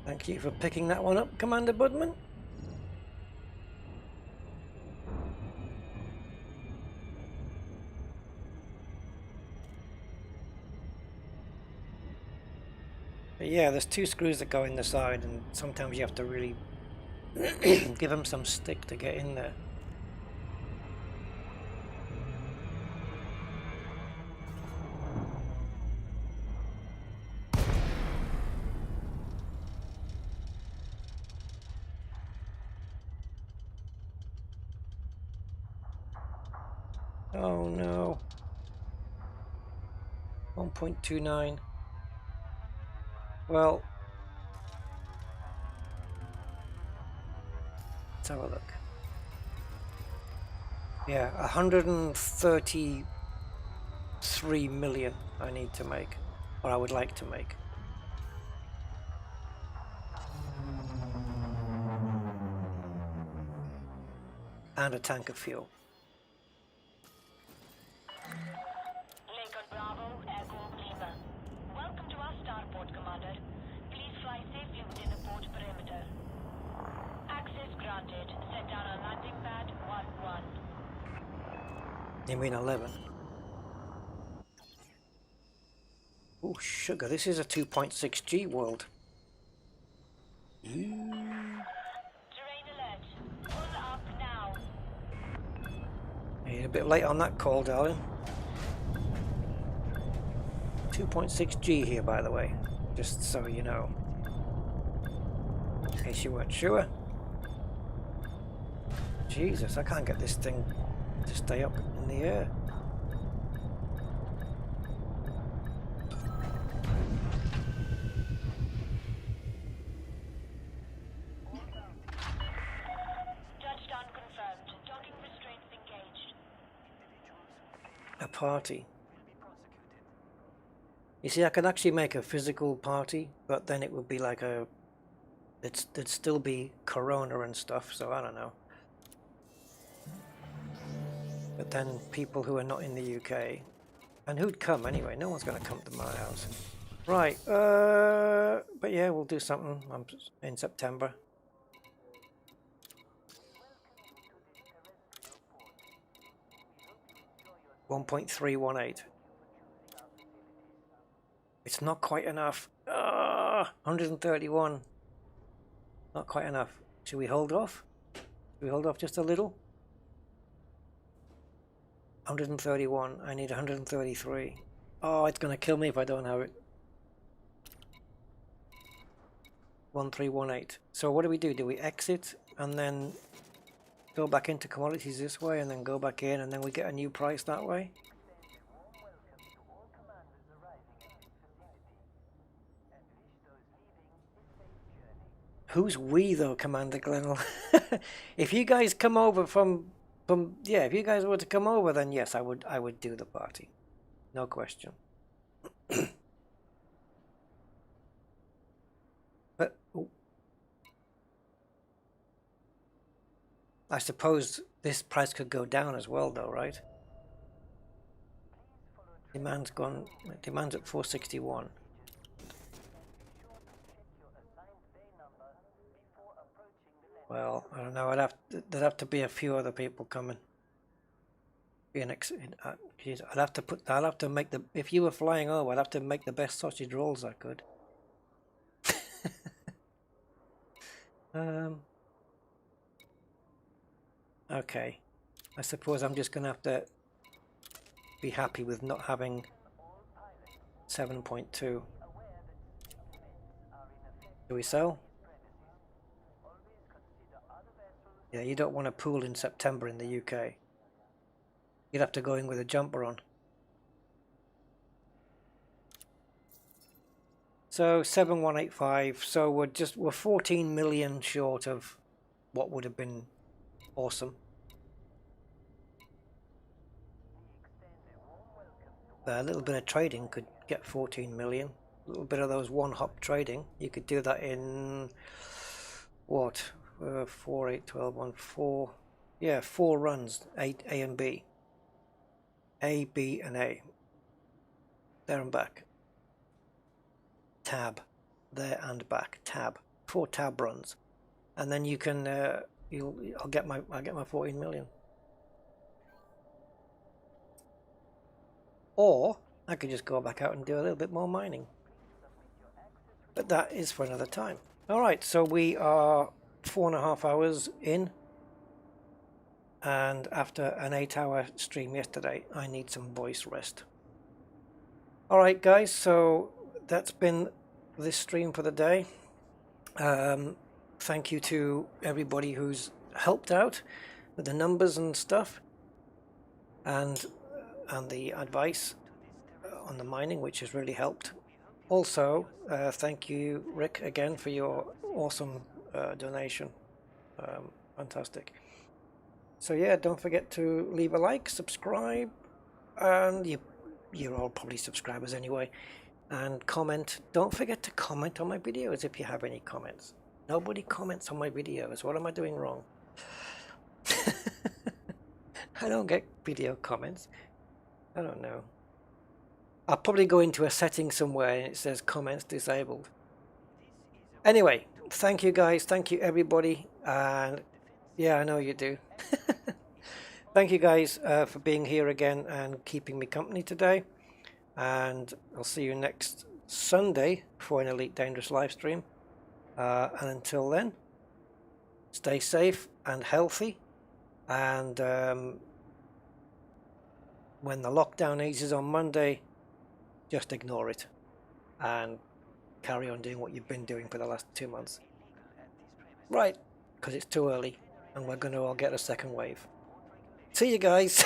[SPEAKER 1] Thank you for picking that one up, Commander Budman. But yeah, there's 2 screws that go in the side, and sometimes you have to really give them some stick to get in there. Oh no. 1.29. Well, let's have a look. Yeah, 133 million I need to make, or I would like to make. And a tank of fuel.
[SPEAKER 5] Lincoln Bravo, Echo Lima. Welcome to our starport, Commander. Please fly safely within the port perimeter. Access granted. Set down on landing pad 1-1.
[SPEAKER 1] You mean 11? Oh, sugar, this is a 2.6G world.
[SPEAKER 5] Terrain alert. Pull up now.
[SPEAKER 1] You're a bit late on that call, darling. 2.6G here, by the way, just so you know, in case you weren't sure. Jesus, I can't get this thing to stay up in the air.
[SPEAKER 5] Touchdown confirmed. Docking restraints engaged.
[SPEAKER 1] A party. You see, I could actually make a physical party, but then it would be like a... There'd still be Corona and stuff, so I don't know. But then people who are not in the UK, and who'd come anyway? No one's going to come to my house. Right, but yeah, we'll do something in September. $1.318. It's not quite enough. 131. Not quite enough. Should we hold off? Should we hold off just a little? 131. I need 133. Oh, it's going to kill me if I don't have it. 1318. So what do? Do we exit and then go back into commodities this way and then go back in and then we get a new price that way? Who's we though, Commander Glenel? If you guys come over from yeah, if you guys were to come over, then yes, I would do the party. No question. But I suppose this price could go down as well though, right? Demand's gone, demand's at 461. Well, I don't know. There'd have to be a few other people coming. Geez, I'll have to make the. If you were flying over, I'd have to make the best sausage rolls I could. Okay. I suppose I'm just gonna have to be happy with not having 7.2. Do we sell? Yeah, you don't want to pool in September in the UK. You'd have to go in with a jumper on. So 7185. So we're 14 million short of what would have been awesome. A little bit of trading could get 14 million. A little bit of those one-hop trading. You could do that in what? 4, 8, 12, 1, 4. Yeah, 4 runs. 8 A and B. A, B, and A. There and back. Tab. There and back. Tab. 4 tab runs, and then you can. I'll get my 14 million. Or I could just go back out and do a little bit more mining. But that is for another time. All right, so we are 4.5 hours in, and after an 8-hour stream yesterday, I need some voice rest. All right, guys, so that's been this stream for the day. Thank you to everybody who's helped out with the numbers and stuff, and the advice on the mining, which has really helped. Also, thank you, Rick, again for your awesome donation. Fantastic. So yeah, don't forget to leave a like, subscribe, and you're all probably subscribers anyway, and comment. Don't forget to comment on my videos if you have any comments. Nobody comments on my videos. What am I doing wrong? I don't get video comments. I don't know. I'll probably go into a setting somewhere and it says comments disabled. Anyway, thank you guys, thank you everybody, and yeah, I know you do. Thank you guys for being here again and keeping me company today, and I'll see you next Sunday for an Elite Dangerous live stream, and until then, stay safe and healthy, and when the lockdown eases on Monday, just ignore it and carry on doing what you've been doing for the last 2 months. Right, because it's too early and we're going to all get a second wave. See you guys.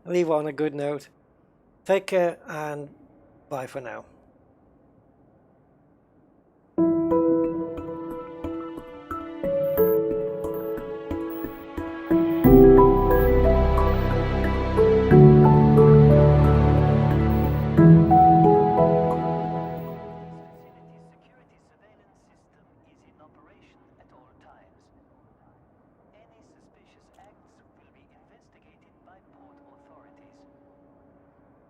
[SPEAKER 1] Leave on a good note. Take care and bye for now.
[SPEAKER 6] Thank you.